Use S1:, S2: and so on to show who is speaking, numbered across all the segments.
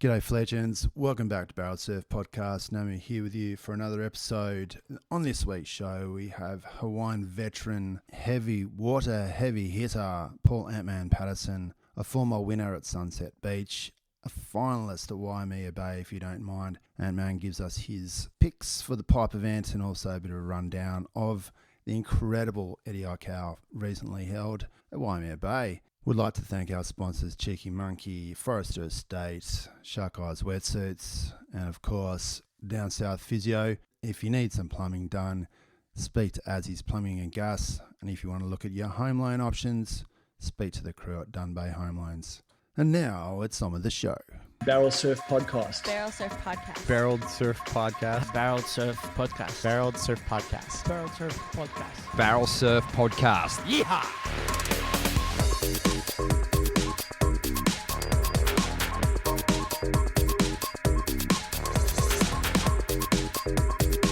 S1: G'day Fledgens, welcome back to Barrel Surf Podcast. Naomi here with you for another episode. On this week's show we have Hawaiian veteran heavy hitter Paul Antman Paterson, a former winner at Sunset Beach, a finalist at Waimea Bay if you don't mind. Antman gives us his picks for the pipe event and also a bit of a rundown of the incredible Aikau recently held at Waimea Bay. We'd like to thank our sponsors Cheeky Monkey, Forester Estate, Shark Eyes Wetsuits, and of course Down South Physio. If you need some plumbing done, speak to Azzy's Plumbing and Gas, and if you want to look at your home loan options, speak to the crew at Dunbay Home Loans. And now it's on with the show.
S2: Barrel Surf Podcast.
S3: Barrel Surf Podcast.
S4: Barreled Surf Podcast.
S5: Barrel Surf Podcast.
S4: Barreled Surf Podcast.
S5: Barrel Surf Podcast.
S4: Barrel Surf Podcast. Yeehaw!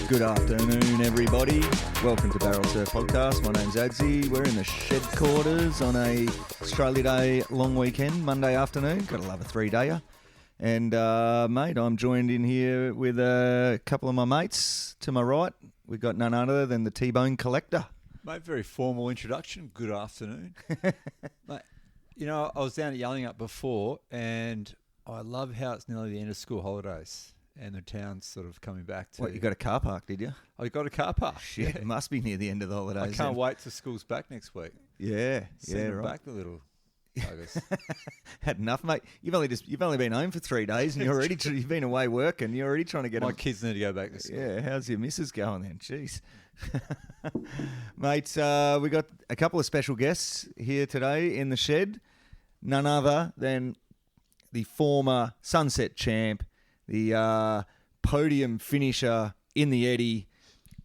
S6: Good afternoon, everybody. Welcome to Barrel Surf Podcast. My name's Adzi. We're in the Shedquarters on a Australia Day long weekend, Monday afternoon. Gotta love a 3-dayer. And, mate, I'm joined in here with a couple of my mates. To my right, we've got none other than the T-Bone Collector.
S7: Mate, very formal introduction. Good afternoon. Mate, you know, I was down at Yallingup before, and I love how it's nearly the end of school holidays. And the town's sort of coming back to...
S6: What, you got a car park, did you?
S7: I got a car park.
S6: Shit,
S7: yeah.
S6: It must be near the end of the holidays.
S7: I can't wait till school's back next week.
S6: Yeah,
S7: Send them
S6: right.
S7: back the little buggers.
S6: Had enough, mate. You've only been home for 3 days, and you've been away working. You're already trying to get
S7: My
S6: them.
S7: kids need to go back to school.
S6: Yeah, how's your missus going then? Jeez. Mate, we got a couple of special guests here today in the shed. None other than the former Sunset champ, the Podium finisher in the Eddie,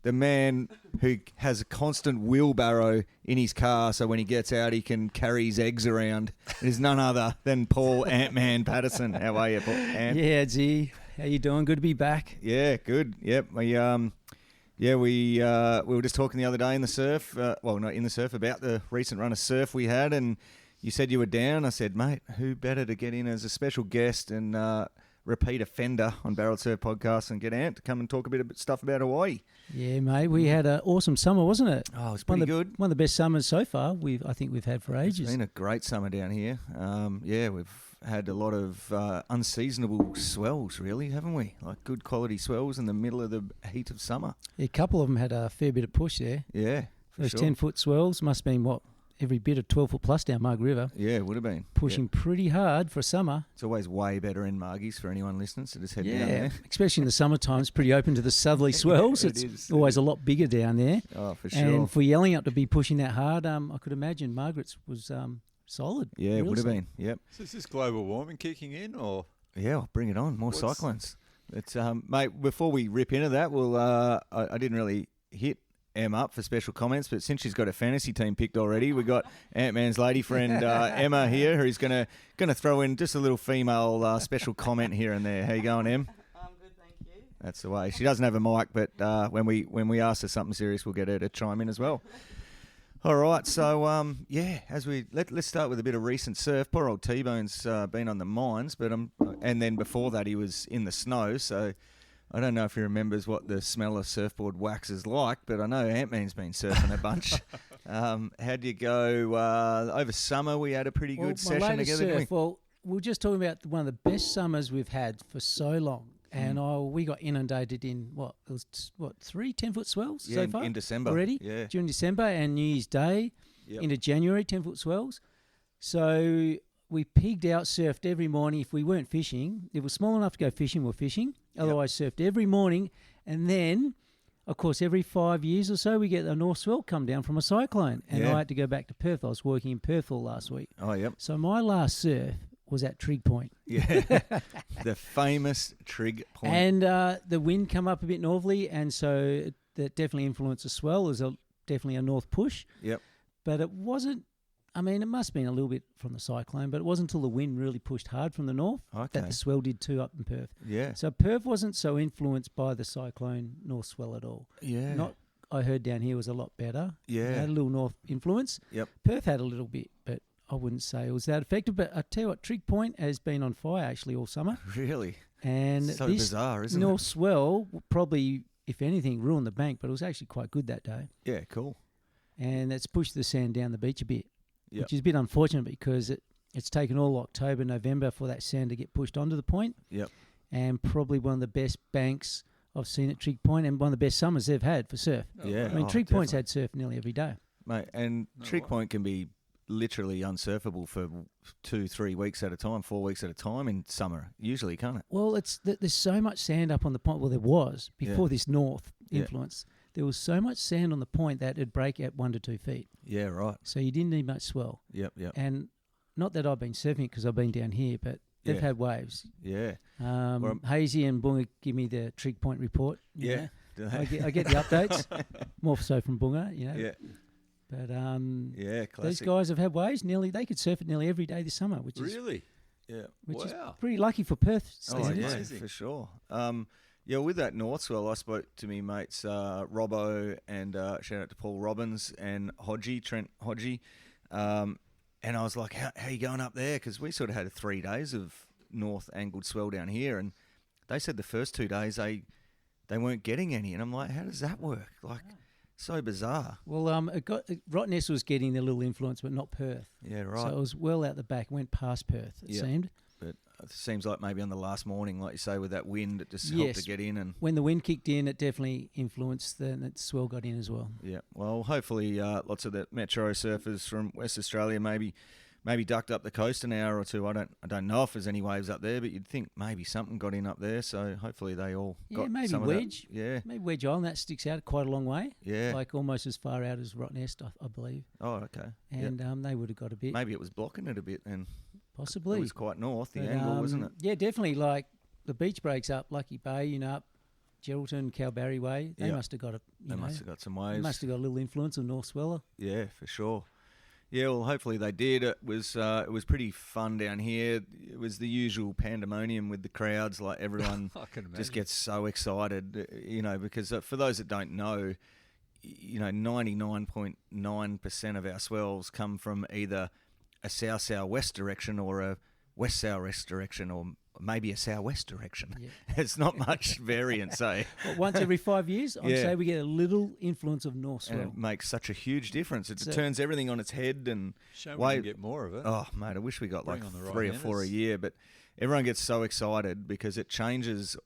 S6: the man who has a constant wheelbarrow in his car so when he gets out he can carry his eggs around. It is none other than Paul Antman Paterson. How are you, Paul?
S5: Yeah, G. How you doing? Good to be back.
S6: Yeah, good. Yep. We were just talking the other day in the surf, not in the surf, about the recent run of surf we had, and you said you were down. I said, mate, who better to get in as a special guest and repeat offender on Barrel Surf Podcast and get Ant to come and talk a bit of stuff about Hawaii.
S5: Yeah, mate. We had an awesome summer, wasn't it?
S6: Oh, it was pretty good.
S5: One of the best summers so far. I think we've had for ages.
S6: It's been a great summer down here. We've had a lot of unseasonable swells, really, haven't we? Like good quality swells in the middle of the heat of summer.
S5: Yeah, a couple of them had a fair bit of push there.
S6: Yeah, for
S5: Those
S6: sure.
S5: 10-foot swells must have been, every bit of 12-foot plus down Mug River.
S6: Yeah, it would have been.
S5: Pushing pretty hard for summer.
S6: It's always way better in Margies for anyone listening, so just head down there.
S5: Especially in the summertime, it's pretty open to the southerly swells. It's always a lot bigger down there.
S6: Oh, for sure.
S5: And for Yallingup to be pushing that hard, I could imagine Margaret's was solid.
S6: Yeah, it would have been. Yep.
S7: So is this global warming kicking in, or...?
S6: Yeah, well, bring it on. More cyclones. It's, mate, before we rip into that, I didn't really hit Em up for special comments, but since she's got a fantasy team picked already, we got Ant-Man's lady friend Emma here, who's gonna throw in just a little female special comment here and there. How you going, Em?
S3: I'm good, thank you.
S6: That's the way. She doesn't have a mic, but when we ask her something serious, we'll get her to chime in as well. All right, so as let's start with a bit of recent surf. Poor old T-Bone's been on the mines, but and then before that he was in the snow, so. I don't know if he remembers what the smell of surfboard wax is like, but I know Ant-Man's been surfing a bunch. How'd you go? Over summer, we had a pretty good session together, didn't we?
S5: Well, we were just talking about one of the best summers we've had for so long. And we got inundated in, 3 10-foot swells so far?
S6: In December.
S5: Already?
S6: Yeah.
S5: During December and New Year's Day into January, 10-foot swells. So we pigged out, surfed every morning. If we weren't fishing, if it was small enough to go fishing, we're fishing. Otherwise, surfed every morning. And then, of course, every 5 years or so, we get a north swell come down from a cyclone. And I had to go back to Perth. I was working in Perth all last week.
S6: Oh, yep.
S5: So my last surf was at Trig Point.
S6: Yeah, the famous Trig Point.
S5: And the wind come up a bit northerly, and so that definitely influenced the swell. It was definitely a north push.
S6: Yep.
S5: But it wasn't, it must have been a little bit from the cyclone, but it wasn't until the wind really pushed hard from the north that the swell did too up in Perth.
S6: Yeah.
S5: So Perth wasn't so influenced by the cyclone north swell at all.
S6: Yeah.
S5: I heard down here was a lot better.
S6: Yeah.
S5: It had a little north influence.
S6: Yep.
S5: Perth had a little bit, but I wouldn't say it was that effective. But I tell you what, Trig Point has been on fire actually all summer.
S6: Really?
S5: And
S6: So
S5: this
S6: bizarre, isn't
S5: North
S6: it?
S5: swell probably, if anything, ruined the bank, but it was actually quite good that day.
S6: Yeah, cool.
S5: And it's pushed the sand down the beach a bit,
S6: Yep.
S5: which is a bit unfortunate because it's taken all October, November for that sand to get pushed onto the point.
S6: Yep.
S5: And probably one of the best banks I've seen at Trig Point and one of the best summers they've had for surf.
S6: Yeah.
S5: I mean,
S6: oh,
S5: Trig Point's
S6: definitely.
S5: had surf nearly every day.
S6: Mate, and
S7: No
S6: Trig
S7: way.
S6: Point can be literally unsurfable for 2-3 weeks at a time, 4 weeks at a time in summer, usually, can't it?
S5: Well, there's so much sand up on the point. Well, there was before
S6: Yeah.
S5: this north
S6: Yeah.
S5: influence. There was so much sand on the point that it'd break at 1 to 2 feet.
S6: Yeah, right.
S5: So you didn't need much swell.
S6: Yep, yep.
S5: And not that I've been surfing it because I've been down here, but they've
S6: Yeah.
S5: had waves.
S6: Yeah.
S5: Hazy and Bunga give me the Trig Point report. you
S6: Yeah.
S5: know.
S6: Do
S5: I
S6: they?
S5: get the updates, more so from Bunga, you know.
S6: Yeah.
S5: But
S6: Yeah,
S5: those
S6: classic.
S5: guys have had waves they could surf it nearly every day this summer, which is
S7: Really?
S6: Yeah.
S5: is
S7: Wow.
S5: pretty lucky for Perth
S6: Oh,
S5: standards.
S6: yeah,
S7: amazing.
S6: for sure. Yeah, with that North swell, I spoke to me mates Robbo and shout out to Paul Robbins and Trent Hodgie, and I was like, how you going up there? Because we sort of had 3 days of north angled swell down here, and they said the first 2 days they weren't getting any, and I'm like, how does that work? Like, so bizarre.
S5: Well, Rottnest was getting a little influence, but not Perth.
S6: Yeah, right.
S5: So it was well out the back, went past Perth, it
S6: Yeah.
S5: seemed.
S6: But it seems like maybe on the last morning, like you say, with that wind, it just helped
S5: Yes.
S6: to get in. And
S5: When the wind kicked in, it definitely influenced the swell got in as well.
S6: yeah, well, hopefully, lots of the metro surfers from West Australia maybe ducked up the coast an hour or two. I don't know if there's any waves up there, but you'd think maybe something got in up there. So hopefully they all
S5: Yeah,
S6: got
S5: maybe
S6: some
S5: Wedge.
S6: Of that. Yeah,
S5: Maybe Wedge Island, that sticks out quite a long way.
S6: yeah.
S5: Like almost as far out as Rottnest, I believe.
S6: Oh, okay. Yep.
S5: And they would have got a bit,
S6: Maybe it was blocking it a bit, and
S5: possibly.
S6: it was quite north, the
S5: But,
S6: angle, wasn't it?
S5: Yeah, definitely. Like the beach breaks up, Lucky Bay, up Geraldton, Calbarry Way. They
S6: Yeah.
S5: must have got a,
S6: They must have got some
S5: they
S6: waves.
S5: must have got a little influence of North Sweller.
S6: Yeah, for sure. Yeah, well, hopefully they did. It was pretty fun down here. It was the usual pandemonium with the crowds. Like everyone
S7: I can imagine.
S6: just gets so excited, because for those that don't know, 99.9% of our swells come from either a south-southwest direction or a west-southwest direction, or maybe a southwest direction.
S5: Yeah.
S6: It's not much variance, eh?
S5: But once every 5 years, I'd
S6: Yeah.
S5: say we get a little influence of North
S6: And
S5: Swell.
S6: it makes such a huge difference. It
S5: So-
S6: turns everything on its head, and
S7: Show
S6: why-
S7: we can get more of it.
S6: oh, mate, I wish we got
S7: Bring
S6: like
S7: on the
S6: 3 or
S7: right
S6: 4 a
S7: handers.
S6: year. But everyone gets so excited because it changes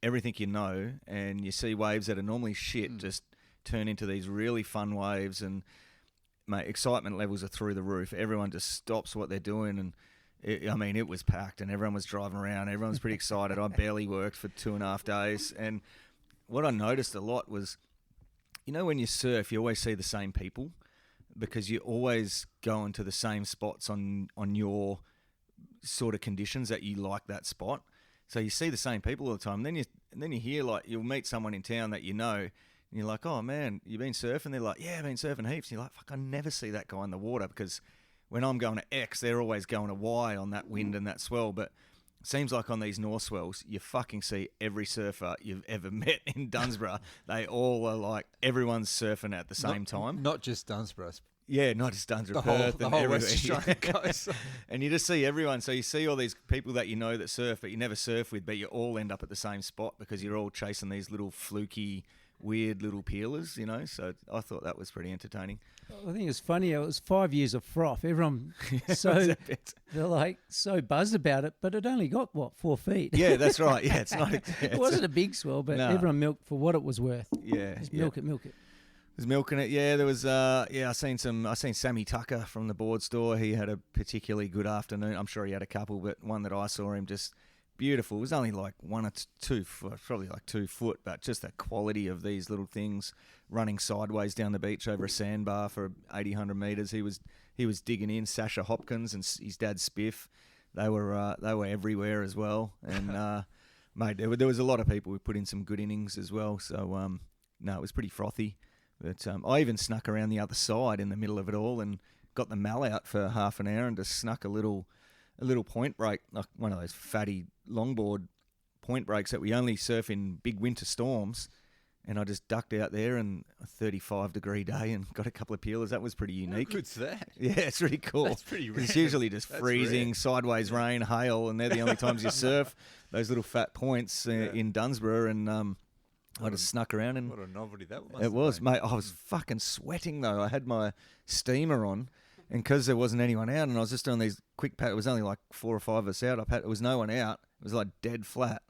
S6: everything you know, and you see waves that are normally shit just turn into these really fun waves, and mate, excitement levels are through the roof. Everyone just stops what they're doing, and it was packed, and everyone was driving around. Everyone was pretty excited. I barely worked for 2.5 days, and what I noticed a lot was, when you surf, you always see the same people because you always go into the same spots on your sort of conditions that you like that spot. So you see the same people all the time. And then you hear, like, you'll meet someone in town that you know, and you're like, oh man, you been surfing? They're like, yeah, I've been surfing heaps. And you're like, fuck, I never see that guy in the water because when I'm going to X, they're always going to Y on that wind and that swell. But it seems like on these North swells, you fucking see every surfer you've ever met in Dunsborough. They all are like, everyone's surfing at the same time.
S7: Not just Dunsborough.
S6: Yeah, not just Dunsborough,
S7: The whole,
S6: Perth,
S7: the
S6: and
S7: whole
S6: everywhere.
S7: West Australian coast.
S6: And you just see everyone. So you see all these people that you know that surf, but you never surf with, but you all end up at the same spot because you're all chasing these little fluky, weird little peelers, So I thought that was pretty entertaining.
S5: I think it's funny. It was 5 years of froth. Everyone they're like so buzzed about it, but it only got 4 feet.
S6: Yeah, that's right. Yeah, it's not.
S5: It wasn't a big swell, but
S6: No.
S5: everyone milked for what it was worth.
S6: Yeah,
S5: Just
S6: yeah.
S5: milk it.
S6: Was milking it. Yeah, there was. I seen Sammy Tucker from the board store. He had a particularly good afternoon. I'm sure he had a couple, but one that I saw him just beautiful. It was only like 1 or 2 foot, probably like 2 foot, but just the quality of these little things running sideways down the beach over a sandbar for 100 meters. He was digging in. Sasha Hopkins and his dad Spiff, they were everywhere as well. And mate, there was a lot of people who put in some good innings as well. So no, it was pretty frothy. But I even snuck around the other side in the middle of it all and got the mal out for half an hour and just snuck a little point break, like one of those fatty longboard point breaks that we only surf in big winter storms. And I just ducked out there in a 35-degree day and got a couple of peelers. That was pretty unique.
S7: How good's that?
S6: Yeah, it's really cool.
S7: That's pretty rare.
S6: It's usually just
S7: That's
S6: freezing,
S7: rare.
S6: sideways rain, hail, and they're the only times you surf. Those little fat points in Dunsborough, and I just snuck around. And
S7: What a novelty that must
S6: it
S7: have
S6: was,
S7: been.
S6: mate. I was fucking sweating, though. I had my steamer on, and because there wasn't anyone out, and I was just doing these quick it was only like 4 or 5 of us out. There was no one out. It was like dead flat.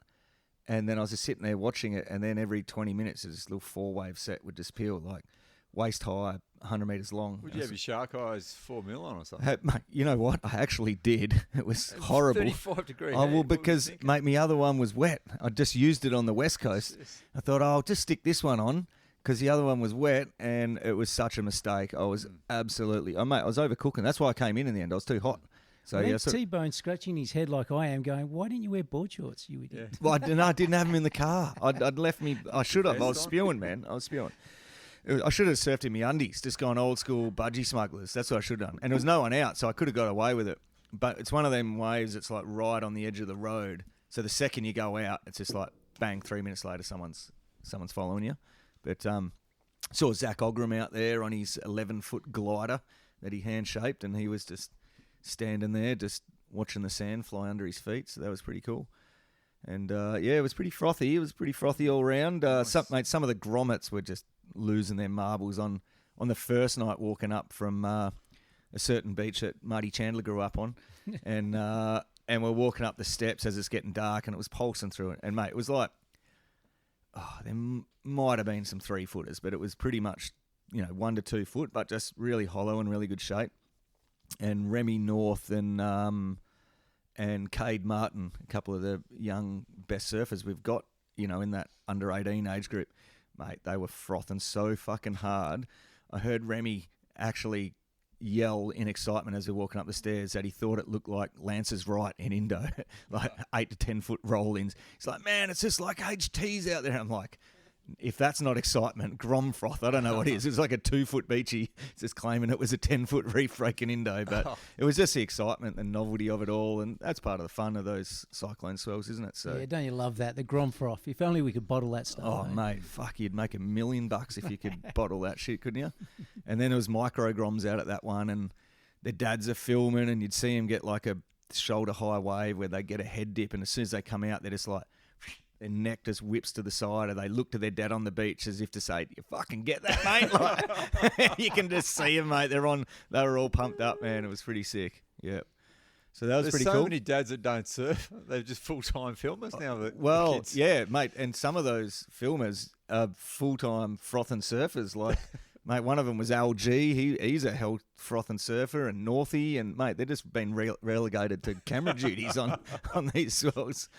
S6: And then I was just sitting there watching it, and then every 20 minutes, this little 4-wave set would just peel, like waist high, 100 metres long.
S7: Would you have your shark eyes 4 mil on or something?
S6: Mate, you know what? I actually did. It was horrible.
S7: 35 degree.
S6: Oh, well, because, mate, my other one was wet. I just used it on the West Coast. I thought, I'll just stick this one on because the other one was wet, and it was such a mistake. I was absolutely... mate, I was overcooking. That's why I came in the end. I was too hot. So, yeah,
S5: T-Bone scratching his head like I am, going, "Why didn't you wear board shorts, you idiot?"
S6: Well, I didn't have him in the car. I'd left me... I should have. I was spewing, man. I was spewing. I should have surfed in my undies, just gone old school budgie smugglers. That's what I should have done. And there was no one out, so I could have got away with it. But it's one of them waves that's like right on the edge of the road. So the second you go out, it's just like bang, 3 minutes later, someone's following you. But saw Zach Ogram out there on his 11-foot glider that he hand-shaped, and he was just standing there, just watching the sand fly under his feet. So that was pretty cool. And it was pretty frothy. It was pretty frothy all round.
S7: Nice.
S6: Some of the grommets were just losing their marbles on the first night walking up from a certain beach that Marty Chandler grew up on, and we're walking up the steps as it's getting dark, and it was pulsing through it. And mate, it was like, there might have been some 3-footers, but it was pretty much 1 to 2 foot, but just really hollow and really good shape. And Remy North and Cade Martin, a couple of the young best surfers we've got, in that under 18 age group, mate, they were frothing so fucking hard. I heard Remy actually yell in excitement as we were walking up the stairs that he thought it looked like Lance's Right in Indo, like 8 to 10 foot roll-ins. He's like, man, it's just like HTs out there. I'm like, if that's not excitement, grom froth, I don't know what it is. It was like a 2-foot beachy, just claiming it was a 10-foot reef breaking Indo. But it was just the excitement and novelty of it all. And that's part of the fun of those cyclone swells, isn't it? So,
S5: yeah, don't you love that? The grom froth. If only we could bottle that stuff.
S6: oh, mate, fuck, you'd make $1 million if you could bottle that shit, couldn't you? And then there was micro groms out at that one, and their dads are filming, and you'd see them get like a shoulder-high wave where they get a head dip, and as soon as they come out, they're just like... their neck just whips to the side, and they look to their dad on the beach as if to say, "You fucking get that, mate!" Like, you can just see them, mate. They were all pumped up, man. It was pretty sick. Yep. So that was
S7: There's
S6: pretty
S7: so
S6: cool.
S7: many dads that don't surf. They're just full-time filmers now. The
S6: Well,
S7: kids.
S6: yeah, mate. And some of those filmers are full-time frothing surfers. Like, mate, one of them was Al G. He's a hell frothing surfer, and Northie, and mate, they've just been relegated to camera duties on these swells.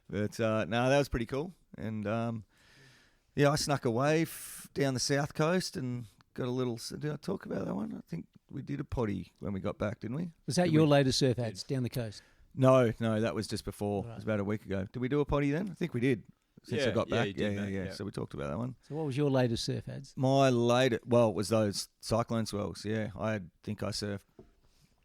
S6: But no, that was pretty cool. And I snuck away down the south coast and got a little. Did I talk about that one? I think we did a potty when we got back, didn't we?
S5: Was that your latest surf ads down the coast?
S6: No, that was just before.
S5: Right.
S6: It was about a week ago. Did we do a potty then? I think we did. Since I got back.
S7: you did, mate, yeah.
S6: So we talked about that one.
S5: So what was your latest surf ads?
S6: My latest, it was those cyclone swells. Yeah, I think I surfed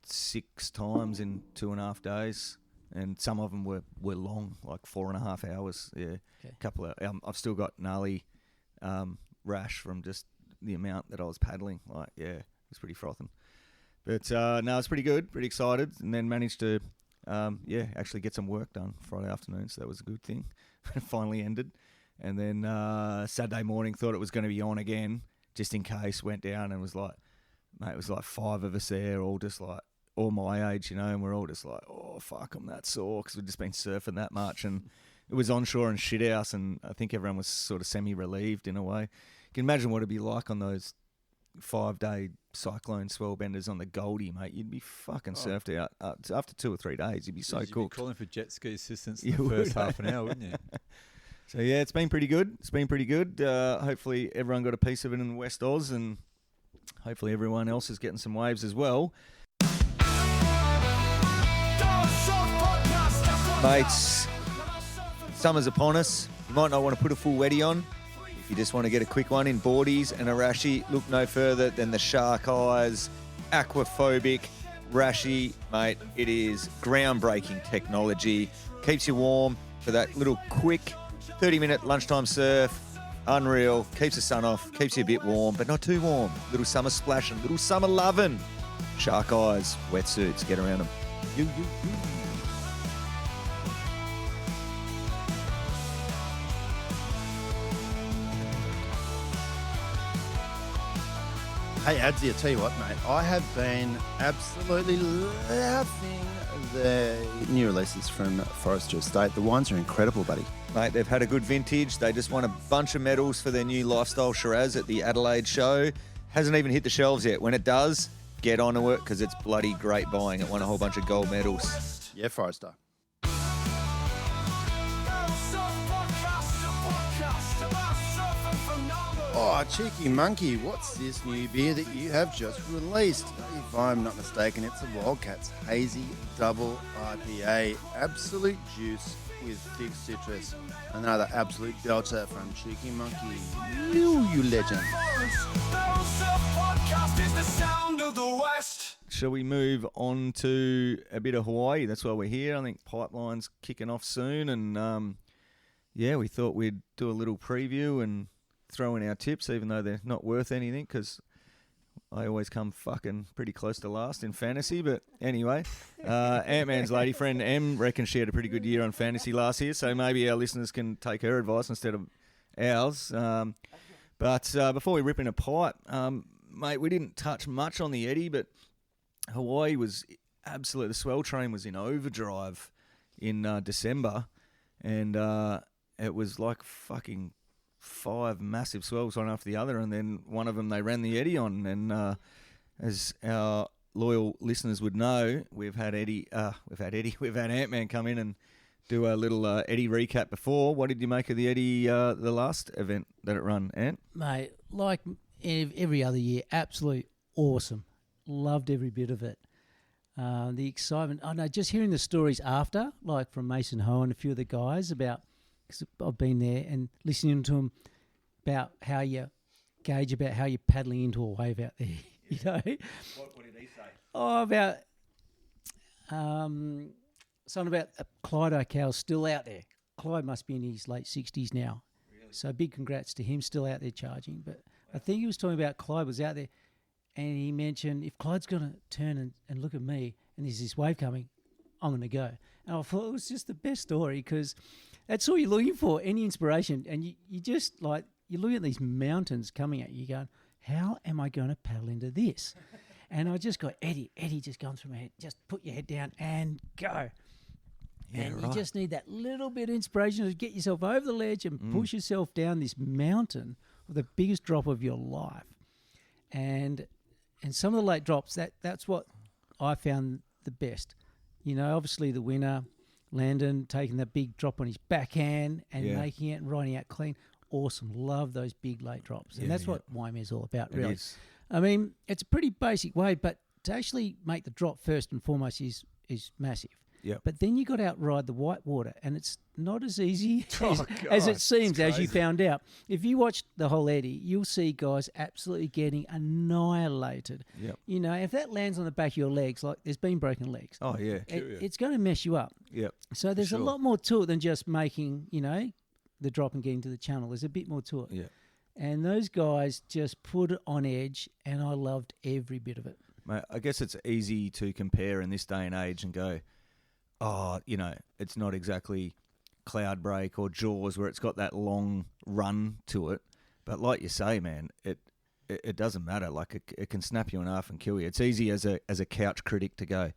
S6: 6 times in 2.5 days. And some of them were long, like 4.5 hours. Yeah,
S5: Okay.
S6: a couple of. I've still got gnarly rash from just the amount that I was paddling. Like, yeah, it was pretty frothing. But no, it's pretty good, pretty excited, and then managed to, actually get some work done Friday afternoon. So that was a good thing. It finally ended, and then Saturday morning thought it was going to be on again, just in case. Went down and was like, mate, it was like 5 of us there, all just like. All my age, and we're all just like, oh, fuck, I'm that sore, because we've just been surfing that much, and it was onshore and shithouse, and I think everyone was sort of semi-relieved in a way. You can imagine what it'd be like on those 5-day cyclone swell benders on the Goldie, mate. You'd be fucking surfed out. After 2 or 3 days, you'd be so
S7: You'd
S6: cooked.
S7: be calling for jet ski assistance
S6: You
S7: in the first
S6: would.
S7: half an hour, wouldn't you?
S6: So, yeah, it's been pretty good. Hopefully everyone got a piece of it in West Oz, and hopefully everyone else is getting some waves as well. Mates, summer's upon us. You might not want to put a full wetty on. If you just want to get a quick one in boardies and a rashie, look no further than the Shark Eyes Aquaphobic Rashie. Mate, it is groundbreaking technology. Keeps you warm for that little quick 30-minute lunchtime surf. Unreal. Keeps the sun off. Keeps you a bit warm, but not too warm. Little summer splashing. Little summer loving. Shark eyes. Wetsuits. Get around them. You.
S1: Hey, Adsy, I tell you what, mate, I have been absolutely loving the new releases from Forester Estate. The wines are incredible, buddy.
S6: Mate, they've had a good vintage. They just won a bunch of medals for their new Lifestyle Shiraz at the Adelaide show. Hasn't even hit the shelves yet. When it does, get onto it because it's bloody great buying. It won a whole bunch of gold medals.
S1: Yeah, Forester. Oh, Cheeky Monkey, what's this new beer that you have just released? If I'm not mistaken, it's a Wildcats Hazy Double IPA. Absolute juice with thick citrus. Another absolute belter from Cheeky Monkey. You legend.
S6: Shall we move on to a bit of Hawaii? That's why we're here. I think Pipeline's kicking off soon. And, we thought we'd do a little preview and throw in our tips, even though they're not worth anything, because I always come fucking pretty close to last in fantasy. But anyway, Antman's lady friend Em reckons she had a pretty good year on fantasy last year, so maybe our listeners can take her advice instead of ours. But before we rip in a pipe, mate, we didn't touch much on the Eddie, but Hawaii was absolute. The swell train was in overdrive in December, and it was like fucking 5 massive swells one after the other, and then one of them they ran the Eddie on. And as our loyal listeners would know, we've had Antman come in and do a little Eddie recap before. What did you make of the Eddie, the last event that it run, Ant?
S5: Mate, like every other year, absolute awesome. Loved every bit of it. The excitement. I know, just hearing the stories after, like from Mason Ho and a few of the guys about, because I've been there and listening to them about how you gauge about how you're paddling into a wave out there. You know.
S6: What did he say?
S5: Oh, about something about Clyde Aikau still out there. Clyde must be in his late 60s now. Really? So big congrats to him, still out there charging. But I think he was talking about Clyde was out there, and he mentioned if Clyde's going to turn and look at me and there's this wave coming, I'm going to go. And I thought it was just the best story, because that's all you're looking for, any inspiration. And you just, like, you look at these mountains coming at you going, how am I going to paddle into this? And I just got Eddie just going through my head. Just put your head down and go.
S6: Yeah,
S5: and
S6: right.
S5: you just need that little bit of inspiration to get yourself over the ledge and push yourself down this mountain of the biggest drop of your life. And some of the late drops, that's what I found the best. You know, obviously the winner, Landon, taking that big drop on his backhand and making it and riding out clean. Awesome. Love those big late drops. And that's what Waimere's all about, really. I mean, it's a pretty basic wave, but to actually make the drop first and foremost is massive.
S6: Yep.
S5: But then you got to outride the white water, and it's not as easy as it seems, as you found out. If you watch the whole Eddie, you'll see guys absolutely getting annihilated.
S6: Yep.
S5: You know, if that lands on the back of your legs, like there's been broken legs.
S6: Oh, yeah.
S5: It's going to mess you up.
S6: Yep.
S5: So there's a lot more to it than just making, you know, the drop and getting to the channel. There's a bit more to it.
S6: Yeah.
S5: And those guys just put it on edge, and I loved every bit of it.
S6: Mate, I guess it's easy to compare in this day and age and go, oh, you know, it's not exactly Cloud Break or Jaws where it's got that long run to it. But like you say, man, it doesn't matter. Like it can snap you in half and kill you. It's easy as a couch critic to go,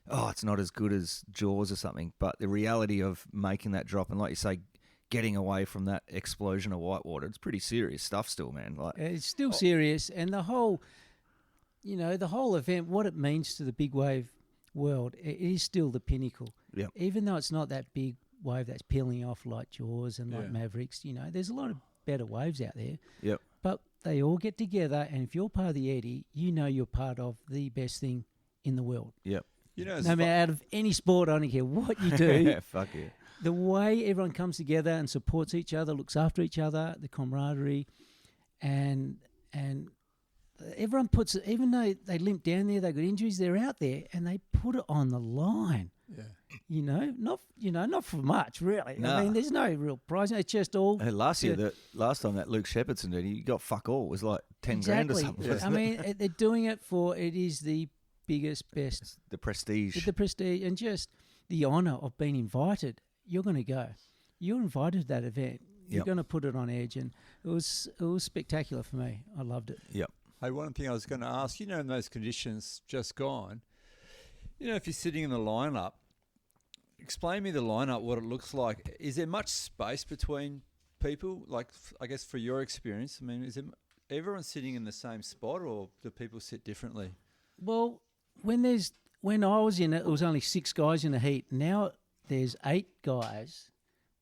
S6: oh, it's not as good as Jaws or something. But the reality of making that drop and, like you say, getting away from that explosion of whitewater, it's pretty serious stuff still, man. Like
S5: it's still serious, and the whole event, what it means to the big wave world, it is still the pinnacle.
S6: Yep.
S5: Even though it's not that big wave that's peeling off like Jaws and like Mavericks, you know, there's a lot of better waves out there.
S6: Yep.
S5: But they all get together, and if you're part of the Eddie, you know you're part of the best thing in the world.
S6: Yep.
S7: You know,
S5: no matter out of any sport, I don't care what you do.
S6: Yeah, fuck yeah.
S5: The way everyone comes together and supports each other, looks after each other, the camaraderie, and everyone puts it, even though they limp down there, they got injuries, they're out there and they put it on the line.
S7: Yeah.
S5: Not for much really.
S6: No.
S5: I mean, there's no real prize. It's just all.
S6: Last time that Luke Shepherdson did, he got fuck all. It was like 10 grand or something.
S5: I mean, they're doing it for it is the biggest, best,
S6: It's the prestige.
S5: the prestige, and just the honour of being invited. You're going to go. You're invited to that event. You're
S6: Yep.
S5: going to put it on edge, and it was spectacular for me. I loved it.
S6: Yep.
S7: Hey, one thing I was going to ask, in those conditions just gone, if you're sitting in the lineup, explain me the lineup, what it looks like. Is there much space between people? Like, I guess for your experience, I mean, is it everyone sitting in the same spot, or do people sit differently?
S5: Well, when I was in it, was only 6 guys in the heat. Now there's 8 guys,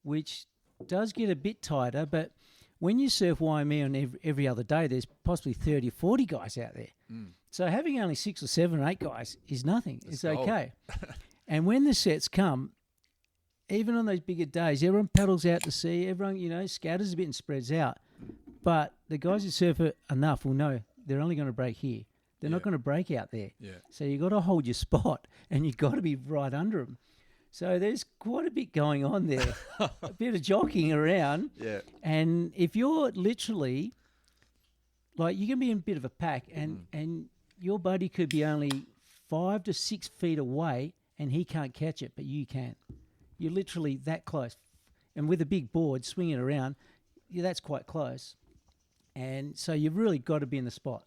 S5: which does get a bit tighter. But when you surf YME on every other day, there's possibly 30 or 40 guys out there. So having only 6 or 7 or 8 guys is nothing. It's
S7: gold.
S5: okay. And when the sets come, even on those bigger days, everyone paddles out to sea. Everyone, scatters a bit and spreads out. But the guys who surf it enough will know they're only going to break here. They're not going to break out there.
S7: Yeah.
S5: So you've got to hold your spot, and you've got to be right under them. So there's quite a bit going on there, a bit of jockeying around.
S7: Yeah.
S5: And if you're literally, like, you can be in a bit of a pack, and your buddy could be only 5 to 6 feet away, and he can't catch it, but you can. You're literally that close. And with a big board swinging around, that's quite close. And so you've really got to be in the spot.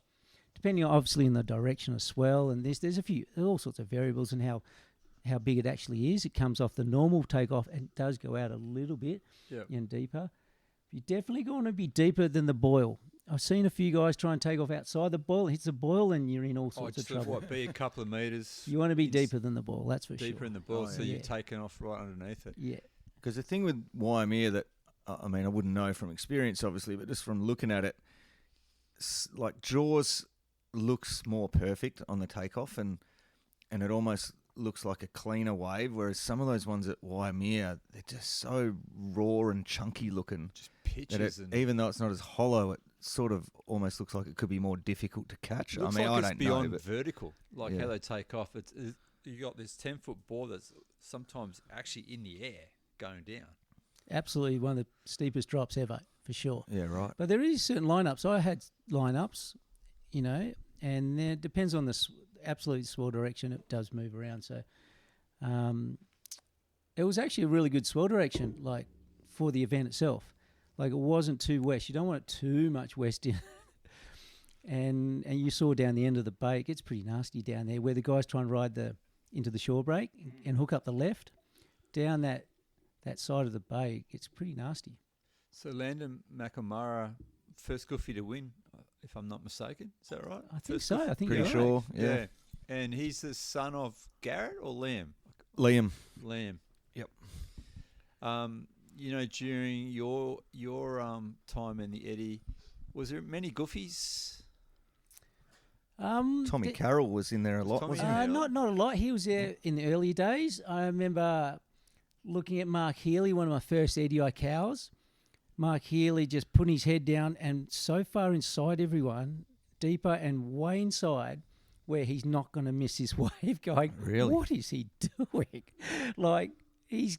S5: Depending obviously on the direction of swell, and there's all sorts of variables in how big it actually is. It comes off the normal takeoff and does go out a little bit and deeper. You're definitely going to be deeper than the boil. I've seen a few guys try and take off outside the boil. It hits the boil and you're in all sorts of trouble.
S7: Be a couple of metres.
S5: You want to be deeper than the boil, that's for sure.
S7: Deeper in the boil, so
S5: yeah.
S7: you've taken off right underneath it.
S5: Yeah.
S6: Because the thing with Waimea that, I mean, I wouldn't know from experience, obviously, but just from looking at it, like Jaws looks more perfect on the takeoff, and it almost looks like a cleaner wave, whereas some of those ones at Waimea, they're just so raw and chunky looking.
S7: Just pitches.
S6: Even though it's not as hollow, it sort of almost looks like it could be more difficult to catch.
S7: Looks
S6: I mean,
S7: like
S6: I
S7: it's
S6: don't know.
S7: beyond
S6: But
S7: vertical, like
S6: Yeah.
S7: how they take off. You got this 10-foot board that's sometimes actually in the air going down.
S5: Absolutely one of the steepest drops ever, for sure.
S6: yeah, right.
S5: But there is certain lineups. I had lineups, and it depends on the absolute swell direction. It does move around. So it was actually a really good swell direction, like, for the event itself. Like, it wasn't too west. You don't want it too much west in. and you saw down the end of the bay, it gets pretty nasty down there, where the guys try and ride into the shore break and hook up the left. Down that side of the bay, it gets pretty nasty.
S7: So Landon McNamara, first Goofy to win, if I'm not mistaken. Is that right?
S5: I think
S7: First
S5: so.
S7: Goofy?
S5: I think
S6: Pretty
S5: you're
S6: sure,
S5: right.
S6: yeah.
S7: And he's the son of Garrett or Liam?
S6: Liam.
S7: Liam.
S6: Yep.
S7: During your time in the Eddie, was there many Goofies?
S6: Tommy Carroll was in there a lot,
S7: Tommy
S6: wasn't
S7: Carroll?
S6: he?
S5: Not a lot. He was there in the early days. I remember looking at Mark Healy, one of my first Eddie Aikaus. Mark Healy just putting his head down and so far inside everyone, deeper and way inside, where he's not going to miss his wave. Going,
S6: Really?
S5: what is he doing? Like, he's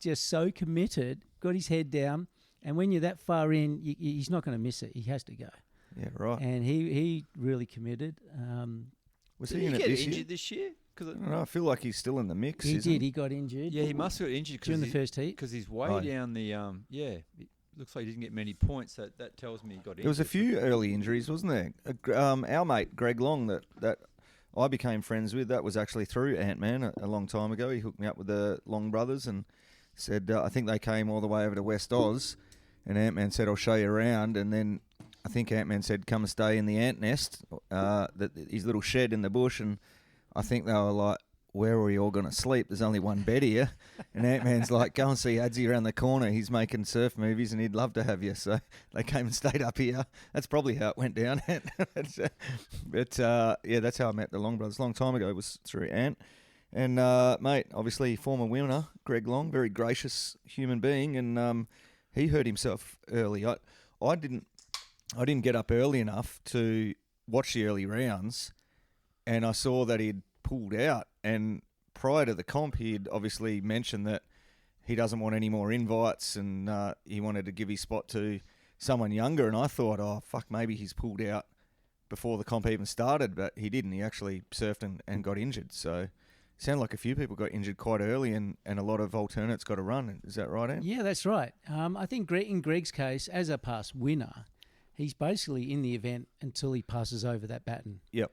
S5: just so committed, got his head down, and when you're that far in, he's not going to miss it. He has to go.
S6: Yeah, right.
S5: And he really committed.
S6: Was
S7: Did
S6: he
S7: he
S6: in it
S7: get
S6: this
S7: injured
S6: year?
S7: this year?
S6: I don't know, I feel like he's still in the mix.
S5: He
S6: isn't
S5: did. He got injured.
S7: Yeah, he must have got injured
S5: during the first heat.
S7: because he's way
S6: Oh.
S7: down the It looks like he didn't get many points. That tells me he got injured.
S6: There was a few early injuries, wasn't there? Our mate Greg Long that I became friends with, that was actually through Antman a long time ago. He hooked me up with the Long brothers and said, I think they came all the way over to West Oz, and Antman said, I'll show you around. And then I think Antman said, come and stay in the ant nest, his little shed in the bush. And I think they were like, where are we all going to sleep? There's only one bed here. And Ant-Man's like, go and see Adzi around the corner. He's making surf movies and he'd love to have you. So they came and stayed up here. That's probably how it went down. But that's how I met the Long brothers. A long time ago, it was through Ant. And, mate, obviously former winner, Greg Long, very gracious human being. And he hurt himself early. I didn't get up early enough to watch the early rounds. And I saw that he'd pulled out, and prior to the comp, he'd obviously mentioned that he doesn't want any more invites and he wanted to give his spot to someone younger. And I thought, oh, fuck, maybe he's pulled out before the comp even started, but he didn't. He actually surfed and got injured. So it sounded like a few people got injured quite early and a lot of alternates got a run. Is that right, Ant?
S5: Yeah, that's right. I think in Greg's case, as a past winner, he's basically in the event until he passes over that baton.
S6: Yep.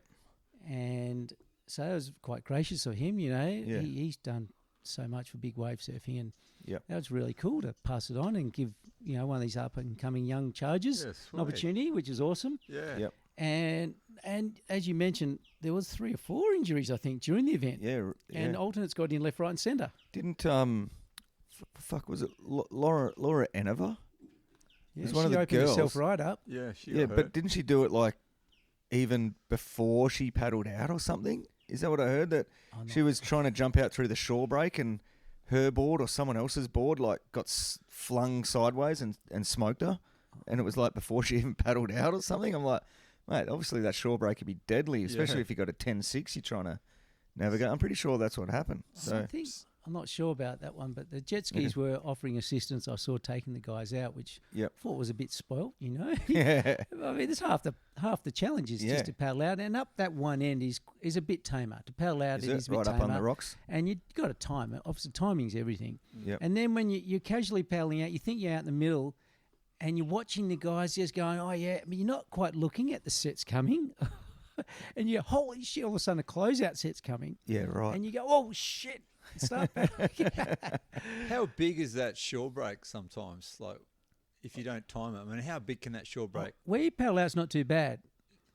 S5: And so it was quite gracious of him, you know.
S6: Yeah.
S5: He's done so much for big wave surfing, and
S6: Yep.
S5: that was really cool to pass it on and give, you know, one of these up-and-coming young chargers
S7: Yeah,
S5: an
S7: sweet.
S5: opportunity, which is awesome.
S7: Yeah.
S6: Yep.
S5: And as you mentioned, there was 3 or 4 injuries, I think, during the event.
S6: Yeah.
S5: And alternates got in left, right and centre.
S6: Didn't, was it Laura Enova?
S5: Yeah,
S6: was one
S5: she
S6: of the
S5: opened herself
S6: girls.
S5: right up.
S7: Yeah, she
S6: Yeah,
S7: got
S6: but
S7: hurt.
S6: didn't she do it like even before she paddled out or something? Is that what I heard? That
S5: Oh,
S6: she was trying to jump out through the shore break and her board or someone else's board like got flung sideways and smoked her, and it was like before she even paddled out or something. I'm like, mate, obviously that shore break could be deadly, especially
S7: Yeah.
S6: if you got a 10-6 you're trying to navigate. I'm pretty sure that's what happened.
S5: I
S6: So
S5: think, I'm not sure about that one, but the jet skis were offering assistance. I saw taking the guys out, which
S6: Yep.
S5: I thought was a bit spoilt, you know.
S6: yeah,
S5: I mean, there's half the challenge is
S6: Yeah.
S5: just to paddle out, and up that one end is a bit tamer. To paddle out,
S6: is
S5: it is
S6: it
S5: a bit
S6: right
S5: tamer,
S6: up on the rocks?
S5: and you've got to time it. Obviously, timing's everything.
S6: Yep.
S5: And then when you're casually paddling out, you think you're out in the middle, and you're watching the guys just going, oh yeah, but you're not quite looking at the sets coming, and you're holy shit! All of a sudden, a closeout set's coming,
S6: Yeah, right.
S5: and you go, oh shit! Start paddling.
S7: How big is that shore break sometimes? Like, if you don't time it, I mean, how big can that shore break?
S5: Where you paddle out's not too bad.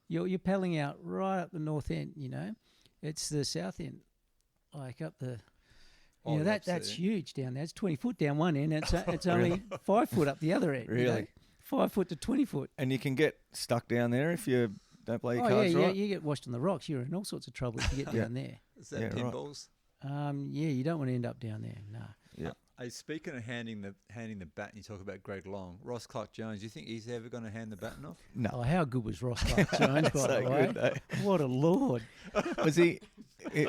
S5: You're paddling out right up the north end, you know. It's the south end, like up the.
S7: Oh,
S5: You know,
S7: the
S5: that's
S7: opposite end.
S5: huge down there. It's 20 foot down one end. It's only 5 foot up the other end. you know.
S6: Really?
S5: 5 foot to 20 foot.
S6: And you can get stuck down there if you don't play your
S5: Oh yeah,
S6: cards
S5: yeah.
S6: right.
S5: You get washed on the rocks. You're in all sorts of trouble if you get
S6: Yeah.
S5: down there.
S7: Is that
S6: Yeah, right.
S7: pinballs?
S5: Yeah, you don't want to end up down there. Nah.
S7: Hey, speaking of handing the baton, you talk about Greg Long, Ross Clark-Jones. Do you think he's ever going to hand the baton off?
S6: No.
S5: Oh, how good was Ross Clark-Jones, by
S6: So
S5: the way?
S6: good, eh?
S5: What a lord.
S6: Was he?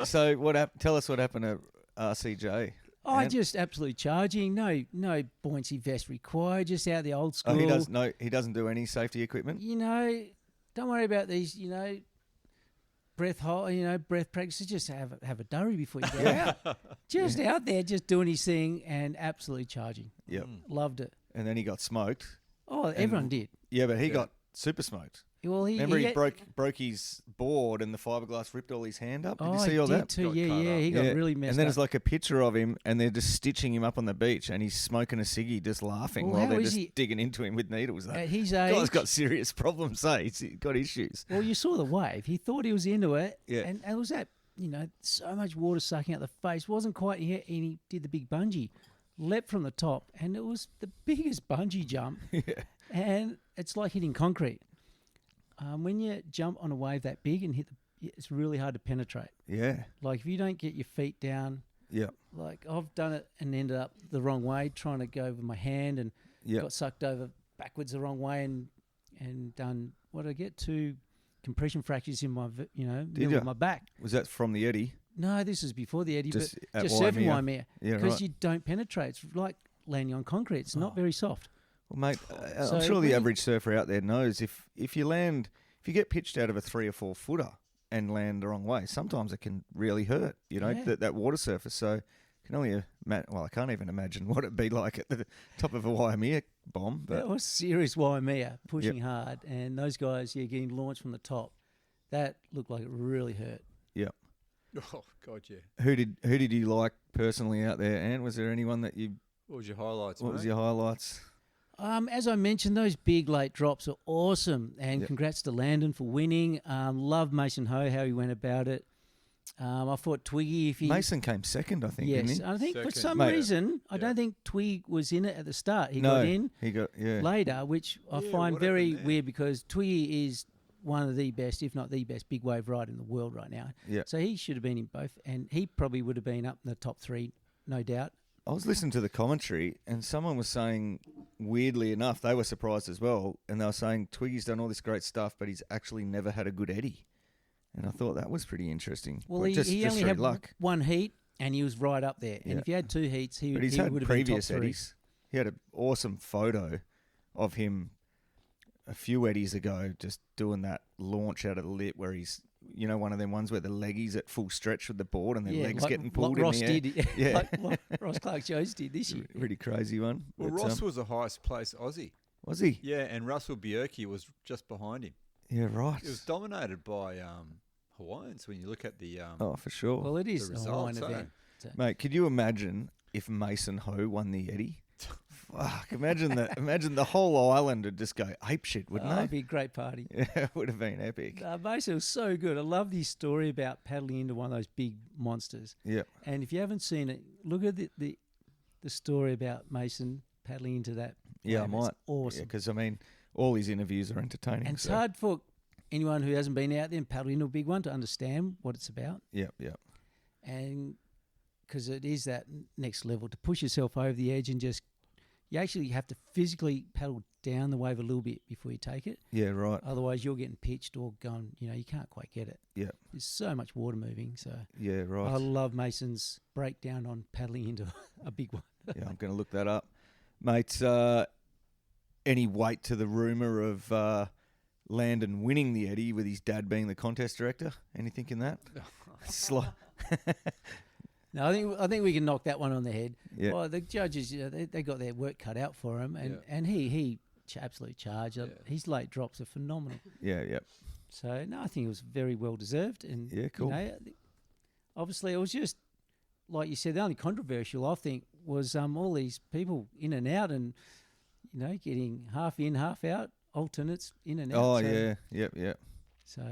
S6: So what? Tell us what happened to RCJ.
S5: Oh,
S6: And-
S5: just absolutely charging. No buoyancy vest required. Just out the old school.
S6: Oh, he does. No, he doesn't do any safety equipment.
S5: You know, don't worry about these. You know, breath practices. Just have a durry before you go out. Just out there, just doing his thing and absolutely charging.
S6: Yep.
S5: Loved it.
S6: And then he got smoked.
S5: Oh, everyone did.
S6: Yeah, but he got super smoked.
S5: Well,
S6: Remember, he
S5: had-
S6: broke his board and the fiberglass ripped all his hand up. Did
S5: oh,
S6: you see all
S5: he did
S6: that?
S5: too.
S7: Got
S5: Yeah,
S7: cut
S5: yeah.
S7: up.
S5: He got
S6: Yeah,
S5: really messed
S6: and then
S5: up.
S6: it's like a picture of him, and they're just stitching him up on the beach, and he's smoking a ciggy, just laughing
S5: Well,
S6: while
S5: how
S6: they're
S5: is
S6: just
S5: he-
S6: digging into him with needles.
S5: At
S6: That
S5: his
S6: guy's
S5: age.
S6: got serious problems. He's got issues.
S5: Well, you saw the wave. He thought he was into it.
S6: Yeah.
S5: And it was that, so much water sucking out the face. Wasn't quite here. And he did the big bungee. Leapt from the top. And it was the biggest bungee jump.
S6: Yeah.
S5: And it's like hitting concrete. When you jump on a wave that big and it's really hard to penetrate.
S6: Yeah.
S5: Like if you don't get your feet down,
S6: Yep.
S5: like I've done it and ended up the wrong way, trying to go with my hand and
S6: Yep.
S5: got sucked over backwards the wrong way and done what did I get? 2 compression fractures in my middle
S6: ya?
S5: of my back.
S6: Was that from the eddy?
S5: No, this is before the eddy,
S6: Just
S5: but
S6: at
S5: just surfing
S6: Waimea.
S5: Waimea
S6: Yeah,
S5: because
S6: right.
S5: you don't penetrate. It's like landing on concrete. It's not very soft.
S6: Well, mate,
S5: So
S6: I'm sure the
S5: we-
S6: average surfer out there knows if you get pitched out of a 3 or 4 footer and land the wrong way, sometimes it can really hurt.
S5: Yeah.
S6: That water surface. So I can only I can't even imagine what it'd be like at the top of a Waimea bomb. But
S5: That was serious Waimea pushing hard, and those guys, getting launched from the top. That looked like it really hurt.
S6: yeah,
S7: Oh, God, yeah.
S6: who did you like personally out there? Ant, was there anyone that you?
S7: What was your highlights,
S6: What was
S7: mate?
S6: your highlights?
S5: As I mentioned, those big late drops are awesome, and
S6: Yep.
S5: congrats to Landon for winning. Love Mason Ho, how he went about it. I thought Twiggy, if he...
S6: Mason came second, I think,
S5: yes,
S6: didn't
S5: I think for
S7: Second.
S5: some
S6: Mate,
S5: reason, I
S7: yeah.
S5: don't think Twig was in it at the start. He
S6: he?
S5: got in
S6: He got
S5: later, which I
S7: Yeah,
S5: find
S7: what
S5: very
S7: happened there?
S5: weird because Twiggy is one of the best, if not the best, big wave rider in the world right now.
S6: Yeah.
S5: So he should have been in both, and he probably would have been up in the top 3, no doubt.
S6: I was listening to the commentary, and someone was saying, weirdly enough, they were surprised as well, and they were saying Twiggy's done all this great stuff, but he's actually never had a good eddy. And I thought that was pretty interesting.
S5: Well,
S6: just
S5: he only
S6: through
S5: had
S6: luck.
S5: one heat, and he was right up there. And
S6: Yeah.
S5: if you had 2 heats, he
S6: But he's
S5: he
S6: had
S5: would have been top
S6: previous
S5: 3.
S6: Eddies. He had an awesome photo of him a few Eddies ago just doing that launch out of the lip where he's, one of them ones where the leggies at full stretch with the board and their legs getting pulled in
S5: Ross
S6: the air.
S5: did.
S6: Yeah.
S5: like Ross Clark-Jones did this year.
S6: Really crazy one.
S7: Well,
S6: But,
S7: Ross was the highest place Aussie.
S6: was he?
S7: Yeah, and Russell Bjerke was just behind him.
S6: Yeah, right.
S7: It was dominated by Hawaiians when you look at the
S6: Oh, for sure.
S5: Well, it is
S7: the
S5: a Hawaiian
S7: results,
S5: event. So.
S6: Mate, could you imagine if Mason Ho won the Eddie? Fuck, imagine the whole island would just go apeshit, wouldn't
S5: It'd
S6: they?
S5: be a great party.
S6: Yeah, it would have been epic.
S5: Mason was so good. I love his story about paddling into one of those big monsters.
S6: Yeah.
S5: And if you haven't seen it, look at the story about Mason paddling into that.
S6: Yeah, I
S5: wave.
S6: might.
S5: It's awesome.
S6: Because, all his interviews are entertaining.
S5: And it's
S6: so.
S5: hard for anyone who hasn't been out there and paddled into a big one to understand what it's about.
S6: Yeah.
S5: And because it is that next level to push yourself over the edge and just, you actually have to physically paddle down the wave a little bit before you take it.
S6: Yeah, right.
S5: Otherwise, you're getting pitched or going, you can't quite get it.
S6: Yeah.
S5: There's so much water moving. So
S6: Yeah, right.
S5: I love Mason's breakdown on paddling into a big one.
S6: Yeah, I'm going to look that up. Mate, any weight to the rumour of Landon winning the Eddie with his dad being the contest director? Anything in that?
S5: No, I think we can knock that one on the head.
S6: Yeah.
S5: Well, the judges, they got their work cut out for him, and he absolutely charged.
S7: Yeah.
S5: His late drops are phenomenal.
S6: Yeah.
S5: So no, I think it was very well deserved. And
S6: Yeah, cool.
S5: Obviously, it was just like you said. The only controversial I think was all these people in and out, and getting half in, half out, alternates in and out.
S6: Oh,
S5: So-
S6: yeah. Yep.
S5: So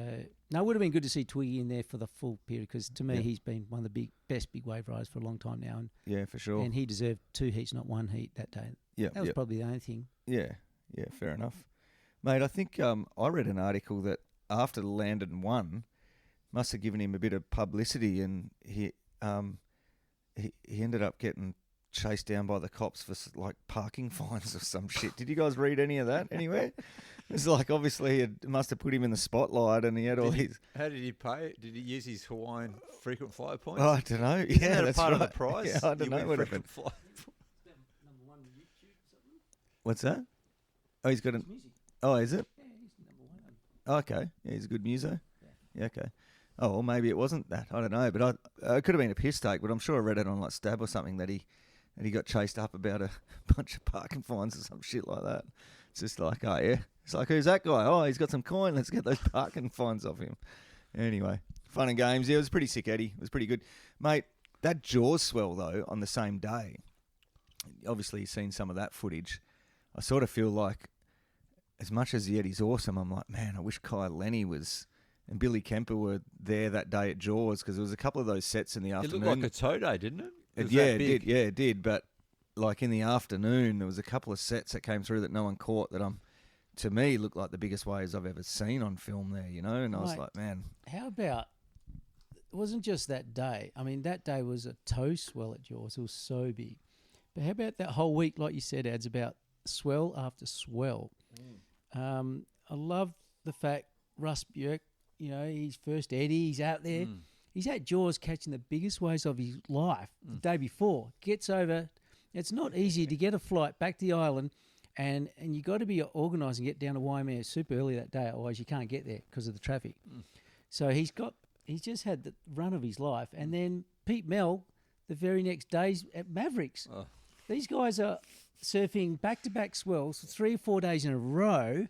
S5: no, it would have been good to see Twiggy in there for the full period because to me
S6: Yeah.
S5: he's been one of the best big wave riders for a long time now,
S6: Yeah, for sure.
S5: and he deserved 2 heats, not 1 heat that day.
S6: Yeah.
S5: That was probably the only thing.
S6: Yeah, fair enough. Mate, I think I read an article that after Landon won, must have given him a bit of publicity, and he ended up getting chased down by the cops for parking fines or some shit. Did you guys read any of that anywhere? It's obviously it must have put him in the spotlight, and he had all his.
S7: How did he pay? Did he use his Hawaiian frequent flyer points?
S6: Oh, I don't know.
S7: Isn't
S6: Yeah,
S7: that
S6: that's
S7: a part
S6: right.
S7: of the prize?
S6: Yeah, I don't
S7: You
S6: know
S7: win
S6: what
S7: frequent
S6: happened.
S7: flyer.
S6: What's that? Oh, he's got an. Oh, is it? Okay. Yeah, he's a good muso. Yeah, okay. Oh, well, maybe it wasn't that. I don't know. But it could have been a piss take, but I'm sure I read it on Stab or something that he got chased up about a bunch of parking fines or some shit like that. It's just oh, yeah. It's who's that guy? Oh, he's got some coin. Let's get those parking fines off him. Anyway, fun and games. Yeah, it was pretty sick, Eddie. It was pretty good. Mate, that Jaws swell, though, on the same day, obviously you've seen some of that footage. I sort of feel like as much as the Eddie's awesome, I'm like, man, I wish Kai Lenny and Billy Kemper were there that day at Jaws because there was a couple of those sets in the
S7: It
S6: afternoon.
S7: looked like a tow day, didn't it? Was
S6: Yeah,
S7: that
S6: it
S7: big?
S6: did. Yeah, it did. But in the afternoon, there was a couple of sets that came through that no one caught that to me, looked like the biggest waves I've ever seen on film there, And I was
S5: Mate.
S6: like, man.
S5: How about, it wasn't just that day. I mean, that day was a toe swell at Jaws. It was so big. But how about that whole week, like you said, Ads, about swell after swell. I love the fact Russ Bjerke, his first Eddie, he's out there. He's at Jaws catching the biggest waves of his life the day before. Gets over. It's not easy to get a flight back to the island, and you got to be organised and get down to Waimea super early that day, otherwise you can't get there because of the traffic. So he's just had the run of his life, and then Pete Mel, the very next day's at Mavericks.
S7: Oh.
S5: These guys are surfing back-to-back swells for 3 or 4 days in a row.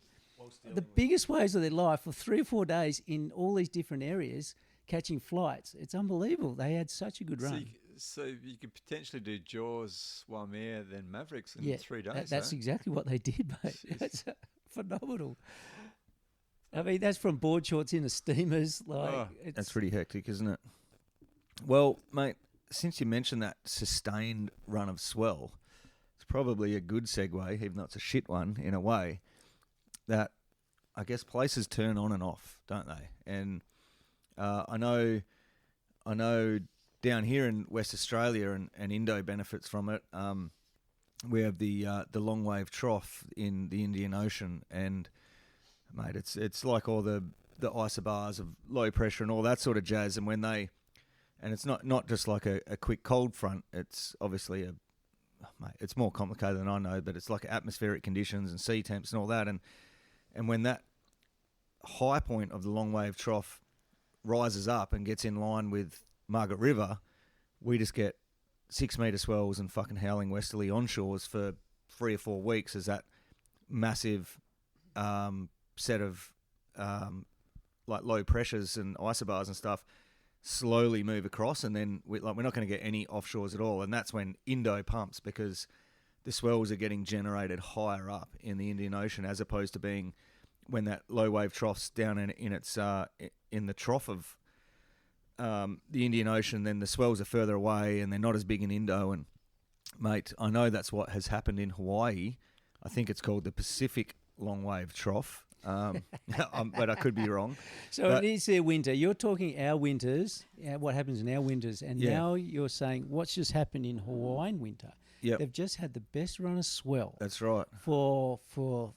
S5: The biggest waves of their life for 3 or 4 days in all these different areas, catching flights. It's unbelievable. They had such a good run.
S7: So you could potentially do Jaws, Waimea, then Mavericks in 3 days.
S5: That's
S7: eh?
S5: exactly what they did, mate. That's phenomenal. I mean, that's from board shorts into steamers.
S6: That's pretty hectic, isn't it? Well, mate, since you mentioned that sustained run of swell, it's probably a good segue, even though it's a shit one in a way, that I guess places turn on and off, don't they? And I know down here in West Australia, and Indo benefits from it. We have the long wave trough in the Indian Ocean, and mate, it's like all the isobars of low pressure and all that sort of jazz. And when they And it's not just like a quick cold front. It's obviously it's more complicated than I know, but it's like atmospheric conditions and sea temps and all that. And when that high point of the long wave trough rises up and gets in line with Margaret River, we just get 6 metre swells and fucking howling westerly onshores for 3 or 4 weeks as that massive set of like low pressures and isobars and stuff slowly move across, and then we're not going to get any offshores at all. And that's when Indo pumps, because the swells are getting generated higher up in the Indian Ocean, as opposed to being when that low wave trough's down in its in the trough of the Indian Ocean. Then the swells are further away and they're not as big in Indo. And mate, I know that's what has happened in Hawaii. I think it's called the Pacific long wave trough. But I could be wrong.
S5: So it is their winter. You're talking our winters, what happens in our winters, and now you're saying what's just happened in Hawaiian winter.
S6: Yep.
S5: They've just had the best run of swell.
S6: That's right.
S5: For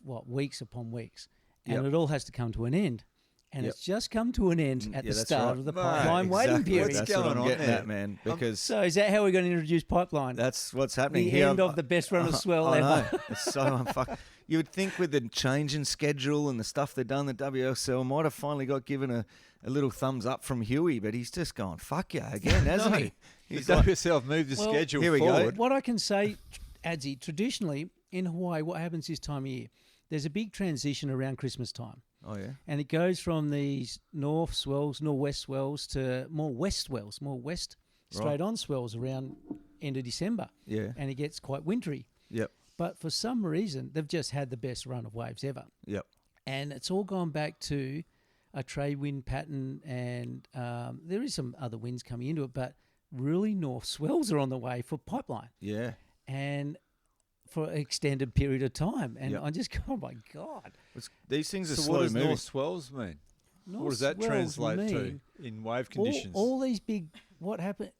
S5: what, weeks upon weeks. And
S6: Yep.
S5: it all has to come to an end. And
S6: Yep.
S5: it's just come to an end at the
S6: that's
S5: start
S6: right.
S5: of the
S7: Mate,
S5: pipeline waiting
S6: Exactly.
S5: period.
S6: That's
S7: going
S6: what I'm
S7: on
S6: getting
S7: there?
S6: at, man. Because
S5: So is that how we're going to introduce pipeline?
S6: that's what's happening
S5: the
S6: here.
S5: end of the best run of swell
S6: I
S5: ever.
S6: know. It's so unfuck. You would think with the change in schedule and the stuff they've done, the WSL might have finally got given a little thumbs up from Huey, but he's just gone, fuck yeah, again, hasn't he?
S7: He's
S6: He's like,
S7: yourself moved the
S5: Well,
S7: schedule
S6: here we go.
S7: forward.
S5: What I can say, Adzi, traditionally in Hawaii, what happens this time of year, there's a big transition around Christmas time.
S6: oh, yeah.
S5: And it goes from these northwest swells to more west swells, more west straight on swells around end of December.
S6: Yeah.
S5: And it gets quite wintry.
S6: Yep.
S5: But for some reason, they've just had the best run of waves ever.
S6: Yep.
S5: And it's all gone back to a trade wind pattern, and there is some other winds coming into it, but really north swells are on the way for pipeline.
S6: Yeah.
S5: And for an extended period of time. And
S6: Yep.
S5: I just go, oh my God.
S6: These things are
S7: So
S6: slow
S7: what does
S6: moving.
S7: north swells mean?
S5: North
S7: What does that
S5: swells
S7: translate to
S5: mean
S7: in wave conditions?
S5: all these big, what happened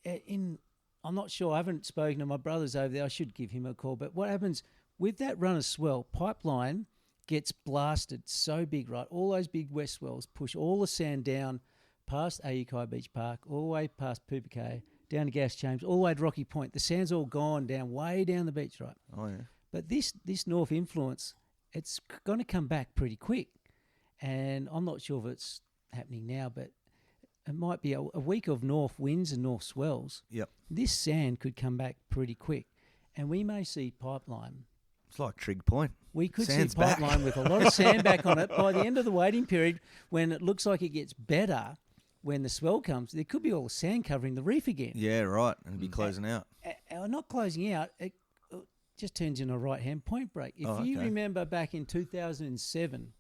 S5: I'm not sure, I haven't spoken to my brothers over there, I should give him a call, but what happens with that run of swell, pipeline gets blasted so big, right? All those big west swells push all the sand down past Aikau Beach Park, all the way past Pupukea, down to Gas Chambers, all the way to Rocky Point. The sand's all gone down, way down the beach, right?
S6: Oh, yeah.
S5: But this north influence, it's going to come back pretty quick. And I'm not sure if it's happening now, but it might be a week of north winds and north swells.
S6: Yep.
S5: This sand could come back pretty quick. And we may see pipeline.
S6: It's like Trig Point.
S5: We could
S6: Sand's
S5: see
S6: back.
S5: pipeline with a lot of sand back on it by the end of the waiting period, when it looks like it gets better. When the swell comes, there could be all the sand covering the reef again.
S6: Yeah, right. And it'd be closing out.
S5: Not closing out, it just turns into a right-hand point break. If you
S6: okay.
S5: remember back in 2007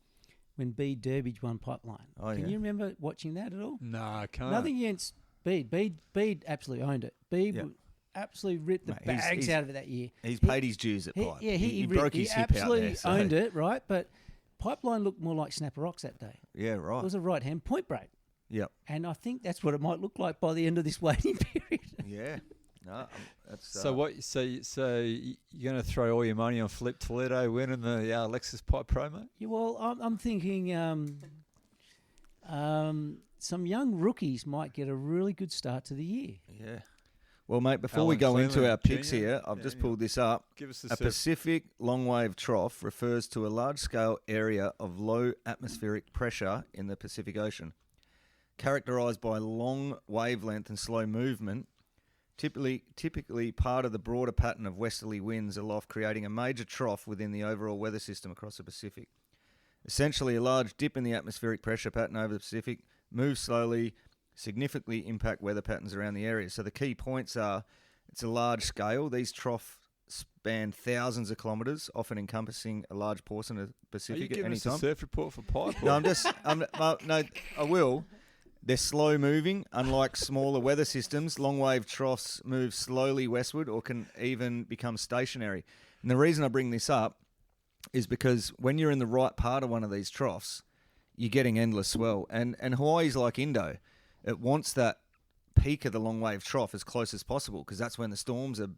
S5: when Bede Durbidge won pipeline,
S6: Oh,
S5: can
S6: yeah.
S5: you remember watching that at all?
S7: No, I can't.
S5: Nothing against Bede. Bede absolutely owned it. Bede
S6: Yep.
S5: absolutely ripped the
S6: Mate,
S5: bags out of it that year.
S6: He's paid his dues at Pipe. He broke his hip out
S5: absolutely
S6: there. So.
S5: owned it, right? But pipeline looked more like Snapper Rocks that day.
S6: Yeah,
S5: It
S6: right.
S5: was a right-hand point break.
S6: Yep.
S5: And I think that's what it might look like by the end of this waiting period.
S6: Yeah. No, that's
S7: So what? So you're going to throw all your money on Flip Toledo winning the Lexus Pipe Promo?
S5: Yeah, well, I'm thinking some young rookies might get a really good start to the year.
S6: Yeah. Well, mate, before we
S7: Alan
S6: go into
S7: Cleland,
S6: our picks
S7: Junior,
S6: here, I've just
S7: Daniel.
S6: pulled this up.
S7: Give us
S6: A Pacific long wave trough refers to a large-scale area of low atmospheric pressure in the Pacific Ocean, characterized by long wavelength and slow movement, typically part of the broader pattern of westerly winds aloft, creating a major trough within the overall weather system across the Pacific. Essentially, a large dip in the atmospheric pressure pattern over the Pacific moves slowly, significantly impact weather patterns around the area. So the key points are, it's a large scale. These troughs span thousands of kilometres, often encompassing a large portion of the
S7: Are you
S6: Pacific at
S7: giving
S6: any
S7: us a
S6: time.
S7: surf report for Pipe?
S6: No, I will. They're slow moving, unlike smaller weather systems. Long wave troughs move slowly westward or can even become stationary. And the reason I bring this up is because when you're in the right part of one of these troughs, you're getting endless swell. And Hawaii's like Indo. It wants that peak of the long wave trough as close as possible because that's when the storms are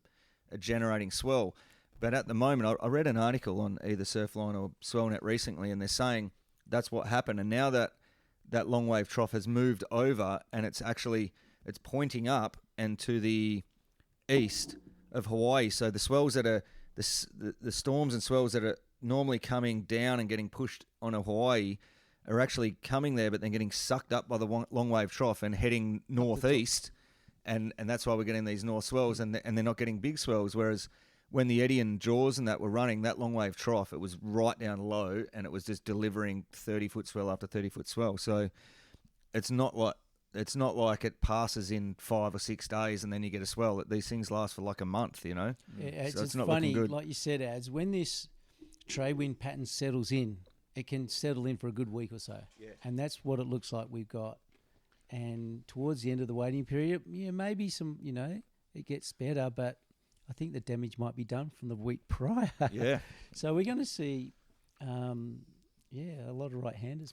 S6: generating swell. But at the moment, I read an article on either Surfline or Swellnet recently, and they're saying that's what happened. And now that long wave trough has moved over and it's actually it's pointing up and to the east of Hawaii. So the swells that are the storms and swells that are normally coming down and getting pushed onto Hawaii are actually coming there, but then getting sucked up by the long wave trough and heading northeast, and that's why we're getting these north swells, and they're not getting big swells. Whereas when the eddy and jaws and that were running, that long wave trough, it was right down low, and it was just delivering 30-foot swell after 30-foot swell. So it's not like it passes in 5 or 6 days and then you get a swell. These things last for like a month, you know.
S5: Yeah,
S6: so
S5: it's
S6: not
S5: funny,
S6: looking good.
S5: like you said, Ads, when this trade wind pattern settles in, it can settle in for a good week or so.
S6: Yeah.
S5: And that's what it looks like we've got. And towards the end of the waiting period, maybe some, it gets better, but I think the damage might be done from the week prior.
S6: Yeah.
S5: So we're going to see, a lot of right-handers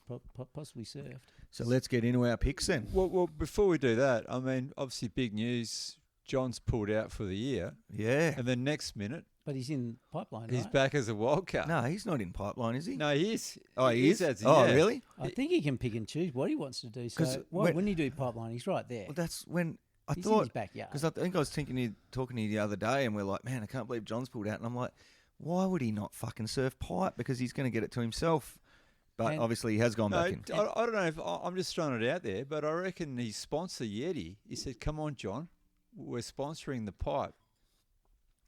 S5: possibly served.
S6: So let's get into our picks then.
S7: Well, before we do that, I mean, obviously big news. John's pulled out for the year.
S6: Yeah.
S7: And then next minute,
S5: But he's in pipeline,
S7: he's
S5: right?
S7: back as a wild card.
S6: No, he's not in pipeline, is he?
S7: No, he is.
S6: Oh, he is?
S7: Yeah.
S6: Really?
S5: I think he can pick and choose what he wants to do. So why wouldn't he do pipeline? He's right there.
S6: Well, that's when I
S5: He's in
S6: thought,
S5: his backyard.
S6: because I think I was talking to you the other day, and we're like, man, I can't believe John's pulled out. And I'm like, why would he not fucking surf pipe? Because he's going to get it to himself. But
S5: And-
S6: obviously he has gone
S7: No,
S6: back in.
S7: I don't know if I'm just throwing it out there, but I reckon his sponsor Yeti. He said, "Come on, John, we're sponsoring the pipe.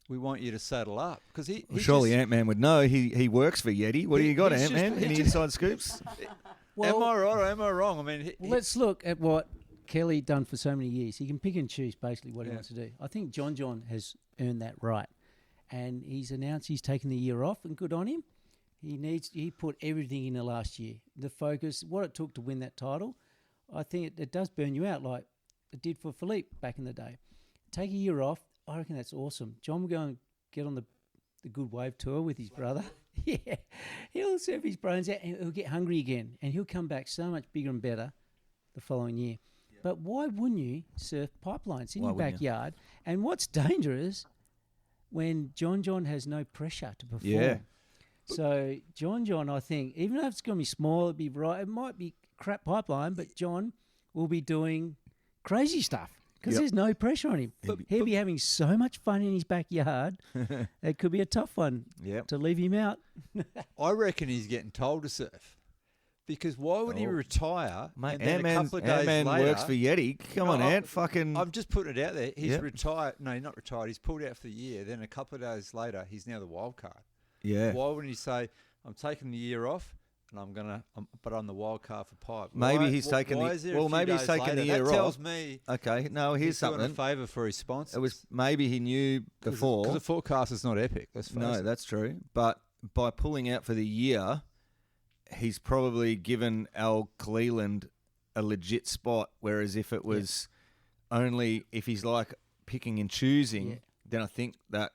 S7: We want you to saddle up because he
S6: Surely
S7: just,
S6: Antman would know. He works for Yeti. What do you got,
S7: he's just-
S6: Antman?
S7: he
S6: Any
S7: just-
S6: inside scoops?
S7: am I right or am I wrong? I mean,
S5: Let's look at what Kelly done for so many years. He can pick and choose basically what he
S7: Yeah.
S5: wants to do. I think John has earned that right, and he's announced he's taken the year off, and good on him. He put everything in the last year. The focus, what it took to win that title. I think it does burn you out like it did for Philippe back in the day. Take a year off. I reckon that's awesome. John will go and get on the good wave tour with his brother. Yeah, he'll surf his brains out and he'll get hungry again, and he'll come back so much bigger and better the following year. But why wouldn't you surf pipelines in
S6: Why
S5: your
S6: wouldn't you?
S5: backyard? And what's dangerous when John has no pressure to perform.
S6: Yeah.
S5: So John, I think, even though it's going to be small, it'll be right. It might be crap pipeline, but John will be doing crazy stuff because
S6: Yep.
S5: there's no pressure on him. He'll be having so much fun in his backyard. It could be a tough one
S6: Yep.
S5: to leave him out.
S7: I reckon he's getting told to surf. Because why would he
S6: Oh.
S7: retire
S6: Mate,
S7: and then a
S6: Antman
S7: couple of days later...
S6: works for Yeti. Come on,
S7: No,
S6: Ant. Fucking.
S7: I'm just putting it out there. He's
S6: Yep.
S7: retired. No, he's not retired. He's pulled out for the year. Then a couple of days later, he's now the wild card.
S6: Yeah.
S7: Why wouldn't he say, I'm taking the year off and but I'm the wild card for pipe?
S6: Maybe
S7: Why-
S6: he's
S7: wh-
S6: taken
S7: why
S6: the-
S7: is there a
S6: well,
S7: few
S6: maybe he's
S7: days
S6: taken the
S7: later?
S6: year
S7: That tells
S6: off.
S7: me
S6: Okay. No, here's
S7: he's doing a
S6: something.
S7: favour for his sponsors.
S6: It was maybe he knew before.
S7: Because the forecast is not epic. Let's face
S6: No,
S7: it.
S6: that's true. But by pulling out for the year, he's probably given Al Cleland a legit spot. Whereas if it was only if he's like picking and choosing,
S5: Yeah.
S6: then I think that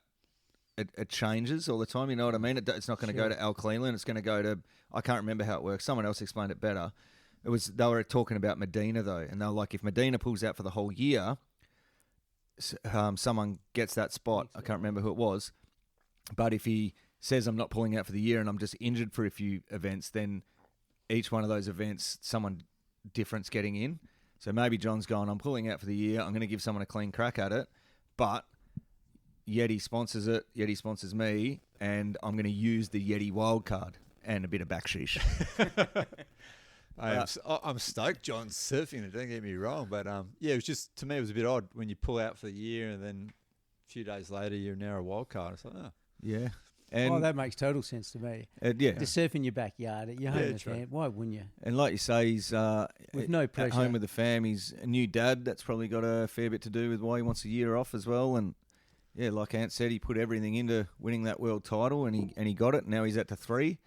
S6: it changes all the time. You know what I mean? It's not going to go
S5: Sure.
S6: to Al Cleland. It's going to go to I can't remember how it works. Someone else explained it better. They were talking about Medina though, and they were like, if Medina pulls out for the whole year, someone gets that spot. I can't remember who it was, but if he says I'm not pulling out for the year and I'm just injured for a few events, then each one of those events, someone different's getting in. So maybe John's going, I'm pulling out for the year. I'm going to give someone a clean crack at it, but Yeti sponsors it. Yeti sponsors me, and I'm going to use the Yeti wild card and a bit of backsheesh.
S7: I'm stoked John's surfing it, don't get me wrong. But yeah, it was just, to me, it was a bit odd when you pull out for the year and then a few days later you're now a wild card. It's like, oh.
S6: Yeah. And
S5: Well, that makes total sense to me.
S6: yeah.
S5: To surf in your backyard at your home
S7: true.
S5: event, why wouldn't you?
S6: And like you say, he's
S5: With no
S6: at
S5: pressure.
S6: home with the fam. He's a new dad. That's probably got a fair bit to do with why he wants a year off as well. And yeah, like Ant said, he put everything into winning that world title, and he got it. Now he's at the 3.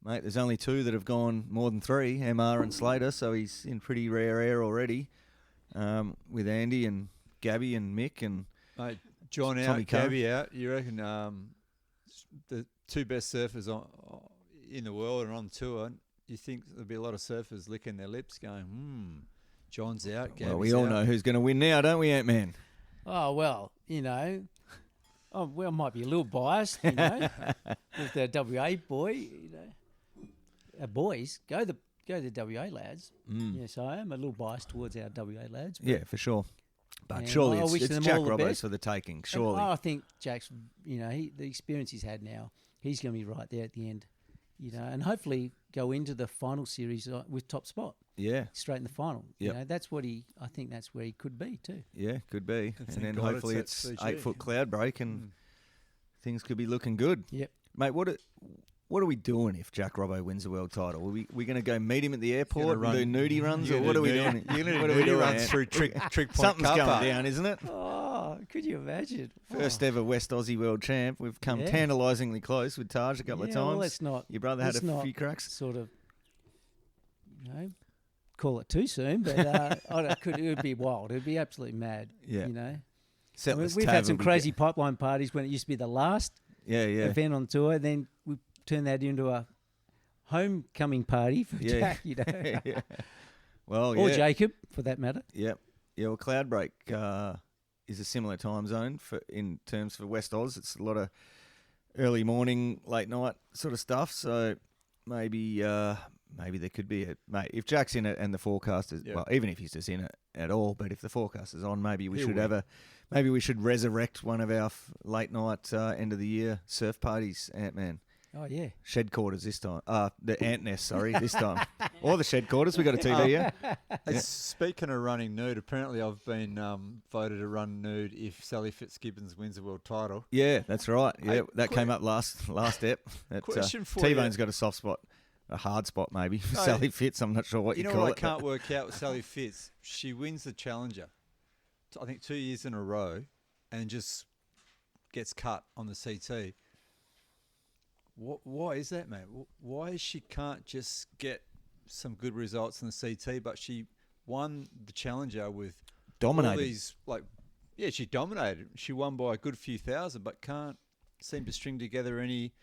S6: Mate, there's only 2 that have gone more than 3, MR and Slater, so he's in pretty rare air already with Andy and Gabby and Mick. And
S7: Mate, John
S6: Tommy
S7: out,
S6: Carr.
S7: Gabby out. You reckon the 2 best surfers in the world are on tour? You think there'll be a lot of surfers licking their lips going, John's out, Gabby's
S6: well, we all
S7: out.
S6: know who's going to win now, don't we, Ant-Man?
S5: Oh, well, I might be a little biased, with the WA boy, boys, go go to the WA lads. Yes, I am a little biased towards our WA lads.
S6: Yeah, for sure. But
S5: And
S6: surely
S5: I wish
S6: it's
S5: them
S6: Jack
S5: all the
S6: Robbo's
S5: best.
S6: for the taking.
S5: And
S6: Surely.
S5: I think Jack's, the experience he's had now, he's going to be right there at the end, and hopefully go into the final series with top spot,
S6: Yeah.
S5: straight in the final.
S6: Yep.
S5: That's what I think that's where he could be too.
S6: Yeah, could be. And
S7: thank
S6: then
S7: God
S6: hopefully
S7: it's
S6: it's
S7: at CG.
S6: 8-foot cloud break and things could be looking good.
S5: Yep.
S6: Mate, what are we doing if Jack Robbo wins the world title? Are we going to go meet him at the airport and do nudie runs, or what are we doing?
S7: You're going
S6: What
S7: to
S6: are we
S7: do
S6: doing,
S7: runs
S6: Ant?
S7: through trick point
S6: Something's
S7: car
S6: going
S7: park.
S6: down, isn't it?
S5: Oh, could you imagine?
S6: First ever West Aussie world champ. We've come
S5: Yeah.
S6: tantalisingly close with Taj a couple of
S5: Yeah,
S6: times.
S5: well, let's not.
S6: Your brother had
S5: let's
S6: a
S5: not
S6: few cracks.
S5: Sort of, call it too soon, but it would be wild. It would be absolutely mad.
S6: Yeah.
S5: I mean,
S6: Settlers
S5: we've
S6: Tab
S5: had some
S6: will be
S5: crazy pipeline parties when it used to be the last
S6: Yeah.
S5: event on tour. Then we turned that into a homecoming party for
S6: Yeah.
S5: Jack,
S6: yeah. Well,
S5: or
S6: yeah.
S5: Jacob for that matter.
S6: Yep. Yeah, well, Cloudbreak is a similar time zone in terms for West Oz. It's a lot of early morning, late night sort of stuff. So maybe there could be mate. If Jack's in it and the forecast is well, even if he's just in it at all, but if the forecast is on, maybe we should resurrect one of our late night end of the year surf parties, Antman.
S5: Oh yeah,
S6: Shedquarters this time. The Ant Nest, sorry, this time. Or the Shedquarters. We got a TV here.
S7: Hey, speaking of running nude, apparently I've been voted to run nude if Sally Fitzgibbons wins the world title.
S6: Yeah, that's right. Yeah,
S7: Hey,
S6: that came up last step.
S7: Question for
S6: T-Bone's
S7: you.
S6: got a soft spot, a hard spot maybe.
S7: No,
S6: Sally Fitz, I'm not sure what you
S7: know
S6: call
S7: what
S6: it.
S7: I can't work out with Sally Fitz? She wins the Challenger, I think 2 years in a row, and just gets cut on the CT. Why is that, man? Why she can't just get some good results in the CT, but she won the Challenger with
S6: Dominated.
S7: all these, she dominated. She won by a good few thousand, but can't seem to string together any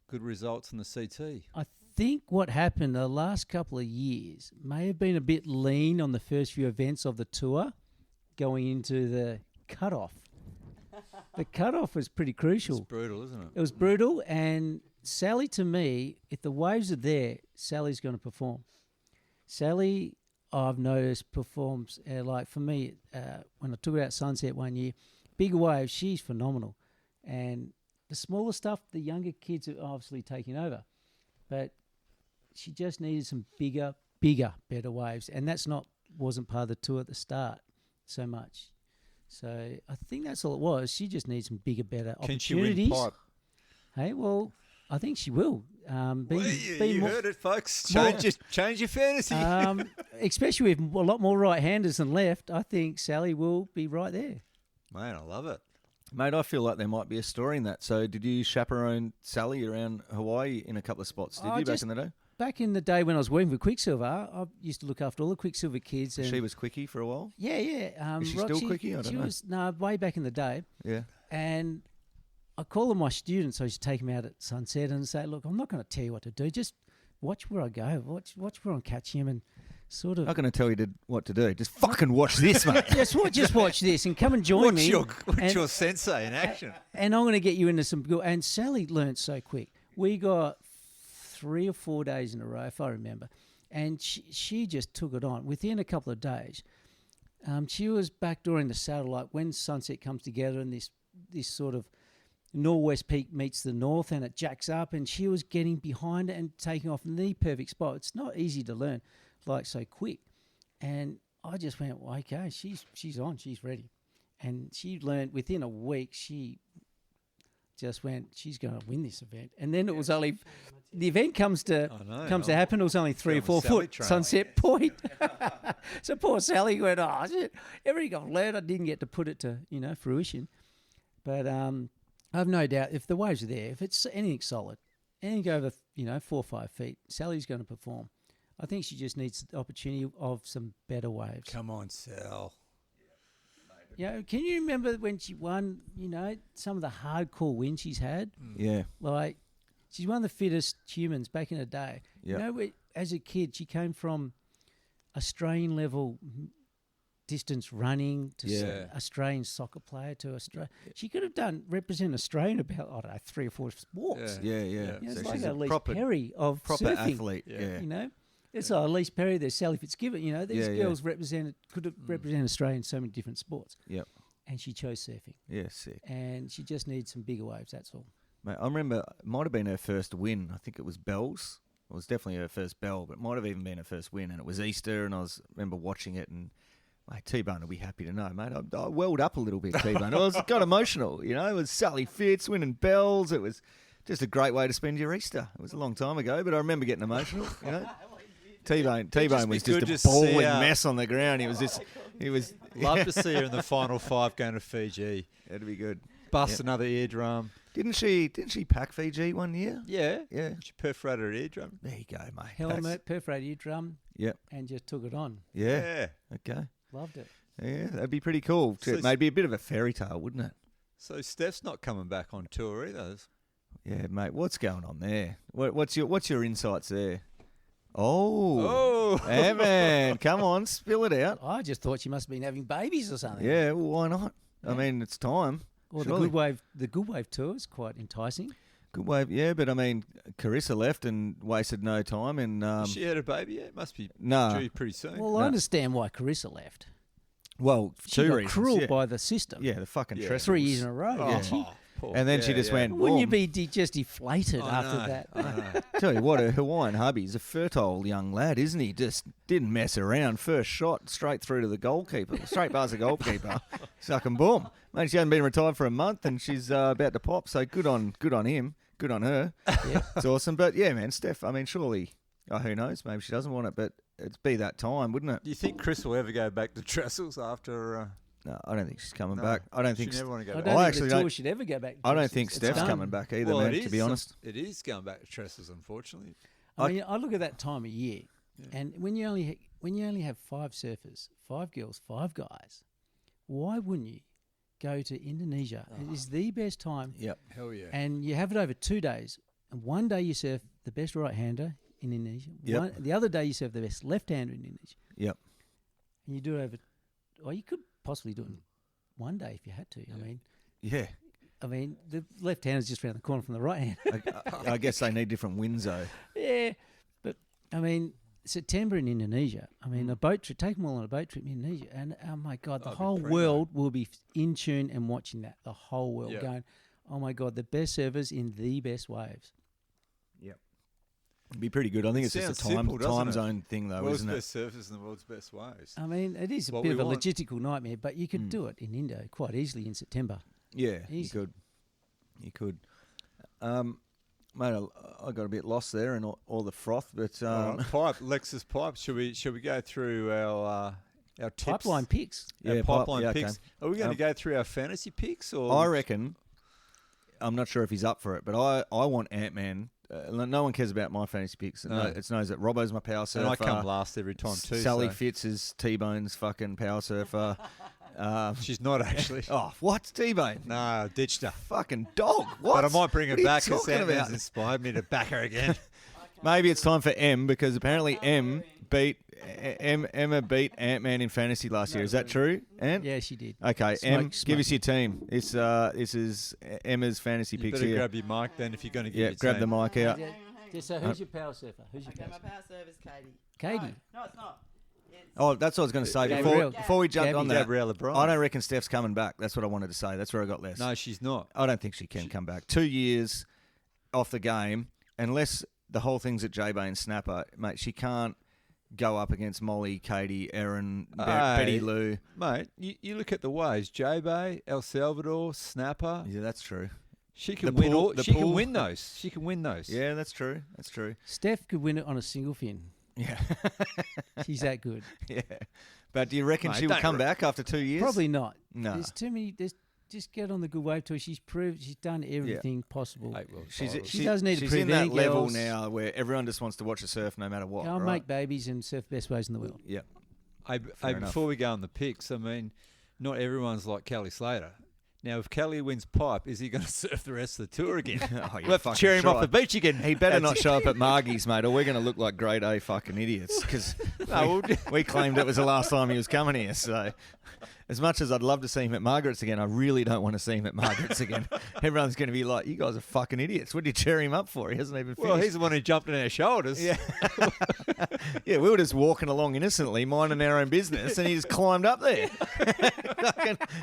S7: good results in the CT.
S5: I think what happened the last couple of years may have been a bit lean on the first few events of the tour, going into the cutoff. The cutoff was pretty crucial.
S7: It's brutal, isn't it?
S5: It was brutal, and Sally, to me, if the waves are there, Sally's going to perform. Sally, I've noticed, performs, for me, when I took her out Sunset one year, bigger waves, she's phenomenal. And the smaller stuff, the younger kids are obviously taking over. But she just needed some bigger, better waves. And wasn't part of the tour at the start so much. So I think that's all it was. She just needs some bigger, better
S7: Can she
S5: opportunities.
S7: win pipe?
S5: Hey, well, I think she will.
S7: You heard it, folks.
S5: more-
S7: Change your fantasy.
S5: Especially with a lot more right-handers than left, I think Sally will be right there.
S7: Man, I love it.
S6: Mate, I feel like there might be a story in that. So did you chaperone Sally around Hawaii in a couple of spots, did you, back in the day?
S5: Back in the day when I was working for Quicksilver, I used to look after all the Quicksilver kids. And
S6: She was quickie for a while?
S5: Yeah.
S6: Is she still quickie? I don't
S5: she
S6: know.
S5: was, way back in the day.
S6: Yeah.
S5: And I call them my students. I used to take them out at sunset and say, look, I'm not going to tell you what to do. Just watch where I go. Watch where I'm catching them and sort of...
S6: I'm not going to tell you what to do. Just fucking watch this, mate.
S5: just watch this and come and join me.
S7: What's your sensei in action?
S5: And I'm going to get you into some good... And Sally learnt so quick. We got 3 or 4 days in a row, if I remember. And she just took it on. Within a couple of days, she was backdooring the satellite when sunset comes together and this sort of northwest peak meets the north and it jacks up, and she was getting behind it and taking off in the perfect spot. It's not easy to learn so quick. And I just went, well, okay, she's on, she's ready. And she learned within a week, she just went, she's going to win this event. And then it was only, the event comes to happen, it was only 3 or 4 foot sunset point. So poor Sally went, oh, shit, everything I've learned, I didn't get to put it to, fruition. But I've no doubt if the waves are there, if it's anything solid, anything over, 4 or 5 feet, Sally's going to perform. I think she just needs the opportunity of some better waves.
S7: Come on, Sal.
S5: Can you remember when she won, some of the hardcore wins she's had?
S6: Yeah.
S5: Like, she's one of the fittest humans back in the day.
S6: Yeah.
S5: As a kid, she came from Australian level distance running to Australian soccer player to Australia. She could have represent Australia in about, I don't know, 3 or 4 sports.
S6: Yeah.
S5: It's
S6: So
S5: like
S6: she's
S5: a
S6: a
S5: Elise
S6: proper
S5: Perry of
S6: proper
S5: surfing,
S6: athlete. Yeah.
S5: It's like Elise Perry, there's Sally Fitzgibbon. You know, these
S6: Yeah, yeah.
S5: girls could represent Australia in so many different sports.
S6: Yep.
S5: And she chose surfing.
S6: Yeah, sick.
S5: And she just needs some bigger waves, that's all.
S6: Mate, I remember it might have been her first win. I think it was Bells. It was definitely her first bell, but it might have even been her first win. And it was Easter, and remember watching it, and mate, T-Bone will be happy to know, mate. I welled up a little bit, T-Bone. Got emotional, you know. It was Sally Fitz winning bells. It was just a great way to spend your Easter. It was a long time ago, but I remember getting emotional, you know. T-Bone was
S7: good
S6: just
S7: to
S6: a bawling
S7: see her.
S6: mess on the ground. He was
S7: Love to see her in the final 5 going to Fiji.
S6: That'd be good.
S7: Bust another eardrum.
S6: Didn't she pack Fiji one year?
S7: Yeah.
S6: Yeah.
S7: She perforated her eardrum.
S6: There you go, mate.
S5: Helmet, perforated eardrum,
S6: Yep.
S5: and just took it on.
S6: Yeah. Okay.
S5: Loved it.
S6: Yeah, that'd be pretty cool.
S7: So
S6: Maybe a bit of a fairy tale, wouldn't it?
S7: So Steph's not coming back on tour either.
S6: Yeah, mate. What's going on there? What's your insights there? Oh, man, come on, spill it out.
S5: I just thought she must have been having babies or something.
S6: Yeah, well, why not? I mean, it's time.
S5: Or
S6: surely.
S5: the Good Wave tour is quite enticing.
S6: Good wave, yeah, but I mean, Carissa left and wasted no time, and
S7: Has she had a baby yet? Must be
S6: no.
S7: due pretty soon.
S5: Well, I understand why Carissa left.
S6: Well,
S5: She
S6: two
S5: got
S6: reasons.
S5: cruel
S6: yeah.
S5: by the system.
S6: Yeah, the fucking
S7: Yeah.
S6: trestles.
S5: 3 years in a row,
S7: Oh,
S5: didn't she?
S7: poor-
S6: And then she
S7: yeah,
S6: just
S7: yeah.
S6: went,
S5: Wouldn't you
S6: boom.
S5: be just deflated
S7: I
S5: after
S7: know,
S5: that?
S7: I know.
S6: Tell you what, a Hawaiian hubby's a fertile young lad, isn't he? Just didn't mess around. First shot, straight through to the goalkeeper. Straight past the goalkeeper. Suck and boom. Mate, she hasn't been retired for a month and she's about to pop, so good on him. Good on her.
S5: Yeah.
S6: It's awesome. But yeah, man, Steph, I mean, surely, who knows? Maybe she doesn't want it, but it'd be that time, wouldn't it?
S7: Do you think Chris will ever go back to trestles after...
S6: No, I don't think she's coming
S7: no,
S6: back. I don't think.
S7: She never want to go
S5: I
S7: back.
S5: don't
S6: I
S5: think
S6: actually
S5: the tour
S6: don't-
S5: should ever go back. to
S6: I don't
S5: trestles.
S6: think
S5: It's
S6: Steph's
S5: done.
S6: coming back either,
S7: Well,
S6: man,
S7: it
S6: to be
S7: is.
S6: honest.
S7: It is going back to trestles, unfortunately.
S5: I mean, I look at that time of year, and when you only have 5 surfers, 5 girls, 5 guys, why wouldn't you go to Indonesia? It is the best time,
S6: Yep.
S7: Hell yeah.
S5: and you have it over 2 days. And one day you surf the best right-hander in Indonesia.
S6: Yep.
S5: The other day you surf the best left-hander in Indonesia.
S6: Yep.
S5: And you do it over, or you could possibly do it in one day if you had to.
S6: Yeah.
S5: I mean, the left-hander's just around the corner from the right-hander.
S6: I guess they need different winds though.
S5: Yeah, but I mean, September in Indonesia. I mean, a boat trip. Take them all on a boat trip in Indonesia, and oh my God, the
S7: That'd be
S5: whole
S7: primo.
S5: world will be in tune and watching that. The whole world
S7: Yeah.
S5: going, oh my God, the best surfers in the best waves.
S6: It'd be pretty good. I think
S7: It
S6: it's just a
S7: sounds simple, doesn't
S6: time
S7: it?
S6: zone thing though,
S7: World's
S6: isn't it?
S7: best surfers and the world's best waves.
S5: I mean, it is a
S7: What
S5: bit
S7: we
S5: of a
S7: want.
S5: logistical nightmare, but you could do it in Indo quite easily in September.
S6: Yeah, you
S5: Easy.
S6: could. You could. Mate, I got a bit lost there in all the froth, but
S7: All right, pipe, Lexus pipe. Should we go through our tips?
S5: Pipeline picks.
S7: Our
S6: Yeah,
S7: pipeline
S6: yeah,
S7: picks.
S6: okay.
S7: Are we going to go through our fantasy picks or?
S6: I reckon. I'm not sure if he's up for it, but I want Antman. No one cares about my fantasy picks.
S7: No.
S6: It knows that Robbo's my power surfer.
S7: And I come last every time too.
S6: Sally
S7: so.
S6: Fitz is T-Bone's fucking power surfer.
S7: She's not actually.
S6: Oh, what? T-Bone?
S7: No, I ditched her.
S6: Fucking dog. What?
S7: But I might bring her
S6: What are you
S7: back because
S6: talking
S7: Antman's
S6: about?
S7: inspired me to back her again.
S6: Maybe it's time for M because apparently Emma beat Antman in fantasy last year. Is that true? Ant?
S5: Yeah, she did.
S6: Okay,
S5: Smoke,
S6: give us your team. This is Emma's fantasy
S7: You
S6: picks
S7: better
S6: here.
S7: grab your mic then if you're going to give
S6: Yeah,
S7: your
S6: grab the
S7: team.
S6: mic out.
S5: So who's your power surfer? Who's your
S3: Okay,
S5: power
S3: my
S5: surfer?
S3: power server's Katie.
S5: Katie.
S3: No, it's not. It's
S6: Oh, that's what I was going to say
S5: Gabrielle.
S6: before we jumped
S5: Gabby.
S6: on that.
S7: Gabriella Bryan.
S6: I don't reckon Steph's coming back. That's what I wanted to say. That's where I got less.
S7: No, she's not.
S6: I don't think she can come back. 2 years off the game, unless the whole thing's at J-Bane Snapper, mate. She can't go up against Molly, Katie, Erin, Betty Lou.
S7: Mate, you look at the waves. J-Bay, El Salvador, Snapper.
S6: Yeah, that's true.
S7: She can
S6: The
S7: win
S6: pool-
S7: all.
S6: the
S7: She can
S6: pool.
S7: win those. She can win those.
S6: Yeah, that's true. That's true.
S5: Steph could win it on a single fin.
S6: Yeah.
S5: She's that good.
S6: Yeah. But do you reckon
S7: Mate,
S6: she will
S7: don't
S6: come
S7: re-
S6: back after 2 years?
S5: Probably not.
S6: No.
S5: There's too many. Just get on the good wave tour. She's proved she's done everything possible.
S7: Eight world
S6: She's
S7: titles.
S5: She does need to
S6: she's
S5: prove
S6: in that
S5: any
S6: level
S5: girls.
S6: now where everyone just wants to watch her surf no matter what.
S5: I'll
S6: right?
S5: make babies and surf best waves in the world.
S6: Yeah.
S7: Hey,
S6: enough.
S7: before we go on the picks, I mean, not everyone's like Kelly Slater. Now, if Kelly wins pipe, is he going to surf the rest of the tour again?
S6: Oh, you
S7: We'll have to
S6: fucking
S7: cheer him
S6: try.
S7: off the beach again.
S6: He better not show up at Margie's, mate, or we're going to look like grade A fucking idiots because we claimed it was the last time he was coming here. So as much as I'd love to see him at Margaret's again, I really don't want to see him at Margaret's again. Everyone's going to be like, you guys are fucking idiots. What did you cheer him up for? He hasn't even finished.
S7: Well, he's the one who jumped on our shoulders.
S6: Yeah. Yeah, we were just walking along innocently, minding our own business, and he just climbed up there.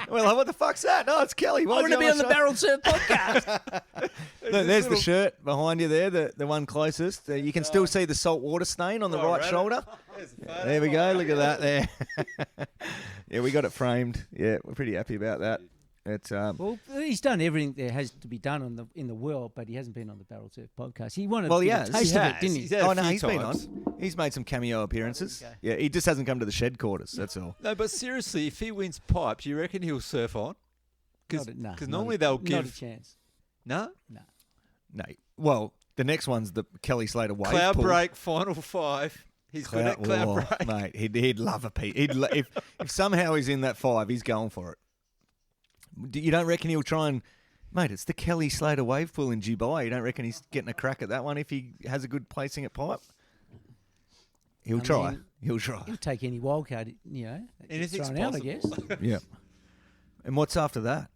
S6: We're like, what the fuck's that? No, it's Kelly.
S5: I want to be on the Barrel Surf podcast.
S6: Look, there's the shirt behind you there, the one closest. You can still see the salt water stain on the right shoulder. There we go. Look at that there. Yeah, we got it framed. Yeah, we're pretty happy about that. It's
S5: Well, he's done everything there has to be done in the world, but he hasn't been on the Barrel Surf podcast. He wanted
S6: Well,
S5: to
S6: he
S5: get a
S6: has.
S5: taste
S6: He
S5: of
S6: has.
S5: it, didn't he?
S7: He's had a
S6: oh no,
S7: few
S6: he's been
S7: times.
S6: on. He's made some cameo appearances.
S5: Okay.
S6: Yeah, he just hasn't come to the Shedquarters. That's all.
S7: No, but seriously, if he wins pipe, do you reckon he'll surf on? Because
S5: Not
S7: normally they'll
S5: not a
S7: give...
S5: chance.
S7: No?
S6: No. Well, the next one's the Kelly Slater wave
S7: Cloud
S6: pool.
S7: break, final 5. He's good at cloud break.
S6: Mate, he'd love a Pete. If somehow he's in that 5, he's going for it. You don't reckon he'll try and... Mate, it's the Kelly Slater wave pool in Dubai. You don't reckon he's getting a crack at that one if he has a good placing at pipe? He'll try.
S5: mean,
S6: He'll try.
S5: He'll take any wild card, that gets
S7: Anything's
S5: thrown out, I guess.
S6: Yeah. And what's after that?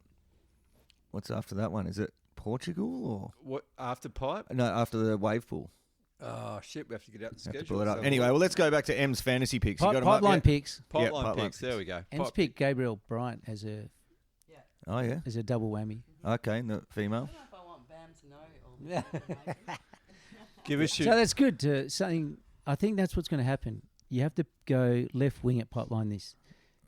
S6: What's after that one? Is it Portugal or...
S7: What, after pipe?
S6: No, after the wave pool.
S7: Oh, shit, we have to get out the
S6: Have
S7: schedule.
S6: to pull it up.
S7: So
S6: Anyway, well, let's go back to M's fantasy picks. You got 'em up
S5: Pipeline
S6: yet?
S5: picks.
S7: Pipeline
S6: pipeline
S7: picks, there we go.
S5: M's
S7: Pipe-
S5: picked Gabriel Bryant as
S6: Oh, yeah.
S5: a double whammy.
S6: Okay, and the female.
S3: I don't know if I want Bam to know. Or
S7: Give us
S5: So
S7: your...
S5: that's good. I think that's what's going to happen. You have to go left wing at Pipeline this.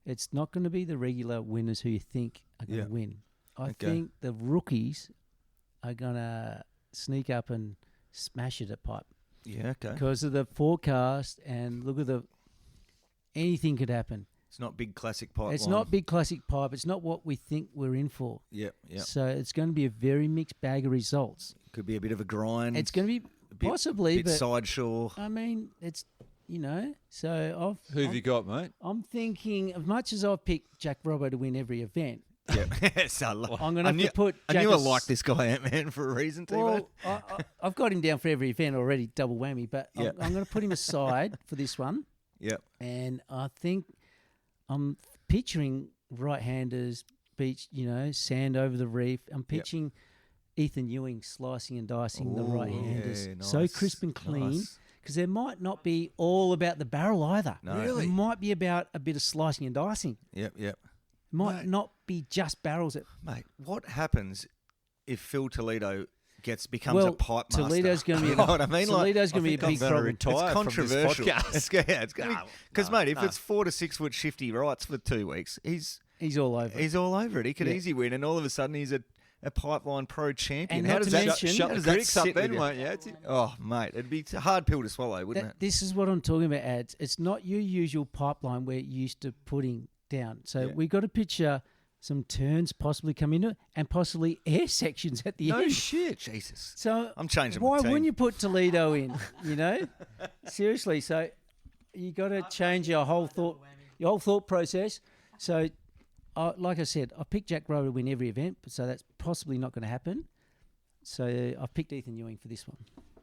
S5: It's not going to be the regular winners who you think are going to
S6: Yeah.
S5: win. I
S6: Okay.
S5: think the rookies are going to sneak up and smash it at Pipe
S6: Yeah, okay.
S5: because of the forecast and look at anything could happen.
S6: It's not big classic pipeline.
S5: It's not big classic Pipe. It's not what we think we're in for.
S6: Yep, yep.
S5: So it's going to be a very mixed bag of results.
S6: Could be a bit of a grind.
S5: It's going to be
S6: a bit,
S5: possibly,
S6: bit
S5: but
S6: sideshore.
S5: I mean, it's so
S7: Who have you got, mate?
S5: I'm thinking, as much as I've picked Jack Robbo to win every event,
S6: Yeah. So
S5: I'm going to have to put
S6: I
S5: Jack
S6: knew I
S5: as-
S6: liked this guy, Ant-Man, for a reason, T-Bone.
S5: Well, I've got him down for every event already, double whammy, but
S6: Yep.
S5: I'm going to put him aside for this one.
S6: Yep.
S5: And I think I'm picturing right-handers, beach, sand over the reef. I'm pitching Ethan Ewing slicing and dicing the
S6: Ooh,
S5: right-handers.
S6: yeah,
S5: So
S6: nice,
S5: crisp and clean.
S6: nice.
S5: Because there might not be all about the barrel either.
S6: No. Really?
S5: It might be about a bit of slicing and dicing.
S6: Yep, yep.
S5: It might
S6: Mate.
S5: not be just barrels.
S6: Mate, what happens if Phil Toledo becomes a pipe master?
S5: Toledo's going to be
S6: You know what I mean?
S5: Toledo's going to be a
S7: think I'm
S5: big
S7: gonna
S5: problem.
S7: retire.
S6: It's
S7: from this
S6: controversial.
S7: podcast.
S6: It's going to be... Because, mate, if it's 4 to 6 foot shifty rights for 2 weeks, he's
S5: all over.
S6: he's all over it. He could
S5: Yeah.
S6: easily win, and all of a sudden he's a Pipeline Pro champion.
S5: And
S6: How
S5: not
S6: does
S5: to
S6: that
S5: mention-
S7: Shut
S6: how
S7: the
S6: does that
S7: critics up
S6: sit
S7: then,
S6: with you?
S7: won't you? It's-
S6: Oh, mate, it'd be a hard pill to swallow, wouldn't it?
S5: This is what I'm talking about, ads. It's not your usual pipeline we're used to putting down. So
S6: Yeah.
S5: we got to picture some turns possibly come into it and possibly air sections at the
S6: No
S5: end.
S6: shit. Jesus.
S5: So
S6: I'm changing
S5: why
S6: my team.
S5: wouldn't you put Toledo in? Seriously. So you got to change your whole thought process. So, like I said, I picked Jack Rowe to win every event, so that's possibly not going to happen. So I've picked Ethan Ewing for this one.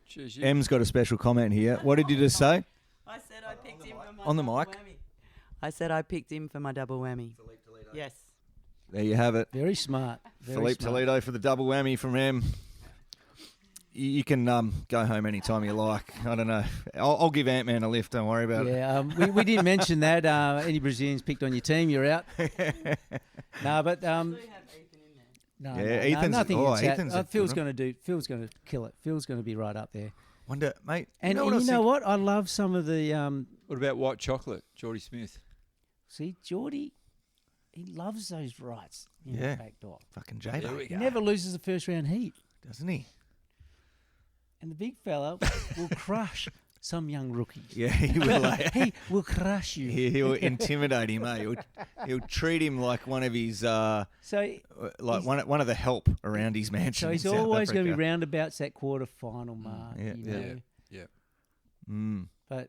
S7: Cheers, you.
S6: Em's got a special comment here. What did you just say?
S3: I said I picked him for my
S6: On the
S3: double
S6: mic.
S3: whammy. I said I picked him for my double whammy. Yes.
S6: There you have it.
S5: Very smart. Very
S6: Philippe
S5: smart.
S6: Toledo for the double whammy from M. You can go home anytime you like. I don't know. I'll give Ant-Man a lift. Don't worry about it.
S5: Yeah, we didn't mention that. Any Brazilians picked on your team, you're out. No, but
S3: Do have Ethan in there.
S5: no,
S6: Yeah,
S5: no,
S6: Ethan's-
S5: nothing
S6: oh,
S5: against that.
S6: Ethan's a
S5: Phil's
S6: good
S5: going to kill it. Phil's going to be right up there.
S6: Wonder, mate.
S5: And
S6: what I
S5: you
S6: was
S5: know
S6: thinking?
S5: what? I love some of the
S7: What about white chocolate? Geordie Smith.
S5: see Geordie. He loves those rights in
S6: Yeah.
S5: the back door.
S6: Fucking
S7: There
S6: J-Bo,
S7: we
S5: He
S7: go.
S5: never loses the first round heat.
S6: doesn't he?
S5: And the big fella will crush some young rookies.
S6: Yeah, he will.
S5: He will crush you.
S6: He'll intimidate him, eh? He'll treat him like one of his,
S5: So,
S6: like one of the help around his mansion.
S5: so he's
S6: in South
S5: always going to be
S6: Africa.
S5: roundabouts that quarter final mark.
S6: yeah,
S5: you
S6: yeah.
S5: know.
S7: Yeah.
S6: Mm.
S5: But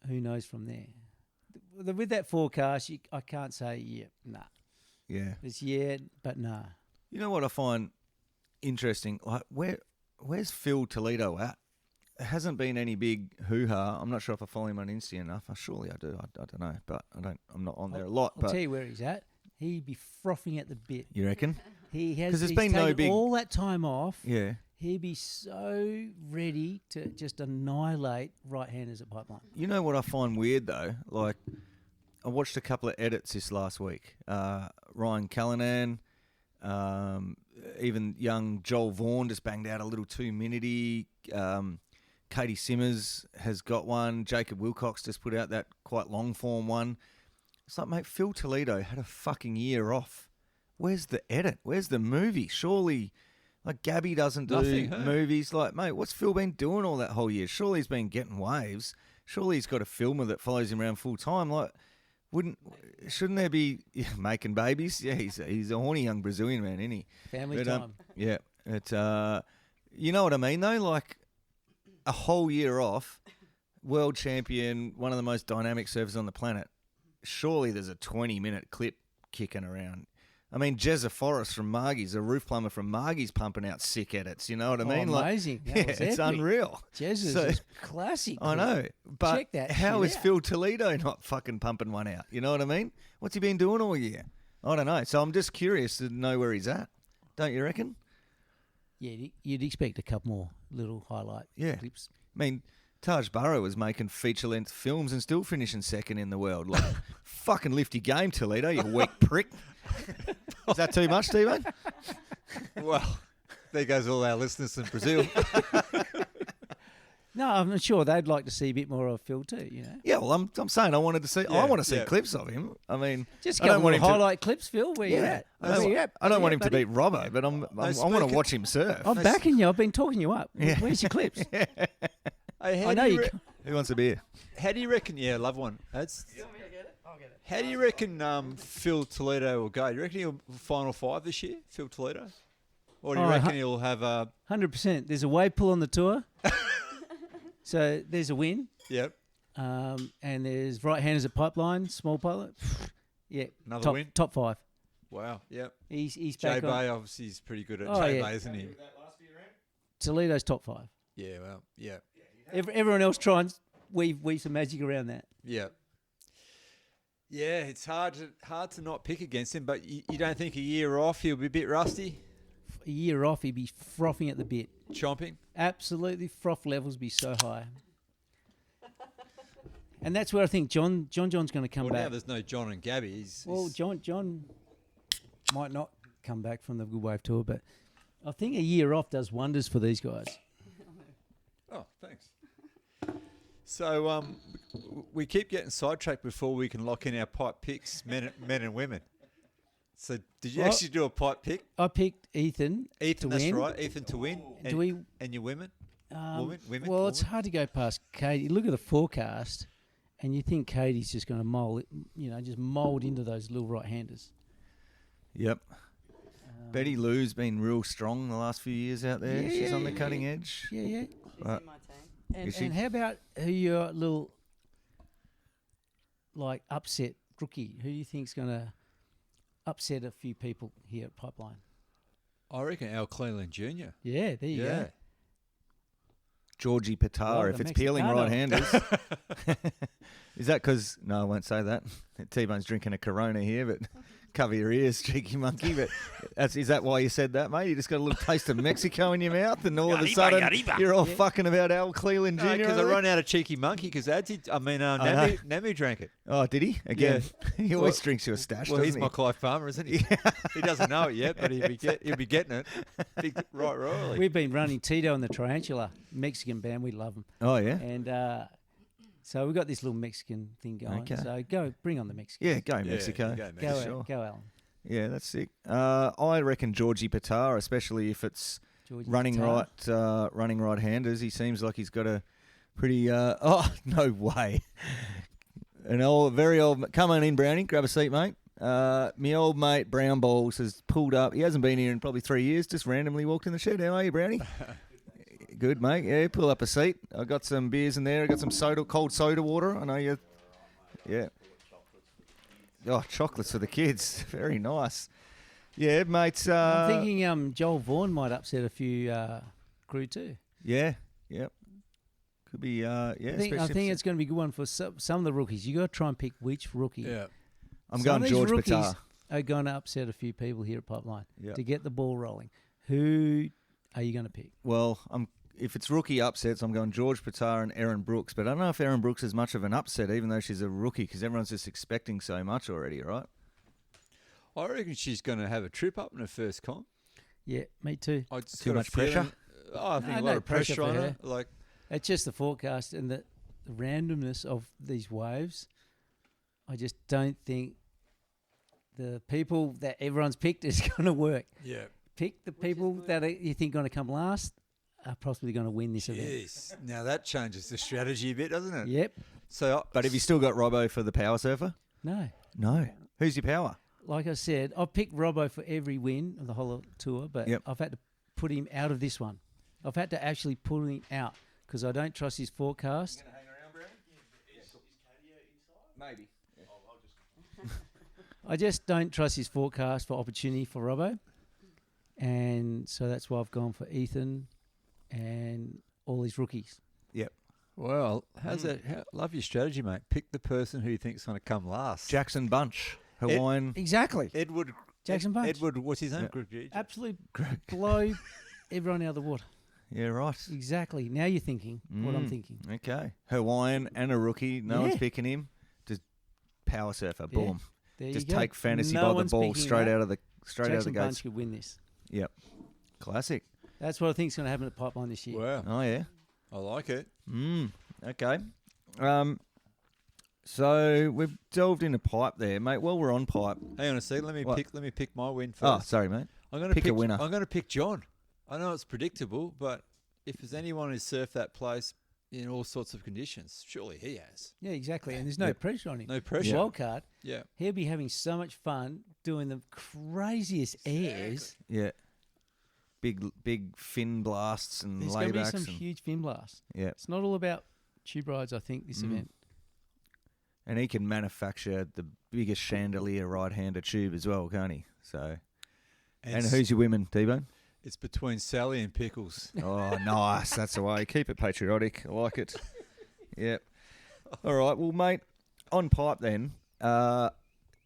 S5: who knows from there? With that forecast, I can't say nah.
S6: Yeah.
S5: It's but nah.
S6: You know what I find interesting? Like, where's Phil Toledo at? There hasn't been any big hoo-ha. I'm not sure if I follow him on Insta enough. Surely I do. I don't know, but I'm not on there a lot.
S5: I'll
S6: But
S5: tell you where he's at. he'd be frothing at the bit.
S6: You reckon?
S5: He has
S6: 'Cause there's
S5: he's
S6: been no
S5: taken
S6: big-
S5: all that time off.
S6: Yeah.
S5: He'd be so ready to just annihilate right-handers at Pipeline.
S6: You know what I find weird though? Like, I watched a couple of edits this last week. Ryan Callanan, even young Joel Vaughan just banged out a little 2-minute-y. Katie Simmers has got one. Jacob Wilcox just put out that quite long form one. It's like, mate, Phil Toledo had a fucking year off. Where's the edit? Where's the movie? Surely, like, Gabby doesn't do
S7: Nothing, huh?
S6: movies. Like, mate, what's Phil been doing all that whole year? Surely he's been getting waves. Surely he's got a filmer that follows him around full time. Like, shouldn't there be making babies? Yeah, he's a horny young Brazilian man, isn't he?
S5: Family time.
S6: Yeah, you know what I mean though. Like, a whole year off, world champion, one of the most dynamic surfers on the planet. Surely there's a 20-minute clip kicking around. I mean, Jezza Forrest from Margie's, a roof plumber from Margie's, pumping out sick edits. You know what I mean?
S5: Amazing. That
S6: Like,
S5: was
S6: it's
S5: epic.
S6: unreal.
S5: Jesus
S6: So-
S5: is classic.
S6: I know, but
S5: Check that
S6: how
S5: shit
S6: is
S5: out.
S6: Phil Toledo not fucking pumping one out? You know what I mean? What's he been doing all year? I don't know. So I'm just curious to know where he's at. Don't you reckon?
S5: Yeah, you'd expect a couple more little highlight
S6: Yeah.
S5: clips.
S6: I mean, Taj Burrow was making feature-length films and still finishing second in the world. Like, fucking lift your game, Toledo, you weak prick. Is that too much, Steve?
S7: Well, there goes all our listeners in Brazil.
S5: No, I'm sure they'd like to see a bit more of Phil too. You know,
S6: Yeah, well, I'm saying I wanted to see. I
S7: Yeah,
S6: want to see
S7: yeah.
S6: clips of him. I mean,
S5: just
S6: I
S5: a
S6: don't
S5: couple
S6: want
S5: of
S6: him to.
S5: highlight clips, Phil. Where you at?
S6: I
S5: Where you at?
S6: don't want him to
S5: buddy?
S6: beat Robbo, but I want to
S7: speaking-
S6: watch him surf.
S5: I'm backing you. I've been talking you up.
S6: Yeah.
S5: Where's your clips?
S7: Hey, how
S5: I
S7: do
S5: know you.
S6: Who wants a beer?
S7: How do you reckon? Yeah, love one. How do you reckon Phil Toledo will go? Do you reckon he'll final 5 this year, Phil Toledo? Or do you
S5: Oh,
S7: reckon he'll have a...
S5: 100%. There's a wave pull on the tour, so there's a win.
S7: Yep,
S5: And there's right-handers at Pipeline, small pilot. Yeah,
S7: Another win?
S5: Top 5.
S7: wow, yep.
S5: He's
S7: Jay
S5: back on.
S7: Bay, obviously, is pretty good at
S5: Oh,
S7: Jay
S5: yeah.
S7: Bay, isn't he?
S5: Toledo's top 5.
S7: Yeah, well, yeah.
S5: Everyone else try and weave some magic around that.
S7: Yeah. Yeah, it's hard to not pick against him, but you don't think a year off he'll be a bit rusty,
S5: A year off, he'd be frothing at the bit.
S7: chomping?
S5: Absolutely, froth levels be so high. And that's where I think John's going to come
S7: Well, now
S5: back.
S7: there's no John and Gabby. He's
S5: John might not come back from the Good Wave Tour, but I think a year off does wonders for these guys.
S7: Oh, thanks. So we keep getting sidetracked before we can lock in our pipe picks, men and women. So did you
S5: Well,
S7: actually do a pipe pick?
S5: I picked Ethan.
S7: Ethan,
S5: to
S7: that's
S5: win.
S7: right. Ethan to win. And,
S5: Do we?
S7: and your women? Women?
S5: Well, it's hard to go past Katie. Look at the forecast, and you think Katie's just going to mold into those little right-handers.
S6: Yep. Betty Lou's been real strong the last few years out there.
S5: Yeah,
S6: She's on the
S5: yeah,
S6: cutting edge.
S5: Yeah, yeah.
S3: She's
S6: Right.
S3: in my team.
S5: And,
S6: Is she?
S5: and how about who your little, like, upset rookie? Who do you think's going to upset a few people here at Pipeline?
S7: I reckon Al Cleland Jr.
S5: Yeah, there you go.
S6: Georgie Patar,
S5: Well,
S6: if
S5: the
S6: it's peeling
S5: Mexicano.
S6: right-handers. Is that because... No, I won't say that. T-Bone's drinking a Corona here, but cover your ears, cheeky monkey. But is that why you said that, mate? You just got a little taste of Mexico in your mouth and all of a sudden you're all fucking about Al Cleland Jr.
S7: Because I
S6: over
S7: run out of cheeky monkey because Namu drank it.
S6: there? Oh, did he? Again, he always
S7: Well-
S6: drinks you a stash,
S7: Well,
S6: doesn't
S7: he's
S6: he?
S7: my Clive Palmer, isn't he? He doesn't know it yet, but he'll be getting it. Right, royally.
S5: We've been running Tito and the Tarantula, Mexican band. We love them.
S6: Oh, yeah?
S5: And so we've got this little Mexican thing going.
S6: Okay.
S5: So go, bring on the Mexican.
S6: Yeah, go
S7: Yeah,
S6: Mexico.
S7: go
S5: Go,
S7: Mexico.
S6: sure.
S5: go, Alan.
S6: Yeah, that's sick. I reckon Georgie Patar, especially if it's
S5: Georgie
S6: running
S5: Patar.
S6: right-handers. He seems like he's got a pretty. Oh no way! Very old. Come on in, Brownie. Grab a seat, mate. My old mate Brown Balls has pulled up. He hasn't been here in probably 3 years. Just randomly walked in the shed. How are you, Brownie? Good, mate. Yeah, pull up a seat. I got some beers in there. I got some cold soda water. I know you. Yeah. Oh, chocolates for the kids. Very nice. Yeah, mate.
S5: I'm thinking Joel Vaughan might upset a few crew too.
S6: Yeah. Yep. Could be. Yeah.
S5: I think it's going to be a good one for some of the rookies. You got to try and pick which rookie.
S7: Yeah.
S6: I'm
S5: Some
S6: going
S5: of these
S6: George
S5: rookies,
S6: Patar.
S5: are going to upset a few people here at Pipeline
S6: Yep.
S5: to get the ball rolling. Who are you going to pick?
S6: Well, if it's rookie upsets, I'm going George Patar and Erin Brooks. But I don't know if Erin Brooks is much of an upset, even though she's a rookie, because everyone's just expecting so much already, right?
S7: I reckon she's going to have a trip up in her first comp.
S5: Yeah, me too.
S7: I just
S6: Too
S7: got a
S6: much pressure?
S7: feeling- Oh, I think
S5: No,
S7: a lot
S5: no
S7: of pressure
S5: pressure
S7: on
S5: for
S7: her.
S5: her.
S7: Like,
S5: It's just the forecast and the randomness of these waves. I just don't think the people that everyone's picked is going to work.
S7: yeah.
S5: Pick the people that you think going to come last are possibly going to win this event.
S7: Yes. Now that changes the strategy a bit, doesn't it?
S5: Yep.
S7: So,
S6: But have you still got Robbo for the power surfer?
S5: No.
S6: No. Who's your power?
S5: Like I said, I've picked Robbo for every win of the whole tour, but
S6: Yep.
S5: I've had to put him out of this one. I've had to actually pull him out because I don't trust his forecast.
S6: Maybe.
S5: I just don't trust his forecast for opportunity for Robbo. And so that's why I've gone for Ethan and all his rookies.
S7: well, how's that? Love your strategy, mate. Pick the person who you think's going to come last.
S6: Jackson Bunch, Hawaiian.
S5: Exactly.
S7: Edward.
S5: Jackson Bunch.
S7: Edward, what's his name?
S6: Yeah.
S7: Greg.
S5: Absolutely blow everyone out of the water.
S6: Yeah, right.
S5: Exactly. Now you're thinking what I'm thinking.
S6: Okay. Hawaiian and a rookie. No one's
S5: Yeah.
S6: picking him. Just power surfer.
S5: Yeah.
S6: Boom.
S5: There
S6: Just
S5: you go.
S6: take fantasy
S5: No
S6: by the
S5: one's
S6: ball
S5: picking
S6: straight
S5: that.
S6: out of the
S5: Jackson
S6: gates.
S5: Bunch could win this.
S6: Yep. Classic.
S5: That's what I think is going to happen at Pipeline this year.
S7: Wow.
S6: Oh yeah.
S7: I like it.
S6: Okay. So we've delved into pipe there, mate. Well, we're on pipe.
S7: Hang on a second. Let me
S6: What?
S7: pick my win
S6: Oh,
S7: first.
S6: sorry, mate.
S7: I'm going to
S6: pick a winner.
S7: I'm going to pick John. I know it's predictable, but if there's anyone who's surfed that place in all sorts of conditions, surely he has.
S5: Yeah, exactly. And there's no
S6: Yep.
S5: pressure on him.
S7: No pressure.
S5: Wild card.
S7: Yeah.
S5: He'll be having so much fun doing the craziest airs.
S6: Yeah. Big fin blasts and
S5: There's going to be
S6: laybacks.
S5: some
S6: and,
S5: huge fin blasts.
S6: yeah.
S5: It's not all about tube rides, I think, this event.
S6: And he can manufacture the biggest chandelier right-hander tube as well, can't he? So. And
S7: it's,
S6: who's your women, T-Bone?
S7: It's between Sally and Pickles.
S6: Oh, nice. That's the way. Keep it patriotic. I like it. Yep. All right. Well, mate, on pipe then,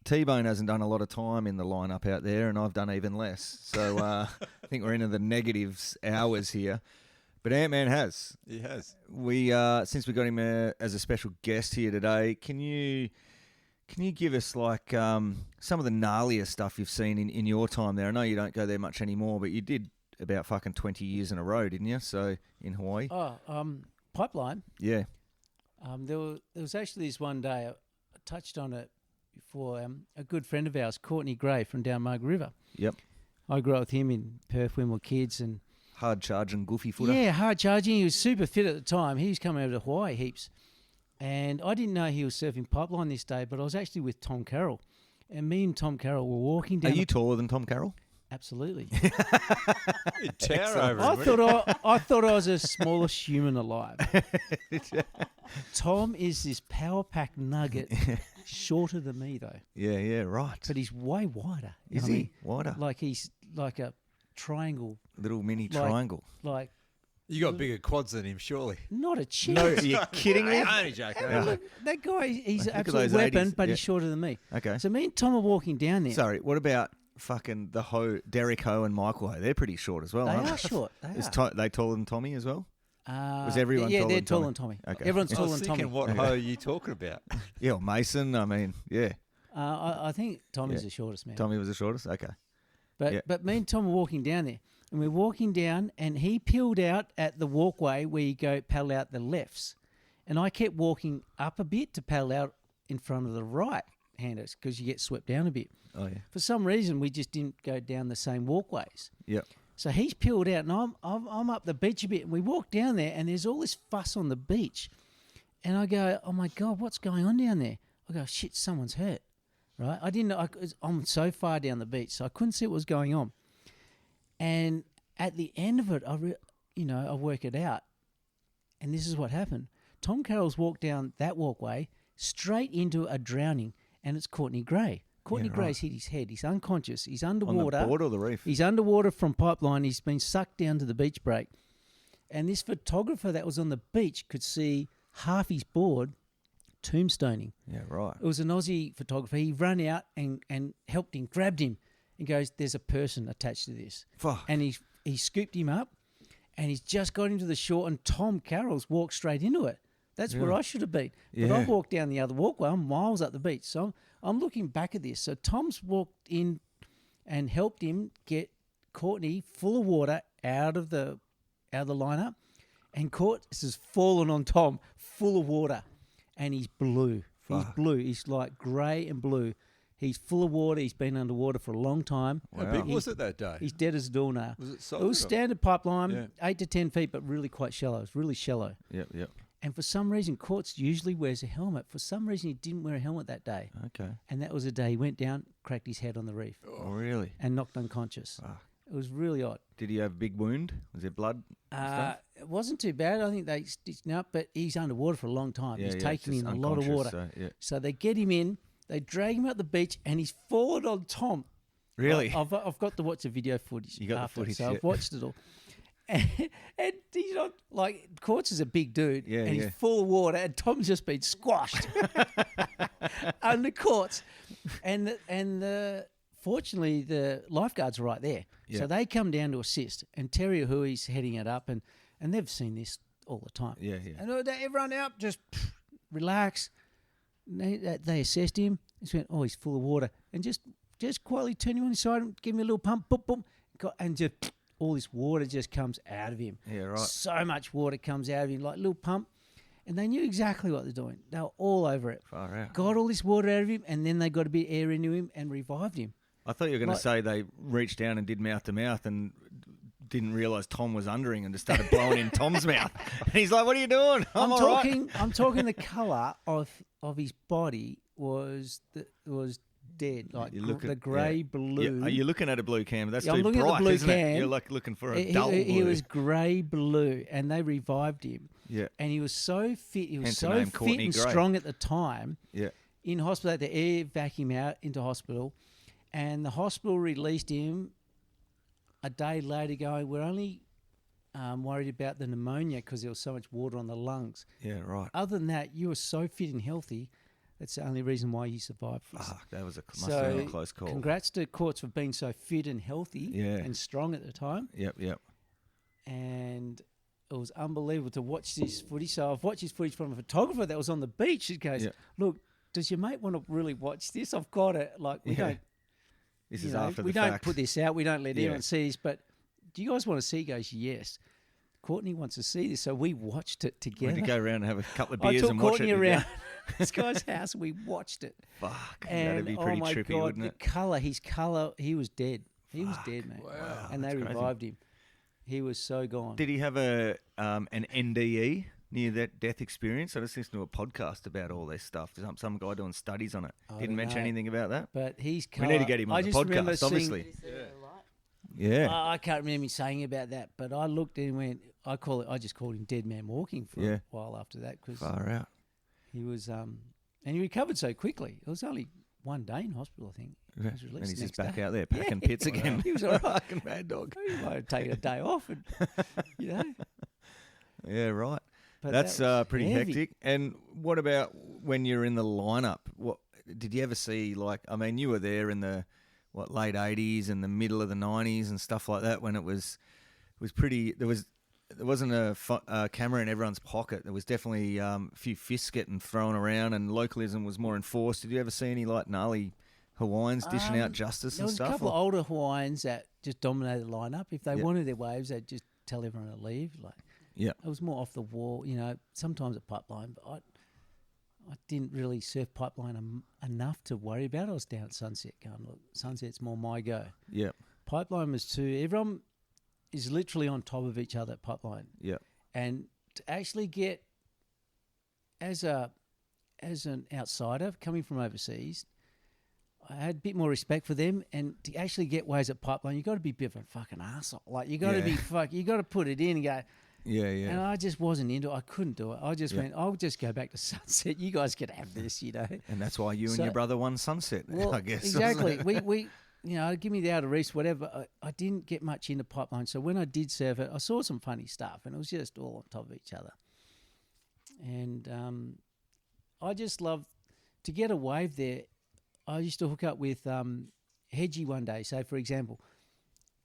S6: T-Bone hasn't done a lot of time in the lineup out there, and I've done even less. So I think we're into the negatives hours here. But Antman has.
S7: He has.
S6: We since we got him as a special guest here today, can you give us like some of the gnarliest stuff you've seen in your time there? I know you don't go there much anymore, but you did about fucking 20 years in a row, didn't you? So in Hawaii.
S5: Oh, Pipeline.
S6: Yeah.
S5: There was actually this one day, I touched on it before, a good friend of ours, Courtney Gray from down Mug River.
S6: Yep.
S5: I grew up with him in Perth when we were kids, and
S6: Hard charging, goofy footer.
S5: yeah, hard charging. He was super fit at the time. He was coming over to Hawaii heaps. And I didn't know he was surfing Pipeline this day, but I was actually with Tom Carroll. And me and Tom Carroll were walking
S6: Are
S5: down.
S6: you taller than Tom Carroll?
S5: Absolutely.
S7: He'd tower over
S5: I
S7: him, wouldn't
S5: I thought I was the smallest human alive. Tom is this power pack nugget, shorter than me though,
S6: Yeah, right.
S5: but he's way wider. You
S6: Is
S5: know what I
S6: he
S5: mean?
S6: wider?
S5: Like he's like a triangle,
S6: Little mini
S5: like-
S6: triangle.
S5: like
S7: You got bigger quads than him, surely.
S5: not a chance.
S6: No, are you kidding me?
S7: Only joking.
S6: Yeah.
S5: That guy, he's an
S6: Look at
S5: absolute
S6: those
S5: weapon,
S6: 80s,
S5: but
S6: yeah.
S5: he's shorter than me.
S6: Okay.
S5: So me and Tom are walking down there.
S6: Sorry, what about fucking the Derek Ho and Michael Ho? They're pretty short as well,
S5: They
S6: aren't
S5: are short. They
S6: Is
S5: are.
S6: they taller than Tommy as well?
S5: Was
S6: everyone
S5: yeah,
S6: taller
S5: they're
S6: than
S5: taller
S6: Tommy?
S5: than Tommy.
S6: Okay.
S5: Everyone's
S7: I
S5: taller
S7: was
S5: than
S7: thinking,
S5: Tommy.
S7: what hoe are you talking about?
S6: Yeah, or Mason. I mean, yeah.
S5: I think Tommy's
S6: Yeah.
S5: the shortest man.
S6: Tommy was the shortest? Okay.
S5: But
S6: Yeah.
S5: but me and Tom were walking down there, and we're walking down, and he peeled out at the walkway where you go paddle out the lefts, and I kept walking up a bit to paddle out in front of the right handers because you get swept down a bit.
S6: Oh, yeah.
S5: For some reason, we just didn't go down the same walkways.
S6: Yep.
S5: So he's peeled out, and I'm up the beach a bit, and we walk down there, and there's all this fuss on the beach, and I go, oh my God, what's going on down there? I go, shit, someone's hurt, right? I didn't know, I'm so far down the beach, so I couldn't see what was going on. And at the end of it, I work it out, and this is what happened. Tom Carroll's walked down that walkway straight into a drowning, and it's Courtney Gray. Courtney
S6: Yeah,
S5: Gray's hit his head. He's unconscious. He's
S6: On
S5: underwater.
S6: the board or the reef?
S5: He's underwater from Pipeline. He's been sucked down to the beach break. And this photographer that was on the beach could see half his board tombstoning.
S6: Yeah, right.
S5: It was an Aussie photographer. He ran out and helped him, grabbed him, and goes, "There's a person attached to this."
S6: Fuck.
S5: And he scooped him up, and he's just got him to the shore, and Tom Carroll's walked straight into it. That's where
S6: Really?
S5: I should have been. But
S6: Yeah.
S5: I walked down the other walkway. I'm miles up the beach. So I'm looking back at this. So Tom's walked in and helped him get Courtney full of water out of the lineup, and Courtney has fallen on Tom full of water, and he's blue. He's
S6: Fuck.
S5: blue. He's like grey and blue. He's full of water. He's been underwater for a long time.
S7: How big was it that day?
S5: He's dead as a doornail.
S7: Was it
S5: It
S7: solid?
S5: was standard pipeline,
S7: Yeah.
S5: 8 to 10 feet, but really quite shallow. It's really shallow.
S6: Yep.
S5: And for some reason, Courts usually wears a helmet. For some reason, he didn't wear a helmet that day.
S6: Okay.
S5: And that was the day he went down, cracked his head on the reef,
S6: Oh, really?
S5: and knocked unconscious.
S6: Fuck.
S5: It was really odd.
S6: Did he have a big wound? Was there blood? Stuff?
S5: It wasn't too bad. I think they stitched him up, but he's underwater for a long time.
S6: Yeah,
S5: He's
S6: yeah,
S5: taking
S6: just
S5: in a lot of water.
S6: unconscious, so, yeah.
S5: So they get him in, they drag him out the beach, and he's fallen on Tom.
S6: Really?
S5: I've got to watch the video footage.
S6: You got the
S5: after,
S6: footage,
S5: so
S6: yeah.
S5: I've watched it all. And he's not like Courts is a big dude,
S6: Yeah,
S5: and
S6: yeah.
S5: he's full of water, and Tom's just been squashed under Courts, fortunately the lifeguards are right there,
S6: Yeah.
S5: so they come down to assist, and Terry Huey's heading it up, and they've seen this all the time.
S6: Yeah.
S5: And everyone out, just relax. They assessed him. He went, "Oh, he's full of water," and just quietly turn him on his side and give him a little pump, boom, boom, and just all this water just comes out of him.
S6: Yeah, right.
S5: So much water comes out of him, like a little pump. And they knew exactly what they're doing. They were all over it.
S6: Far out.
S5: Got all this water out of him, and then they got a bit of air into him and revived him.
S6: I thought you were going
S5: Like-
S6: to say they reached down and did mouth to mouth and didn't realise Tom was under him and just started blowing in Tom's mouth. And he's like, "What are you doing? I'm all right."
S5: I'm talking the colour of his body was dead, like
S6: You look at-
S5: the grey
S6: yeah.
S5: blue.
S6: Yeah, you're looking at a blue cam. That's
S5: Yeah, I'm
S6: too
S5: looking at the
S6: bright,
S5: blue
S6: isn't it?
S5: cam.
S6: You're like looking for a
S5: He-
S6: dull blue.
S5: he was grey blue, and they revived him.
S6: Yeah.
S5: And he was so fit. He was
S6: Hence the
S5: so
S6: name
S5: fit
S6: Courtney
S5: and
S6: Gray.
S5: strong at the time.
S6: Yeah.
S5: In hospital, they had to air vacuum out into hospital, and the hospital released him a day later, going, "We're only worried about the pneumonia because there was so much water on the lungs.
S6: Yeah, right.
S5: Other than that, you were so fit and healthy. That's the only reason why you survived."
S6: Fuck, that was must have been a close call.
S5: Congrats to Courts for being so fit and healthy
S6: Yeah.
S5: and strong at the time.
S6: Yep.
S5: And it was unbelievable to watch this footage. So I've watched this footage from a photographer that was on the beach. He goes,
S6: Yeah.
S5: "Look, does your mate want to really watch this? I've got it. Like, we
S6: Yeah.
S5: don't,
S6: This
S5: you
S6: is
S5: know,
S6: after
S5: we
S6: the
S5: don't
S6: fact.
S5: put this out. We don't let
S6: Yeah.
S5: anyone see this. But do you guys want to see?" He goes, "Yes." Courtney wants to see this, so we watched it
S6: We
S5: together.
S6: had to go around and have a couple of
S5: I
S6: beers
S5: took
S6: and watch
S5: Courtney
S6: it.
S5: around this guy's house. We watched it.
S6: Fuck,
S5: And
S6: that'd be pretty
S5: oh my
S6: trippy,
S5: God,
S6: wouldn't
S5: the
S6: it?
S5: colour, his colour, he was dead. He was dead, mate.
S6: Wow,
S5: And they
S6: that's crazy.
S5: revived him. He was so gone.
S6: Did he have an NDE near that death experience? I just listened to a podcast about all this stuff. Some guy doing studies on it.
S5: I
S6: Didn't
S5: don't
S6: mention
S5: know.
S6: anything about that.
S5: But he's
S6: We need to get him on
S5: I
S6: the
S5: just remember
S6: podcast,
S5: seeing-
S6: obviously. Yeah.
S5: I can't remember him saying about that, but I looked and went. I just called him Dead Man Walking for
S6: Yeah.
S5: a while after that because
S6: Far out.
S5: he was and he recovered so quickly. It was only one day in hospital, I think. He
S6: Yeah.
S5: was
S6: And
S5: released
S6: he's
S5: the
S6: just
S5: next
S6: back
S5: day.
S6: out there packing
S5: Yeah.
S6: pits again.
S5: He was all right.
S6: Fucking mad dog.
S5: He might have taken a day off, and you know.
S6: Yeah, right.
S5: But
S6: That's
S5: that was
S6: pretty
S5: heavy.
S6: hectic. And what about when you're in the lineup? What did you ever see? Like, I mean, you were there in the late '80s and the middle of the '90s and stuff like that when it was pretty. There wasn't a camera in everyone's pocket. There was definitely a few fists getting thrown around, and localism was more enforced. Did you ever see any like gnarly Hawaiians dishing out justice
S5: There
S6: and
S5: was
S6: stuff?
S5: a couple
S6: or-
S5: of older Hawaiians that just dominated the lineup. If they
S6: Yeah.
S5: wanted their waves, they'd just tell everyone to leave. Like,
S6: Yeah.
S5: it was more off the wall, you know. Sometimes at Pipeline, but I didn't really surf Pipeline enough to worry about it. I was down at Sunset going, look, Sunset's more my go.
S6: Yeah.
S5: Pipeline was too. Everyone is literally on top of each other at Pipeline,
S6: Yeah.
S5: and to actually get as an outsider coming from overseas, I had a bit more respect for them, and to actually get waves at Pipeline, you got to be a bit of a fucking arsehole. Like, you got to
S6: Yeah.
S5: you got to put it in and go.
S6: Yeah.
S5: And
S6: Yeah.
S5: I just wasn't into it. I couldn't do it. I just
S6: Yeah.
S5: went, I'll just go back to Sunset. You guys can have this, you know.
S6: And that's why you and
S5: So-
S6: your brother won Sunset.
S5: Well,
S6: I guess wasn't
S5: exactly.
S6: it?
S5: we you know, give me the outer reefs, whatever. I didn't get much into Pipeline, so when I did surf it, I saw some funny stuff, and it was just all on top of each other. And I just love to get a wave there. I used to hook up with Hedgie one day. So, for example,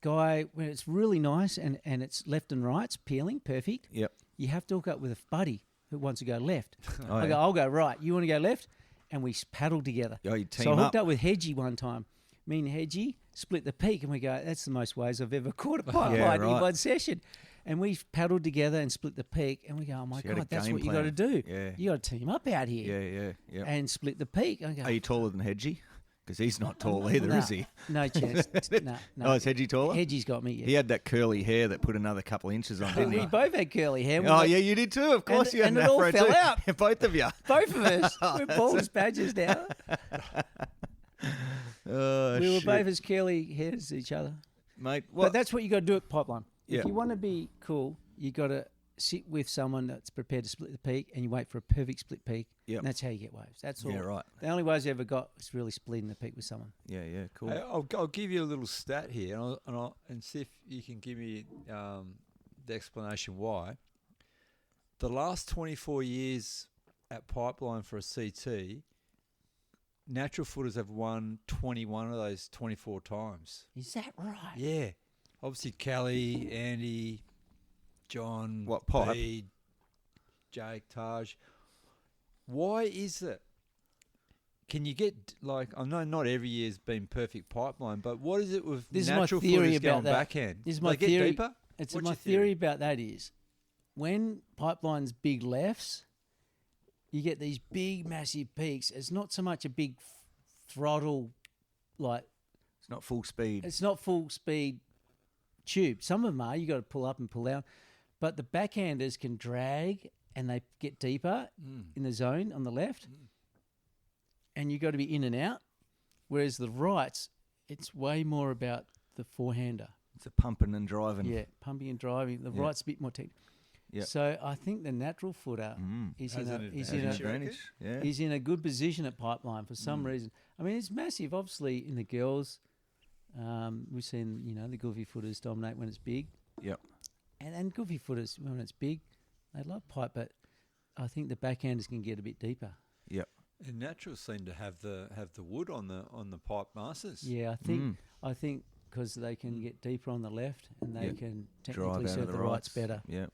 S5: guy, when it's really nice and it's left and rights, peeling, perfect.
S6: Yep.
S5: You have to hook up with a buddy who wants to go left.
S6: Oh,
S5: I
S6: yeah.
S5: go, I'll go right. You want to go left? And we paddle together.
S6: Oh, you team
S5: So I hooked
S6: up.
S5: up with Hedgie one time. Me and Hedgie split the peak, and we go, that's the most waves I've ever caught a pipeline in
S6: right.
S5: one session. And we paddled together and split the peak, and we go, oh my
S6: So you had a
S5: God, that's
S6: game
S5: what you got to
S6: plan.
S5: do.
S6: Yeah.
S5: You got to team up out here
S6: Yeah.
S5: and split the peak. I go,
S6: Are you taller than Hedgie? Because he's not tall either,
S5: no,
S6: is he?
S5: No chance. No.
S6: Oh, is Hedgie taller?
S5: Hedgie's got me. Yeah.
S6: He had that curly hair that put another couple of inches on, didn't
S5: We
S6: he?
S5: both had curly hair. We
S6: Oh,
S5: got-
S6: yeah, you did too. Of course, you had
S5: and
S6: an
S5: it all
S6: afro
S5: fell
S6: too.
S5: out.
S6: Both of you.
S5: Both of us. We're bald as badgers now.
S6: Oh,
S5: We were
S6: shit.
S5: both as curly haired as each other.
S6: Mate,
S5: But
S6: what?
S5: that's what you got to do at pipeline.
S6: Yeah.
S5: If you want to be cool, you got to sit with someone that's prepared to split the peak, and you wait for a perfect split peak.
S6: Yep.
S5: And that's how you get waves. That's all.
S6: Yeah, right.
S5: The only waves I ever got was really splitting the peak with someone.
S6: Yeah, cool.
S7: Hey, I'll give you a little stat here, and see if you can give me the explanation why. The last 24 years at Pipeline for a CT, natural footers have won 21 of those 24 times.
S5: Is that right?
S7: Yeah. Obviously, Kelly, Andy, John,
S6: What, pipe?
S7: Bede, Jake, Taj. Why is it? Can you get, like, I know not every year's been perfect Pipeline, but what is it with
S5: This is my
S7: natural
S5: theory
S7: footers
S5: about
S7: going
S5: that.
S7: backhand?
S5: This is
S7: Do
S5: my
S7: they get
S5: theory.
S7: deeper?
S5: It's
S7: What's
S5: my
S7: your
S5: theory about that is when Pipeline's big lefts, you get these big, massive peaks. It's not so much a big throttle, like
S6: It's not full speed.
S5: it's not full speed tube. Some of them are. You got to pull up and pull down, but the backhanders can drag and they get deeper in the zone on the left, and you got to be in and out. Whereas the rights, it's way more about the forehander.
S6: It's a pumping and driving.
S5: Yeah, pumping and driving. The
S6: Yeah.
S5: right's a bit more technical.
S6: Yeah.
S5: So I think the natural footer is
S7: Has
S5: in
S7: an
S5: a
S7: advantage.
S5: is in
S6: Has
S5: a
S6: an advantage. Yeah.
S5: is in a good position at Pipeline for some reason. I mean, it's massive. Obviously, in the girls, we've seen the goofy footers dominate when it's big,
S6: Yep.
S5: and goofy footers when it's big, they love pipe. But I think the backhanders can get a bit deeper.
S6: Yep.
S7: And naturals seem to have the wood on the pipe masters.
S5: Yeah, I think because they can get deeper on the left and they
S6: Yeah.
S5: can
S6: Drive
S5: technically
S6: out
S5: serve
S6: of
S5: the rights better.
S6: Yeah.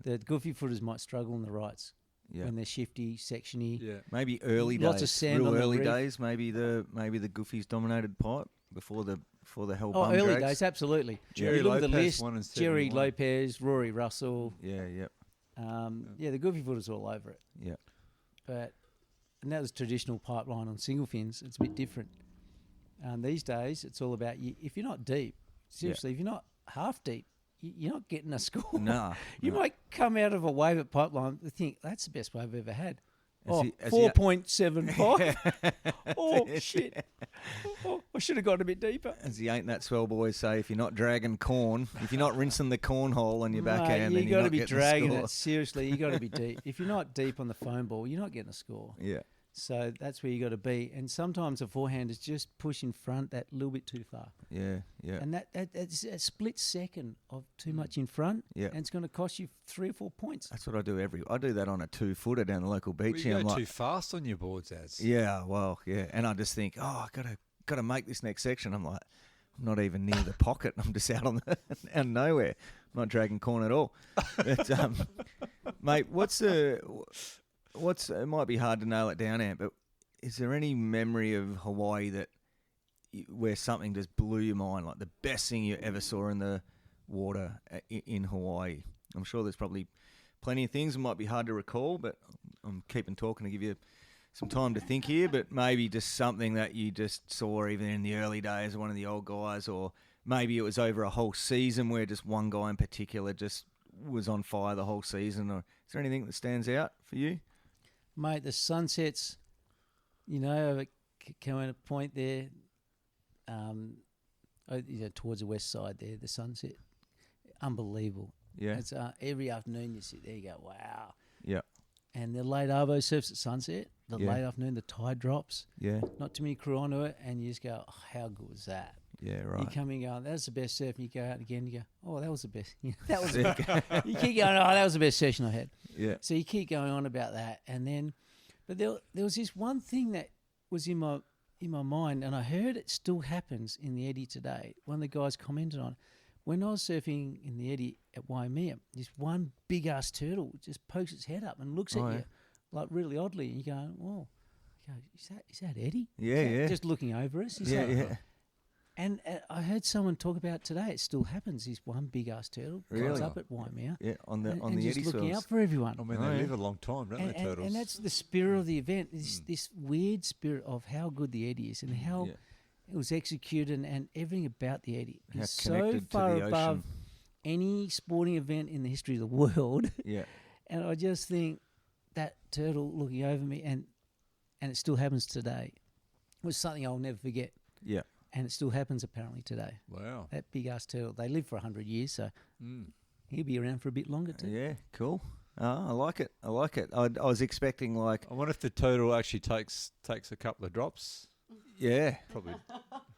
S5: The goofy footers might struggle on the rights
S6: Yeah.
S5: when they're shifty, sectiony.
S7: Yeah.
S6: Maybe early
S5: Lots
S6: days.
S5: of sand
S6: real
S5: on the
S6: early
S5: reef.
S6: days. Maybe the Goofies dominated pipe before the whole
S5: Oh,
S6: bum
S5: early
S6: drags.
S5: days, absolutely.
S7: Jerry
S5: You look at the
S7: Lopez
S5: list,
S7: won in
S5: Jerry
S7: 71.
S5: Lopez, Rory Russell.
S6: Yeah. Yep.
S5: Yeah, the goofy footers all over it.
S6: Yep.
S5: And that was traditional pipeline on single fins. It's a bit different. These days, it's all about you. If you're not deep, seriously, if you're not half deep, you're not getting a score.
S6: Nah.
S5: You might come out of a wave at pipeline and think, that's the best wave I've ever had.
S6: Has
S5: Oh,
S6: he- has he-
S5: 4.75. Oh, shit. Oh, I should have gone a bit deeper.
S6: As the Ain't That Swell boys say, if you're not dragging corn, if you're not rinsing the corn hole on your
S5: Mate,
S6: backhand,
S5: you
S6: then you're
S5: got to
S6: not
S5: be
S6: getting
S5: dragging
S6: the score.
S5: it. Seriously, you got to be deep. If you're not deep on the foam ball, you're not getting a score.
S6: Yeah.
S5: So that's where you got to be. And sometimes a forehand is just push in front that little bit too far.
S6: Yeah. Yeah.
S5: And that's a split second of too much in front.
S6: Yeah.
S5: And it's going to cost you 3 or 4 points.
S6: That's what I do I do that on a 2-footer down the local
S7: Well,
S6: beach.
S7: you
S6: here.
S7: go
S6: I'm like,
S7: too fast on your boards, as.
S6: yeah, well, yeah. And I just think, I gotta make this next section. I'm like, I'm not even near the pocket. I'm just out on out of nowhere. I'm not dragging corn at all. But, mate, it might be hard to nail it down, Ant, but is there any memory of Hawaii where something just blew your mind, like the best thing you ever saw in the water in Hawaii? I'm sure there's probably plenty of things that might be hard to recall, but I'm keeping talking to give you some time to think here, but maybe just something that you just saw even in the early days of one of the old guys, or maybe it was over a whole season where just one guy in particular just was on fire the whole season. Or is there anything that stands out for you?
S5: Mate, the sunsets, coming a point there, towards the west side there, the sunset, unbelievable.
S6: Yeah.
S5: It's every afternoon you sit there, you go, wow.
S6: Yeah.
S5: And the late arvo surfs at sunset, the
S6: Yeah.
S5: late afternoon, the tide drops,
S6: Yeah.
S5: not too many crew onto it, and you just go, oh, how good was that?
S6: Yeah,
S5: You
S6: right.
S5: come in going, that's the best surf, and you go out again, you go, oh, that was the best. That was you keep going, oh, that was the best session I had.
S6: Yeah.
S5: So you keep going on about that, and then But there was this one thing that was in my mind, and I heard it still happens in the eddy today. One of the guys commented on it. When I was surfing in the eddy at Waimea, this one big ass turtle just pokes its head up and looks at you like really oddly, and you go, "Whoa, is that Eddie?
S6: Yeah.
S5: Just looking over us."
S6: Yeah.
S5: And I heard someone talk about today. It still happens. This one big ass turtle comes up at Waimea.
S6: Yeah, on the
S5: just
S6: eddy
S5: looking
S6: swells.
S5: out for everyone.
S7: I mean, they live a long time, don't they, turtles?
S5: And that's the spirit of the event. This weird spirit of how good the eddy is and how it was executed and everything about the eddy
S6: How
S5: is so
S6: connected to
S5: far
S6: the
S5: above
S6: ocean.
S5: any sporting event in the history of the world.
S6: Yeah.
S5: And I just think that turtle looking over me, and it still happens today, was something I'll never forget.
S6: Yeah.
S5: And it still happens apparently today.
S7: Wow.
S5: That big ass turtle. They live for 100 years, so he'll be around for a bit longer too.
S6: Yeah, cool. I like it. I was expecting like,
S7: I wonder if the turtle actually takes a couple of drops.
S6: yeah,
S7: Probably.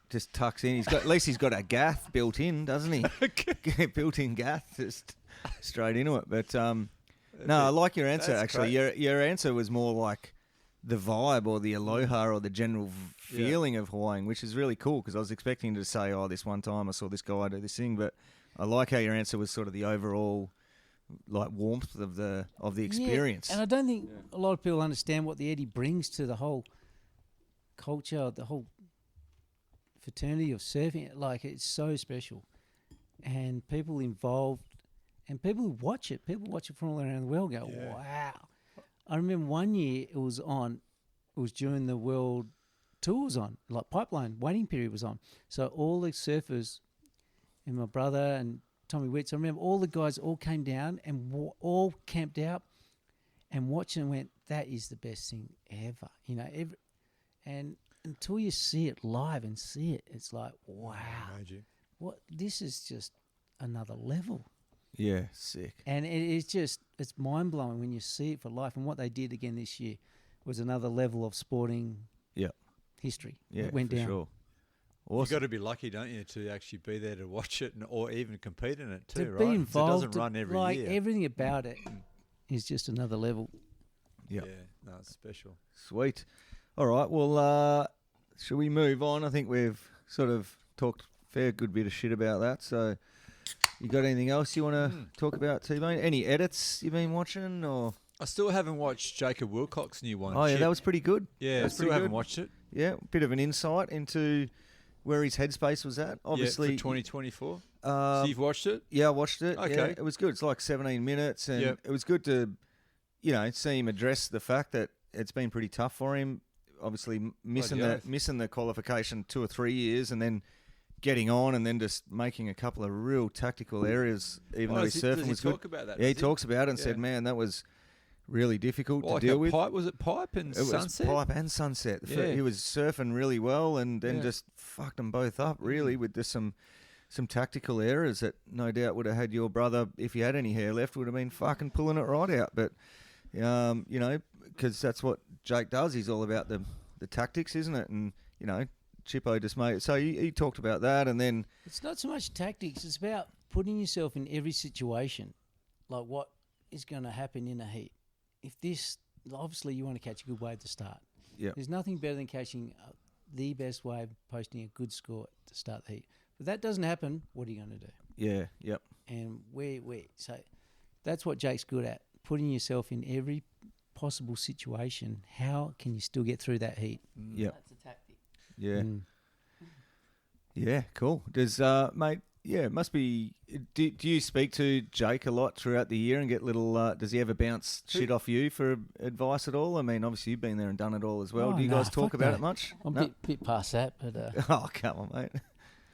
S6: just tucks in. At least he's got a gaff built in, doesn't he? Built-in gaff, just straight into it. But no, I like your answer.
S7: That's
S6: Actually, your answer was more like the vibe or the aloha or the general feeling of Hawaiian, which is really cool because I was expecting to say, "Oh, this one time I saw this guy do this thing," but I like how your answer was sort of the overall like warmth of the experience.
S5: Yeah, and I don't think a lot of people understand what the eddy brings to the whole culture, the whole fraternity of surfing. Like, it's so special, and people involved, and people who watch it from all around the world. Go, wow! I remember one year it was during the world tour was on, like Pipeline waiting period was on. So all the surfers and my brother and Tommy Witts, I remember all the guys all came down and all camped out and watched and went, that is the best thing ever. You know, and until you see it live and see it, it's like, wow, this is just another level.
S6: Yeah, sick.
S5: And it's mind blowing when you see it for life. And what they did again this year was another level of sporting history.
S6: Yeah,
S5: it went
S6: for
S5: down.
S6: sure.
S7: You've
S6: Awesome.
S7: got to be lucky, don't you, to actually be there to watch it or even compete in it too,
S5: To
S7: right?
S5: be
S7: 'Cause
S5: involved,
S7: it doesn't run every
S5: like
S7: year.
S5: everything about it is just another level.
S6: Yeah.
S7: Yeah, no, it's special.
S6: Sweet. All right. Well, shall we move on? I think we've sort of talked a fair good bit of shit about that. So, you got anything else you want to talk about, T-Bone? Any edits you've been watching, or?
S7: I still haven't watched Jacob Wilcox's new one.
S6: Oh yeah,
S7: Chip.
S6: that was pretty good.
S7: Yeah, I
S6: That's
S7: still
S6: pretty
S7: haven't
S6: good.
S7: watched it.
S6: Yeah, bit of an insight into where his headspace was at. Obviously,
S7: for 2024.
S6: Uh,
S7: So you've watched it?
S6: Yeah, I watched it.
S7: Okay.
S6: Yeah, it was good. It's like 17 minutes, and
S7: Yep.
S6: it was good to, see him address the fact that it's been pretty tough for him. Obviously, missing
S7: Bloody oath.
S6: the qualification 2 or 3 years, and then getting on, and then just making a couple of real tactical errors. Even though his surfing was good.
S7: Talk about that?
S6: Yeah, he
S7: does
S6: talks about it and
S7: Yeah.
S6: said, "Man, that was really difficult
S7: Like
S6: to deal
S7: a
S6: with."
S7: Pipe, was it Pipe and
S6: It was
S7: Sunset?
S6: Pipe and Sunset.
S7: Yeah.
S6: He was surfing really well, and then
S7: Yeah.
S6: just fucked them both up really with just some tactical errors that no doubt would have had your brother, if he had any hair left, would have been fucking pulling it right out. But because that's what Jake does. He's all about the tactics, isn't it? And Chippo just made it. So he talked about that, and then
S5: It's not so much tactics. It's about putting yourself in every situation, like what is going to happen in a heat. Obviously you want to catch a good wave to start.
S6: Yeah.
S5: There's nothing better than catching the best wave, posting a good score to start the heat. But that doesn't happen. What are you going to do?
S6: yeah, yep,
S5: And so that's what Jake's good at, putting yourself in every possible situation. How can you still get through that heat?
S6: yep,
S5: That's a tactic.
S6: yeah,
S5: Mm.
S6: yeah, cool. Does mate? Yeah, it must be. Do you speak to Jake a lot throughout the year and get little? Does he ever bounce shit off you for advice at all? I mean, obviously you've been there and done it all as well.
S5: Oh,
S6: Do you
S5: nah,
S6: guys talk
S5: fuck
S6: about
S5: no.
S6: it much?
S5: I'm
S6: No?
S5: a bit past that, but
S6: Oh, come on, mate.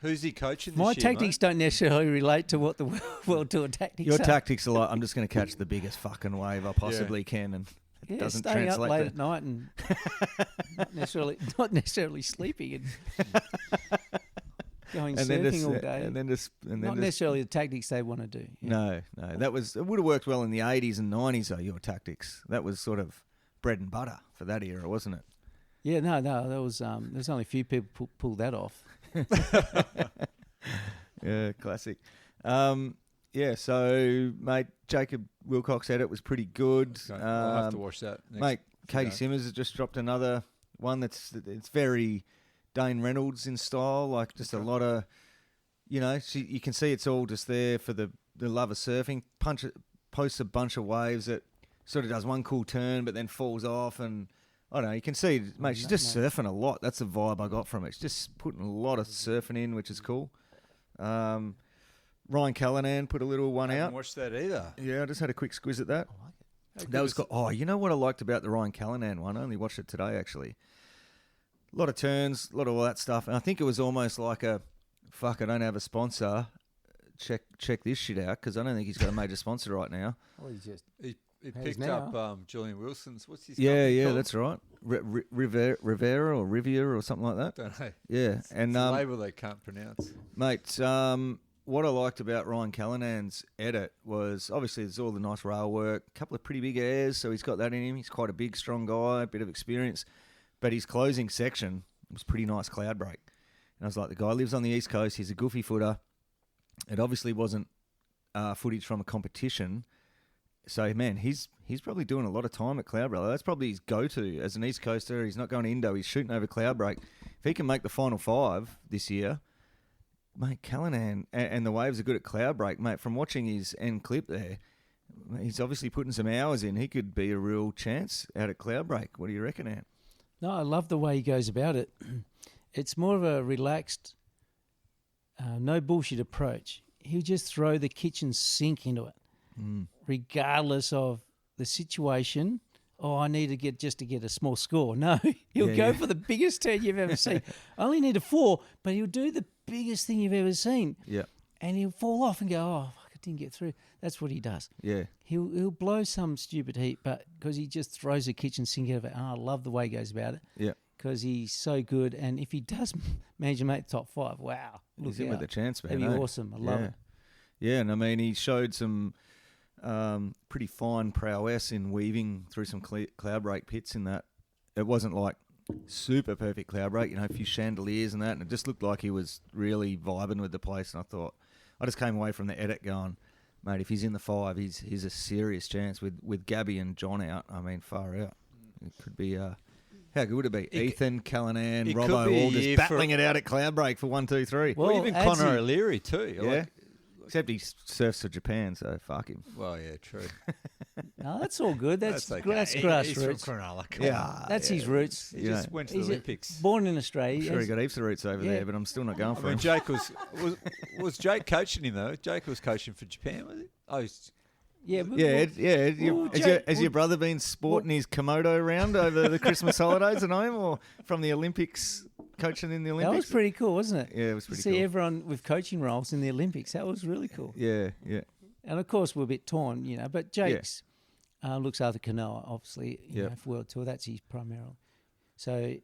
S7: Who's he coaching this
S5: my
S7: year,
S5: tactics don't necessarily relate to what the World Tour tactics
S6: Your
S5: are.
S6: tactics are like, I'm just going to catch the biggest fucking wave I possibly can, and it
S5: Yeah,
S6: doesn't
S5: staying up
S6: translate
S5: late
S6: to...
S5: at night and not necessarily sleeping and going
S6: and
S5: surfing
S6: then just,
S5: all day.
S6: and then
S5: Not necessarily the tactics they want to do. Yeah.
S6: No, it would have worked well in the 80s and 90s though. Your tactics, that was sort of bread and butter for that era, wasn't it?
S5: Yeah, no, there was there's only a few people pulled that off.
S6: Yeah, classic. Yeah, so, mate, Jacob Wilcox edit was pretty good.
S7: Okay, I'll have to watch that.
S6: Mate, Katie
S7: Okay.
S6: Simmers has just dropped another one it's very Dane Reynolds in style, like just a lot of, you can see it's all just there for the love of surfing. Posts a bunch of waves that sort of does one cool turn but then falls off, and I don't know, you can see, mate, she's just surfing a lot. That's the vibe I got from it. She's just putting a lot of surfing in, which is cool. Ryan Callanan put a little one
S7: I
S6: out.
S7: haven't watched that either.
S6: Yeah, I just had a quick squiz at that.
S7: How
S6: That
S7: good
S6: was
S7: is
S6: cool. Oh, you know what I liked about the Ryan Callanan one? I only watched it today, actually. A lot of turns, a lot of all that stuff. And I think it was almost like I don't have a sponsor. Check this shit out, because I don't think he's got a major sponsor right now.
S5: Well, he's just
S7: He
S5: How's
S7: picked
S5: now?
S7: up Julian Wilson's. What's his
S6: Yeah,
S7: company
S6: yeah,
S7: called?
S6: that's right. Rivera or Riviera or something like that.
S7: Don't know.
S6: Yeah, and
S7: It's a label they can't pronounce.
S6: mate, what I liked about Ryan Callanan's edit was obviously there's all the nice rail work, a couple of pretty big airs, so he's got that in him. He's quite a big, strong guy, a bit of experience. But his closing section was pretty nice cloud break. And I was like, the guy lives on the East Coast. He's a goofy footer. It obviously wasn't footage from a competition. So, man, he's probably doing a lot of time at cloud break. That's probably his go-to as an East Coaster. He's not going to Indo. He's shooting over cloud break. If he can make the final 5 this year, mate, Callanan and the waves are good at cloud break, mate. From watching his end clip there, he's obviously putting some hours in. He could be a real chance out at cloud break. What do you reckon, Ant?
S5: No, I love the way he goes about it. It's more of a relaxed, no bullshit approach. He'll just throw the kitchen sink into it, regardless of the situation. Oh, I need to get a small score. No, he'll go for the biggest turn you've ever seen. I only need a 4, but he'll do the biggest thing you've ever seen.
S6: Yeah.
S5: And he'll fall off and go, oh, fuck, I didn't get through. That's what he does.
S6: Yeah.
S5: He'll blow some stupid heat, but because he just throws the kitchen sink out of it. And I love the way he goes about it.
S6: Yeah.
S5: Because he's so good. And if he does manage to make the top 5, wow.
S6: He's in with a chance, man.
S5: That'd be
S6: eh?
S5: awesome. I love it.
S6: Yeah, and I mean, he showed some pretty fine prowess in weaving through some cloud break pits in that. It wasn't like super perfect cloud break, a few chandeliers and that, and it just looked like he was really vibing with the place. And I just came away from the edit going, mate, if he's in the 5, he's a serious chance with Gabby and John out. I mean, far out. It could be... how good would it be? Ethan, Callanan,
S7: it could
S6: Robbo,
S7: be a
S6: all just
S7: year
S6: battling it out at cloud break for 1, 2, 3.
S5: Well,
S7: even
S5: as
S7: Connor
S5: he-
S7: O'Leary too.
S6: Yeah. Except he surfs for Japan, so fuck him.
S7: Well, yeah, true.
S5: No, that's all good. That's
S7: okay.
S5: That's
S7: He's from
S5: grassroots.
S7: Cronulla.
S5: That's his roots.
S7: He
S6: You
S7: just
S6: know,
S7: went to the
S5: He's
S7: Olympics.
S5: born in Australia.
S6: I'm sure he got heaps of roots over
S5: Yeah.
S6: there, but I'm still not going
S7: I
S6: for
S7: mean,
S6: him.
S7: Jake was Jake coaching him though. Jake was coaching for Japan, was he? Oh,
S5: But
S6: Yeah. Has your brother been sporting his Komodo around over the Christmas holidays at home, or from the Olympics, coaching in the
S5: that
S6: Olympics?
S5: was pretty cool, wasn't it?
S6: Yeah, it was pretty
S5: See
S6: cool.
S5: everyone with coaching roles in the Olympics. That was really cool.
S6: Yeah.
S5: And of course, we're a bit torn, but Jake's looks after Kanoa, obviously,
S6: Yep.
S5: for World Tour. That's his primary. So,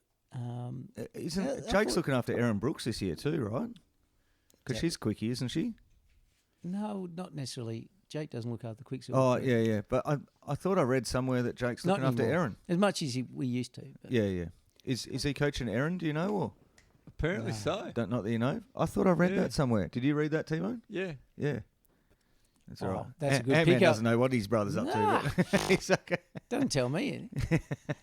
S6: Isn't
S5: I
S6: Jake's
S5: thought-
S6: looking after Erin Brooks this year too, right? Because
S5: Yeah.
S6: she's quickie, isn't she?
S5: no, not necessarily. Jake doesn't look after Quicksilver.
S6: Oh, yeah. But I thought I read somewhere that Jake's
S5: Not
S6: looking after
S5: anymore.
S6: Erin.
S5: As much as we used to. But
S6: Yeah. Is he coaching Erin? Do you know, or
S7: apparently so.
S6: not that you know? I thought I read
S7: Yeah.
S6: that somewhere. Did you read that, T-Bone?
S7: Yeah.
S6: Yeah. That's all
S5: Oh,
S6: right.
S5: that's a good
S6: Ant-Man
S5: pickup.
S6: doesn't know what his brother's up to. But he's okay.
S5: Don't tell me.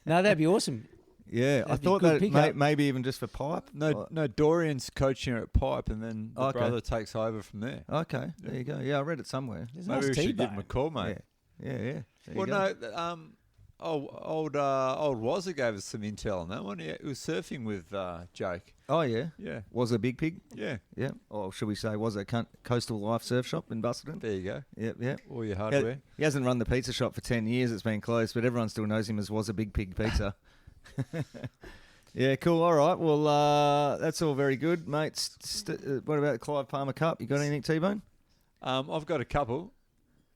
S5: No, that'd be awesome.
S6: Yeah, I
S5: That'd be
S6: thought
S5: good
S6: that
S5: pickup.
S6: maybe even just for pipe.
S7: No, Dorian's coaching her at Pipe, and then the
S6: Okay.
S7: brother takes over from there.
S6: Okay, there you go. Yeah, I read it somewhere.
S5: There's
S7: Maybe
S5: nice
S7: we should
S5: T-bone.
S7: give him a call, mate.
S6: Yeah. There
S7: Well,
S6: you go.
S7: no, old Wazza gave us some intel on that one. Yeah, he was surfing with Jake.
S6: Oh yeah.
S7: Yeah,
S6: Was a big pig?
S7: yeah.
S6: Yeah. Or should we say was a Coastal Life Surf Shop in Busselton?
S7: There you go.
S6: Yeah.
S7: All your hardware.
S6: He hasn't run the pizza shop for 10 years. It's been closed, but everyone still knows him as Was a Big Pig Pizza. Yeah, cool. All right. Well, that's all very good, mate. What about the Clive Palmer Cup? You got anything, T-Bone?
S7: I've got a couple.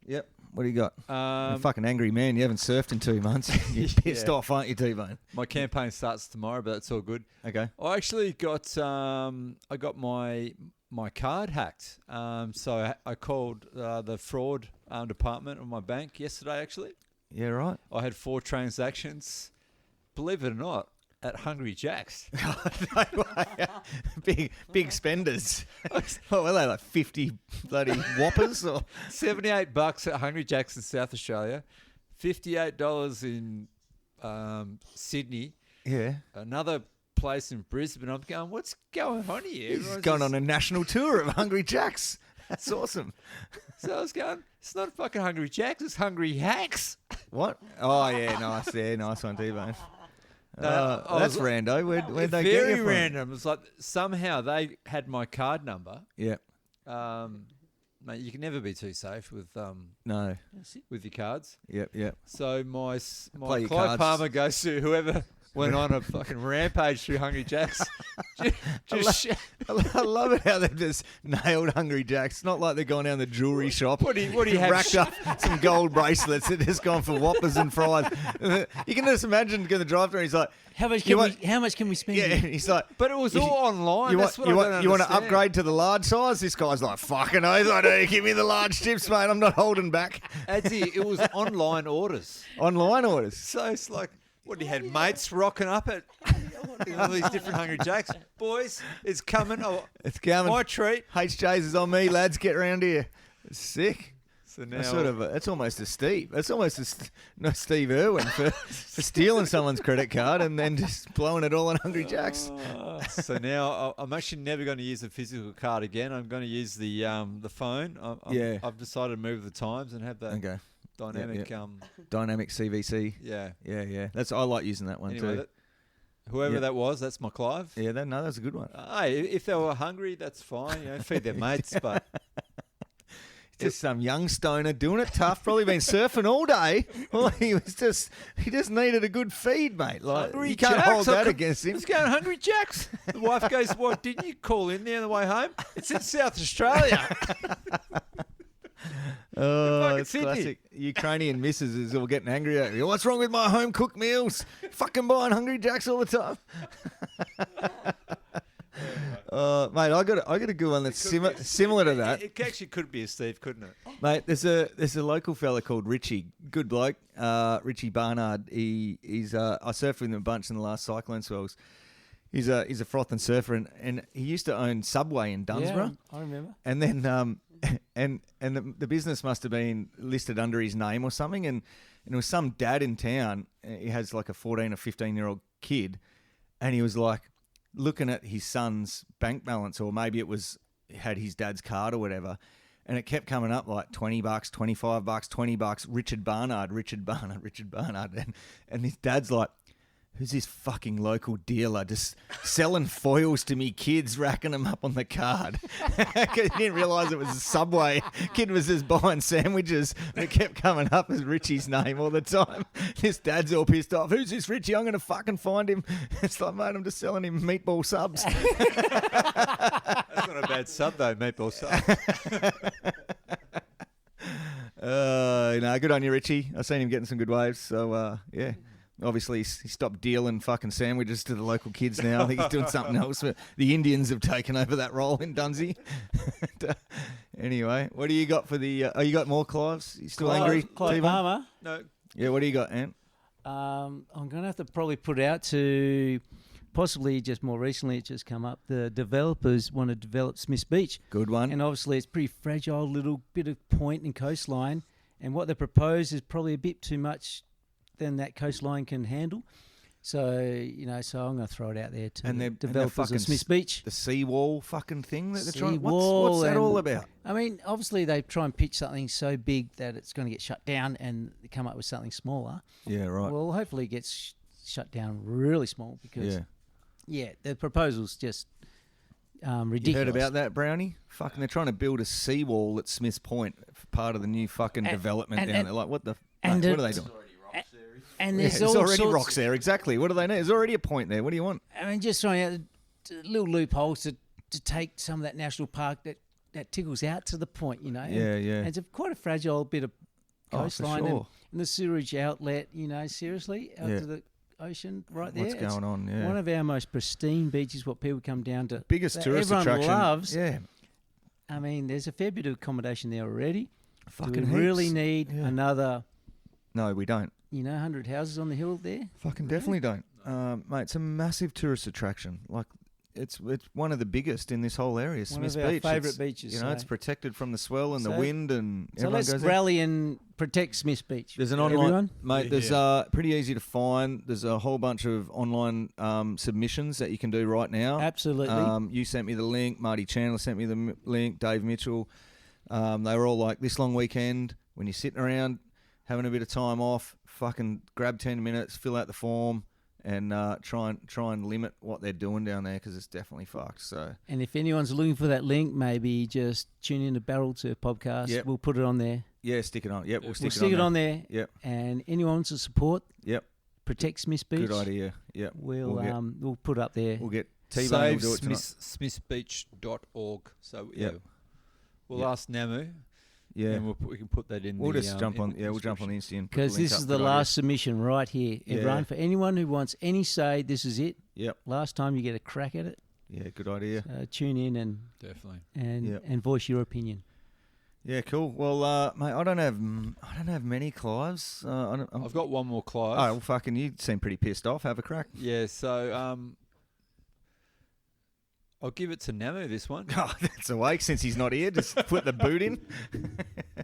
S6: Yep. What do you got? You're a
S7: Um,
S6: fucking angry man. You haven't surfed in 2 months. You're pissed
S7: Yeah.
S6: off, aren't you, T-Bone?
S7: my campaign starts tomorrow, but that's all good.
S6: Okay.
S7: I actually got I got my card hacked. So I called the fraud department of my bank yesterday. Actually,
S6: Yeah, right.
S7: I had 4 transactions. Believe it or not, at Hungry Jack's.
S6: No way. Big spenders. What were they, like 50 bloody whoppers? Or?
S7: $78 at Hungry Jack's in South Australia, $58 in Sydney,
S6: Yeah.
S7: another place in Brisbane. I'm going, what's going on here?
S6: He's gone on a national tour of Hungry Jack's. That's awesome.
S7: So I was going, it's not fucking Hungry Jack's, it's Hungry Hacks.
S6: What? Oh, yeah, nice. Yeah, nice one, T-Bone.
S7: I
S6: That's
S7: was-
S6: rando. Where'd they get you
S7: Very
S6: from?
S7: random. It's like somehow they had my card number.
S6: Yeah.
S7: Mate, you can never be too safe with
S6: No.
S7: your cards.
S6: Yep.
S7: So my
S6: Play your
S7: Clive
S6: cards.
S7: Palmer goes to whoever went on a fucking rampage through Hungry Jack's.
S6: I love it how they've just nailed Hungry Jack's. It's not like they're going down the jewellery shop.
S7: What do you have?
S6: Racked up some gold bracelets. They're just gone for whoppers and fries. You can just imagine going to the drive-thru. He's like,
S5: How much
S6: You
S5: can we spend?
S6: yeah.
S5: here?
S6: He's like,
S7: But it was all online.
S6: You
S7: That's
S6: want,
S7: what
S6: you
S7: I don't
S6: want, you want to
S7: understand.
S6: upgrade to the large size? This guy's like, fucking oath, I do. Give me the large chips, mate. I'm not holding back.
S7: It was online orders.
S6: Online orders.
S7: So it's like, what you had mates rocking up at all these different Hungry Jacks. Boys, it's coming. Oh,
S6: It's coming.
S7: my treat.
S6: HJ's is on me, lads. Get round here. It's sick.
S7: So now,
S6: That's sort of. That's almost a Steve. That's almost no Steve Irwin for stealing someone's credit card and then just blowing it all on Hungry Jack's.
S7: So now I'm actually never going to use a physical card again. I'm going to use the phone.
S6: Yeah.
S7: I've decided to move with the times and have that
S6: Okay.
S7: dynamic.
S6: Yep. Dynamic CVC.
S7: Yeah.
S6: Yeah. I like using that one
S7: Anyway,
S6: too.
S7: whoever
S6: Yep.
S7: that was, that's my Clive.
S6: Yeah, that's a good one.
S7: Hey, if they were hungry, that's fine. Feed their mates. But
S6: Just some young stoner doing it tough. Probably been surfing all day. Well, he just needed a good feed, mate. Like
S7: Hungry
S6: you can't
S7: Jacks,
S6: hold that
S7: I
S6: against him.
S7: Let's go to Hungry Jack's. The wife goes, "What? Didn't you call in there on the way home? It's in South Australia."
S6: Oh,
S7: fucking
S6: it's
S7: Sydney.
S6: classic. Ukrainian missus is all getting angry at you. What's wrong with my home cooked meals? Fucking buying Hungry Jacks all the time. Mate, I got a good one that's similar to that.
S7: It actually could be a Steve, couldn't it?
S6: Mate, there's a local fella called Richie, good bloke, Richie Barnard. He's I surfed with him a bunch in the last cyclone swells. He's a froth and surfer, and he used to own Subway in Dunsborough.
S5: Yeah, I remember.
S6: And then and the business must have been listed under his name or something, and it was some dad in town. He has like a 14 or 15-year-old kid, and he was like looking at his son's bank balance, or maybe it was had his dad's card or whatever, and it kept coming up like $20, $25, $20. Richard Barnard, and his dad's like, who's this fucking local dealer just selling foils to me kids, racking them up on the card? He didn't realise it was a Subway. Kid was just buying sandwiches. And it kept coming up as Richie's name all the time. His dad's all pissed off. Who's this Richie? I'm going to fucking find him. It's like, mate, I'm just selling him meatball subs.
S7: That's not a bad sub though, meatball sub.
S6: Good on you, Richie. I've seen him getting some good waves. So, yeah. Obviously, he stopped dealing fucking sandwiches to the local kids now. I think he's doing something else. But the Indians have taken over that role in Dunsey. Anyway, what do you got for the... you got more Clives? You still angry?
S5: Clive
S6: T-Bone?
S5: Palmer.
S7: No,
S6: Yeah, what do you got, Ant?
S5: I'm going to have to probably put out to possibly just more recently, it's just come up. The developers want to develop Smiths Beach.
S6: Good one.
S5: And obviously, it's pretty fragile little bit of point and coastline. And what they propose is probably a bit too much than that coastline can handle. So, so I'm going to throw it out there to
S6: And
S5: the
S6: they're
S5: developers
S6: fucking
S5: of Smiths Beach.
S6: The seawall fucking thing that they're trying...
S5: Seawall
S6: What's that
S5: and-
S6: all about?
S5: I mean, obviously, they try and pitch something so big that it's going to get shut down and they come up with something smaller.
S6: Yeah, right.
S5: Well, hopefully it gets shut down really small because, the proposal's just ridiculous.
S6: You heard about that, Brownie? Fucking, they're trying to build a seawall at Smiths Point, part of the new fucking development down there. Like, what the...
S5: and
S6: what are they doing?
S5: And
S6: Yeah,
S5: there's
S6: there's
S5: all
S6: already
S5: sorts,
S6: rocks there, exactly. What do they need? There's already a point there. What do you want?
S5: I mean, just throwing out little loopholes to take some of that national park that tickles out to the point, And
S6: Yeah.
S5: it's quite a fragile bit of
S6: Oh, for
S5: coastline
S6: sure.
S5: and the sewage outlet, seriously, out to the ocean right there.
S6: What's
S5: It's
S6: going on? Yeah.
S5: one of our most pristine beaches, what people come down to.
S6: Biggest
S5: that
S6: tourist
S5: everyone
S6: attraction.
S5: loves.
S6: Yeah.
S5: I mean, there's a fair bit of accommodation there already.
S6: Fucking
S5: we really
S6: heaps.
S5: need
S6: Yeah.
S5: another,
S6: No, we don't.
S5: 100 houses on the hill there.
S6: Fucking definitely don't. Mate, it's a massive tourist attraction. Like, it's one of the biggest in this whole area.
S5: One
S6: Smith's
S5: of our
S6: Beach.
S5: favourite
S6: It's-
S5: beaches.
S6: You know, it's protected from the swell and the wind, and
S5: So
S6: everyone
S5: let's
S6: goes there.
S5: rally and protect Smith's Beach.
S6: There's an online,
S5: Everyone?
S6: mate. There's pretty easy to find. There's a whole bunch of online submissions that you can do right now.
S5: Absolutely.
S6: You sent me the link. Marty Chandler sent me the link. Dave Mitchell. They were all like, this long weekend, when you're sitting around having a bit of time off, fucking grab 10 minutes, fill out the form, and try and limit what they're doing down there, because it's definitely fucked. So
S5: And if anyone's looking for that link, maybe just tune in to Barrel Surf Podcast.
S6: Yep.
S5: We'll put it on there.
S6: yeah, stick it on. Yep, we'll
S5: We'll stick it on there.
S6: Yep,
S5: And anyone wants to support,
S6: yep.
S5: protect Smith's Beach,
S6: Good idea. Yep.
S5: we'll put up there.
S6: We'll get T-Bone. We'll do it tonight.
S7: SmithsBeach.org. So
S6: Yep.
S7: we'll
S6: Yep.
S7: ask Namu.
S6: Yeah.
S7: And we can put that in.
S6: We'll
S7: the,
S6: just jump
S7: in
S6: on.
S7: the
S6: Yeah, we'll jump on
S7: description.
S6: Insta and put
S5: Because
S6: link
S5: this
S6: up.
S5: is the
S6: Good
S5: last submission right here.
S6: Yeah.
S5: Everyone, for anyone who wants any say, this is it.
S6: idea. Yep.
S5: Last time you get a crack at it.
S6: Yeah, good idea.
S5: Tune in and
S7: Definitely.
S6: Yep.
S5: and voice your opinion.
S6: Yeah, cool. Well, mate, I don't have many Clives.
S7: I've got one more, Clive.
S6: Oh, well, fucking, you seem pretty pissed off. Have a crack.
S7: Yeah, so I'll give it to Namu, this one.
S6: Oh, that's awake since he's not here. Just put the boot in.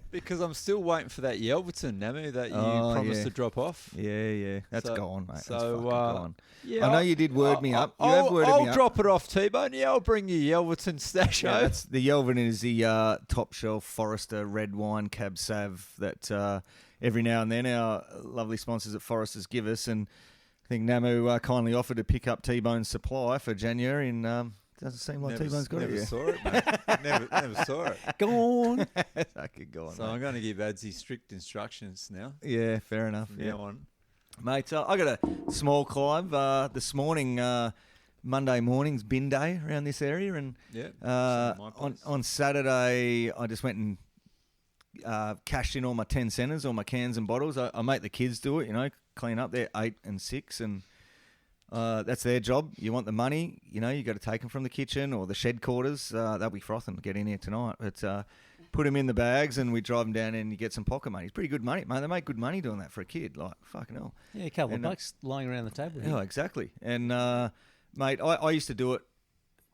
S7: Because I'm still waiting for that Yelverton, Namu, that you promised to drop off.
S6: Yeah. That's
S7: So-
S6: gone, mate.
S7: so,
S6: That's fucking gone.
S7: Yeah,
S6: I know you did word me up. You have
S7: I'll
S6: worded me up.
S7: drop it off, T-Bone. Yeah, I'll bring you Yelverton stash
S6: Yeah,
S7: over.
S6: that's the Yelvin is the top shelf Forester red wine Cab Sav that every now and then our lovely sponsors at Foresters give us, and I think Namu kindly offered to pick up T-Bone's supply for January, and doesn't seem like T-Bone's got it
S7: Never
S6: yet.
S7: saw it, mate. never saw it.
S5: Go on.
S6: Okay, go on.
S7: So
S6: mate.
S7: I'm going to give Adsy strict instructions now.
S6: Yeah, fair enough.
S7: From
S6: Yeah,
S7: now on.
S6: mate. I got a small Clive this morning. Monday morning's bin day around this area, and
S7: Yeah.
S6: on Saturday I just went and cashed in all my 10 centers, all my cans and bottles. I make the kids do it, clean up. They're 8 and 6, and that's their job. You want the money, you got to take them from the kitchen or the Shedquarters. They'll be frothing to get in here tonight. But put them in the bags, and we drive them down and you get some pocket money. It's pretty good money, mate. They make good money doing that for a kid. Like, fucking hell.
S5: Yeah, a couple
S6: And,
S5: of bucks lying around the table.
S6: Yeah, exactly. And, mate, I used to do it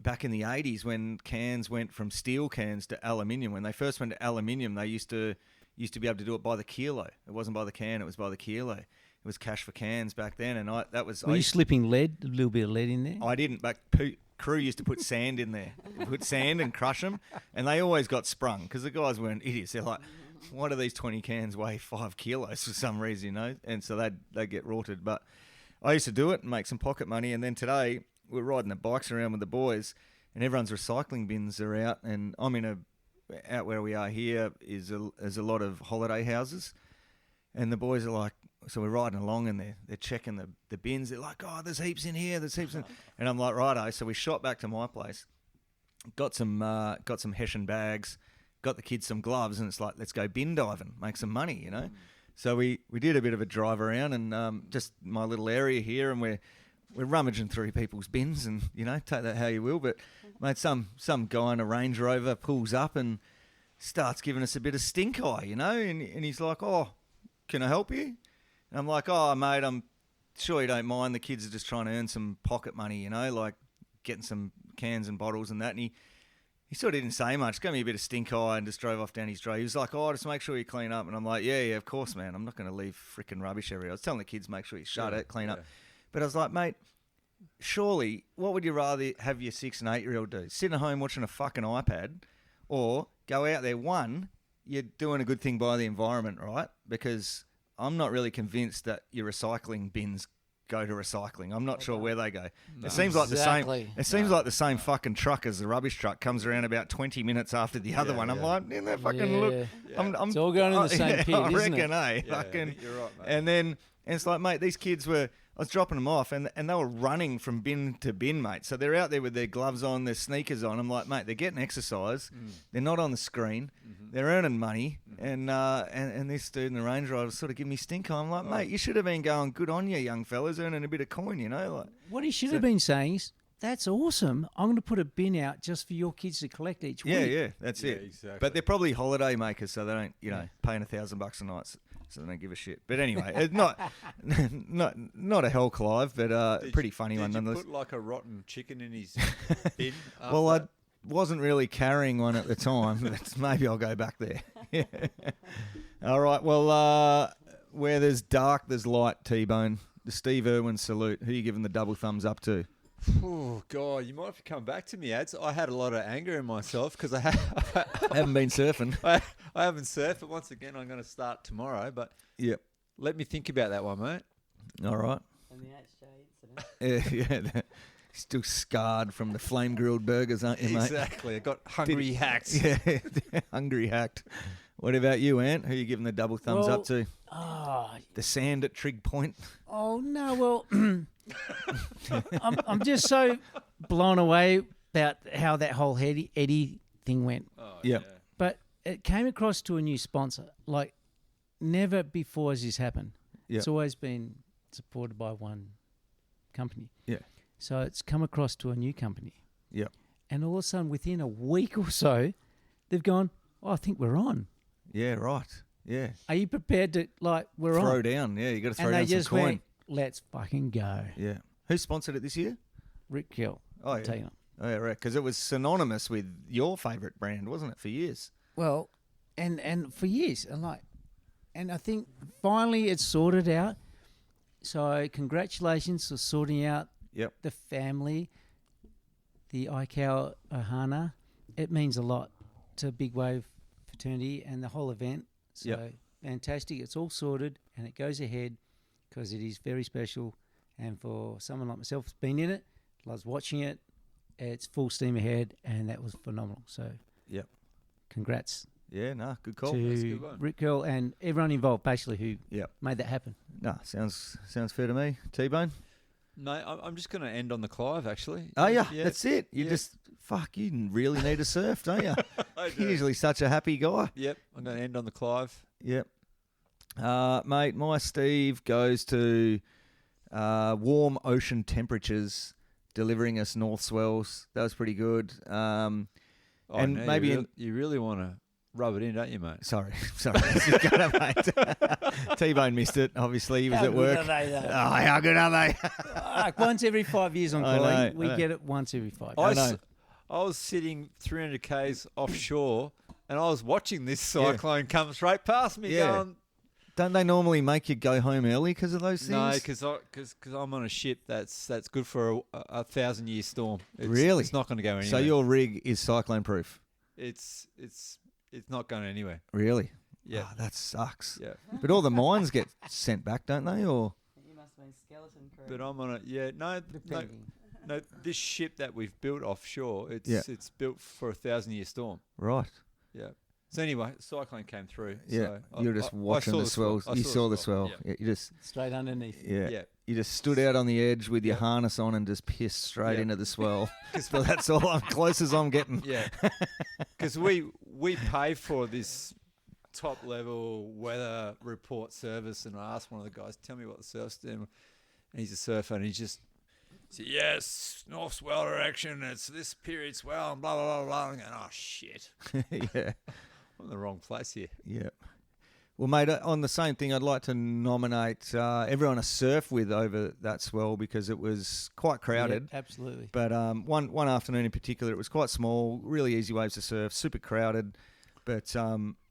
S6: back in the 80s when cans went from steel cans to aluminium. When they first went to aluminium, they used to be able to do it by the kilo. It wasn't by the can, it was by the kilo. It was cash for cans back then, and
S5: Were you slipping lead, a little bit of lead in there?
S6: I didn't, but crew used to put sand in there, put sand and crush them, and they always got sprung because the guys weren't idiots. They're like, why do these 20 cans weigh 5 kilos for some reason, And so they'd get rorted. But I used to do it and make some pocket money, and then today we're riding the bikes around with the boys, and everyone's recycling bins are out, and I'm out where we are here is a lot of holiday houses, and the boys are like, so we're riding along and they're checking the bins. They're like, oh, there's heaps in here. There's heaps in. And I'm like, righto. So we shot back to my place, got some Hessian bags, got the kids some gloves, and it's like, let's go bin diving, make some money, So we did a bit of a drive around and just my little area here, and we're rummaging through people's bins, and take that how you will. But mate, some guy in a Range Rover pulls up and starts giving us a bit of stink eye, and he's like, oh, can I help you? And I'm like, oh, mate, I'm sure you don't mind. The kids are just trying to earn some pocket money, like getting some cans and bottles and that. And he sort of didn't say much, gave me a bit of stink eye and just drove off down his drive. He was like, oh, just make sure you clean up. And I'm like, yeah, of course, man. I'm not going to leave freaking rubbish everywhere. I was telling the kids, make sure you shut it, clean up. But I was like, mate, surely, what would you rather have your 6 and 8-year-old do? Sit at home watching a fucking iPad, or go out there? One, you're doing a good thing by the environment, right? Because I'm not really convinced that your recycling bins go to recycling. I'm not sure where they go.
S7: No.
S6: It seems like
S5: Exactly.
S6: the same. It seems like the same fucking truck as the rubbish truck comes around about 20 minutes after the other one. I'm like, didn't that fucking look?
S5: Yeah.
S6: I'm
S5: It's all going in the same pit,
S6: I
S5: isn't
S6: reckon,
S5: it?
S6: fucking.
S7: You're right, mate.
S6: And it's like, mate, these kids I was dropping them off, and they were running from bin to bin, mate. So they're out there with their gloves on, their sneakers on. I'm like, mate, they're getting exercise. They're not on the screen. They're earning money. And this dude in the Range Rover sort of give me stink eye. I'm like, mate, you should have been going, good on you, young fellas, earning a bit of coin, Like,
S5: What he should have been saying is, that's awesome. I'm going to put a bin out just for your kids to collect each week.
S6: yeah, that's it.
S7: Exactly.
S6: But they're probably holiday makers, so they don't, paying $1,000 a night. so they don't give a shit. But anyway, it's not a hell Clive, but pretty funny one
S7: Did you
S6: nonetheless.
S7: put like a rotten chicken in his bin?
S6: Well,
S7: after
S6: I wasn't really carrying one at the time. Maybe I'll go back there. All right. Well, where there's dark, there's light. T-Bone, the Steve Irwin salute. Who are you giving the double thumbs up to?
S7: Oh God, you might have to come back to me, Ads. I had a lot of anger in myself because I
S6: Haven't been surfing.
S7: I haven't surfed, but once again, I'm going to start tomorrow. But
S6: Yep.
S7: let me think about that one, mate.
S6: All right.
S3: And the HJ incident.
S6: Yeah. Still scarred from the flame grilled burgers, aren't you, mate?
S7: Exactly. I got hungry hacked.
S6: Yeah, hungry hacked. What about you, Ant? Who are you giving the double thumbs up to? The sand at Trig Point.
S5: Oh no! Well, I'm just so blown away about how that whole Eddie thing went.
S7: Oh,
S6: Yep.
S5: But it came across to a new sponsor. Like never before has this happened.
S6: Yep.
S5: It's always been supported by one company.
S6: Yeah.
S5: So it's come across to a new company.
S6: Yep.
S5: And all of a sudden, within a week or so, they've gone, "Oh, I think we're on.
S6: Yeah, right. Yeah.
S5: Are you prepared to we're on?"
S6: Throw down. Yeah, you got to throw
S5: and
S6: down
S5: they just
S6: some coin.
S5: went, "Let's fucking go."
S6: Yeah. Who sponsored it this year?
S5: Rick Kill.
S6: Oh, yeah.
S5: Tell you.
S6: Oh, yeah, right. Because it was synonymous with your favourite brand, wasn't it, for years?
S5: Well, and for years, and I think finally it's sorted out. So congratulations for sorting out
S6: Yep.
S5: the family, the Aikau Ohana. It means a lot to Big Wave Fraternity and the whole event. So
S6: Yep.
S5: fantastic. It's all sorted and it goes ahead because it is very special. And for someone like myself who's been in it, loves watching it, it's full steam ahead and that was phenomenal. So
S6: Yep.
S5: congrats
S6: Yeah, no, good call.
S7: That's a
S5: to
S7: good one.
S5: Rick Curl and everyone involved basically who
S6: Yep.
S5: made that happen.
S6: No, sounds fair to me. T-Bone?
S7: Mate, I'm just going to end on the Clive, actually.
S6: Oh, yeah, that's it. You
S7: Yeah.
S6: just, you really need a surf, don't you?
S7: I
S6: You're usually such a happy guy.
S7: Yep, I'm going to end on the Clive.
S6: Yep. Mate, my Steve goes to warm ocean temperatures delivering us north swells. That was pretty good. And
S7: now
S6: maybe
S7: you really want to rub it in, don't you, mate?
S6: Sorry. You got it, mate. T-Bone missed it. Obviously, he was
S5: How
S6: at
S5: good
S6: work.
S5: are they, though?
S6: Oh, how good are they?
S5: Like once every 5 years on
S6: I know,
S5: calling, we
S6: I know.
S5: get it once every 5
S6: I
S5: years.
S6: know.
S7: I was sitting 300 k's offshore, and I was watching this cyclone come straight past me.
S6: Yeah.
S7: Going,
S6: Don't they normally make you go home early because of those things?
S7: no, because I'm on a ship that's good for a 1,000-year storm.
S6: Really?
S7: It's not going to go anywhere.
S6: So your rig is cyclone proof?
S7: It's not going anywhere.
S6: Really?
S7: Yeah.
S6: Oh, that sucks.
S7: Yeah.
S6: But all the mines get sent back, don't they? Or
S3: You must have been skeleton crew.
S7: But I'm on a no. This ship that we've built offshore, it's built for a 1,000-year storm.
S6: right?
S7: Yeah. So anyway, cyclone came through.
S6: Yeah.
S7: So
S6: You were just
S7: I
S6: watching
S7: saw
S6: the swells.
S7: I
S6: You saw the
S7: swell.
S6: swell. Yeah. You just
S5: Straight underneath.
S7: Yeah.
S6: You just stood out on the edge with your
S7: Yeah.
S6: harness on and just pissed straight
S7: Yeah.
S6: into the swell. So that's all close as I'm getting.
S7: Yeah. Because we pay for this top level weather report service, and I asked one of the guys, "Tell me what the surf's doing," and he's a surfer, and he just said, "Yes, north swell direction. It's this period swell, and blah blah blah blah." I'm going, "Oh shit,
S6: Yeah.
S7: I'm in the wrong place here."
S6: Yeah. Well, mate, on the same thing, I'd like to nominate everyone to surf with over that swell because it was quite crowded.
S5: Yeah, absolutely.
S6: But one afternoon in particular, it was quite small, really easy waves to surf, super crowded. But,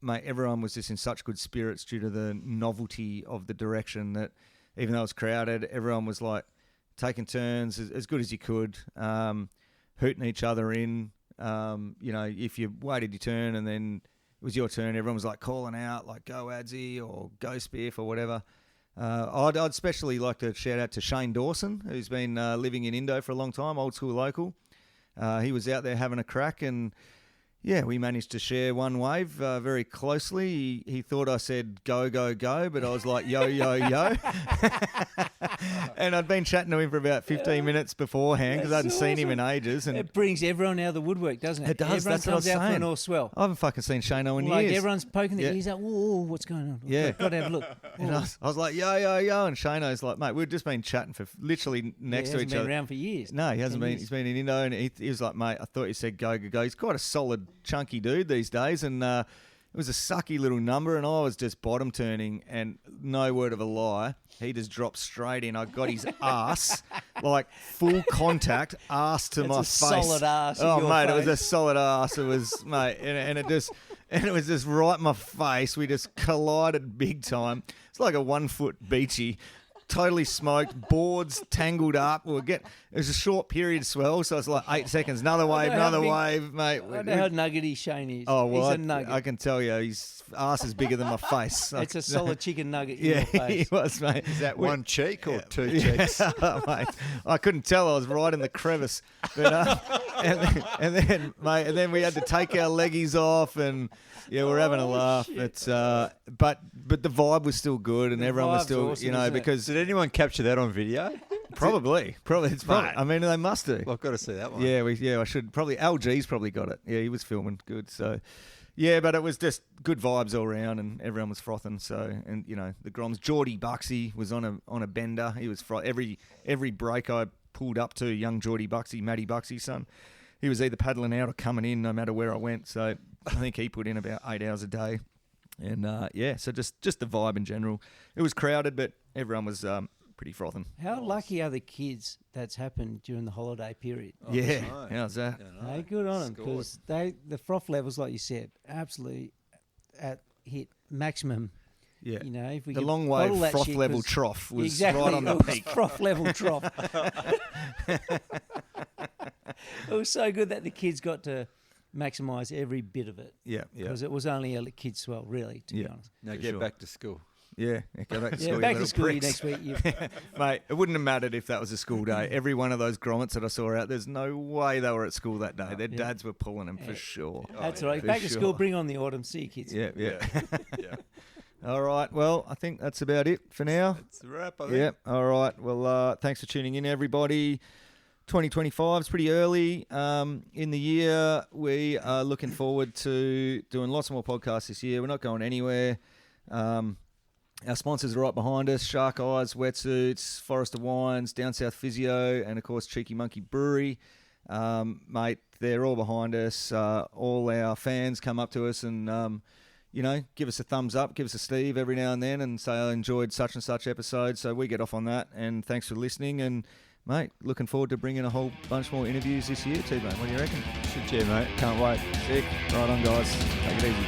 S6: mate, everyone was just in such good spirits due to the novelty of the direction that even though it was crowded, everyone was like taking turns as good as you could, hooting each other in. If you waited your turn and then it was your turn, everyone was like calling out, like go Adsy or go Spiff or whatever. I'd especially like to shout out to Shane Dawson, who's been living in Indo for a long time, old school local. He was out there having a crack and, yeah, we managed to share one wave very closely. He thought I said go, go, go, but I was like yo, yo, yo. And I'd been chatting to him for about 15 minutes beforehand because I hadn't seen him in ages. And
S5: It brings everyone out of the woodwork, doesn't it?
S6: It does,
S5: Everyone
S6: that's what I was
S5: comes out for
S6: saying.
S5: an all swell.
S6: I haven't fucking seen Shano in
S5: Like
S6: years.
S5: everyone's poking their
S6: Yeah.
S5: ears out. Whoa, what's going on?
S6: Yeah.
S5: Got to have a look.
S6: And I was like, yo, yo, yo. And Shano's like, mate, we've just been chatting for literally next to
S5: he hasn't
S6: each
S5: been
S6: other.
S5: around for years.
S6: No, he hasn't
S5: 10
S6: been.
S5: years.
S6: He's been in Indo, and he was like, mate, I thought you said go, go, go. He's quite a solid, chunky dude these days, and It was a sucky little number, and I was just bottom turning, and no word of a lie, he just dropped straight in. I got his ass, like full contact, ass to my
S5: It's
S6: face.
S5: a solid ass in
S6: Oh,
S5: your
S6: mate, it was a
S5: face.
S6: solid ass. It was, mate, and it was just right in my face. We just collided big time. It's like a 1 foot beachy. Totally smoked, boards tangled up. It was a short period swell, so it's like 8 seconds. Another wave, mate.
S5: I know how nuggety Shane is.
S6: Oh, well,
S5: He's a nugget.
S6: I can tell you, his ass is bigger than my face.
S5: It's a solid chicken nugget in
S6: Yeah,
S5: your face.
S6: he was, mate.
S7: Is that one cheek or two
S6: Yeah,
S7: cheeks?
S6: mate. I couldn't tell. I was right in the crevice. But, and then we had to take our leggies off, and yeah, we're having a laugh. It's but the vibe was still good, and
S5: The
S6: everyone was
S5: vibe's
S6: still,
S5: awesome, isn't it?
S6: because
S7: Did anyone capture that on video?
S6: probably it's probably.
S7: Mate.
S6: I mean, they must do.
S7: Well, I've got to see that one.
S6: Yeah, I should probably. LG's probably got it. Yeah, he was filming good. So, yeah, but it was just good vibes all around, and everyone was frothing. So, and the Groms, Geordie Buxy was on a bender. He was every break I pulled up to, young Geordie Buxy, Matty Buxy's son. He was either paddling out or coming in, no matter where I went. So, I think he put in about 8 hours a day. And so just the vibe in general. It was crowded, but everyone was pretty frothing.
S5: How lucky are the kids that's happened during the holiday period?
S7: Oh,
S6: Yeah,
S7: no.
S6: how's that?
S5: Hey, good on them,
S7: Scored.
S5: because the froth levels, like you said, absolutely hit maximum.
S6: Yeah.
S5: If we
S6: The
S5: could
S6: long
S5: bottle
S6: wave
S5: that
S6: froth
S5: shit,
S6: level
S5: 'cause-
S6: trough was
S5: exactly,
S6: right on the
S5: it was
S6: peak.
S5: froth level trough. It was so good that the kids got to maximise every bit of it,
S6: Yeah, yeah.
S5: because it was only a kid's swell, really, to be honest.
S7: Now
S6: For
S7: get
S6: sure.
S7: back to school.
S6: Yeah, go back to school.
S5: Yeah,
S6: you
S5: back
S6: little
S5: to school
S6: pricks.
S5: next week.
S6: Mate, it wouldn't have mattered if that was a school day. Every one of those grommets that I saw out, there's no way they were at school that day. Their
S5: Yeah.
S6: dads were pulling them for
S5: Yeah.
S6: sure.
S5: That's all right.
S6: For
S5: Back to
S6: sure.
S5: school, bring on the autumn. See you, kids.
S6: Yeah.
S7: Yeah.
S6: All right. Well, I think that's about it for now.
S7: It's a wrap, I think.
S6: Yeah. All right. Well, thanks for tuning in, everybody. 2025 is pretty early in the year. We are looking forward to doing lots more podcasts this year. We're not going anywhere. Our sponsors are right behind us: Shark Eyes Wetsuits, Forester Wines, Down South Physio, and of course Cheeky Monkey Brewery. Mate, they're all behind us. All our fans come up to us and give us a thumbs up, give us a Steve every now and then, and say I enjoyed such and such episode. So we get off on that, and thanks for listening. And mate, looking forward to bringing a whole bunch more interviews this year too, mate. What do you reckon?
S7: Shit, yeah, mate. Can't wait.
S6: Sick. Right on, guys. Take it easy.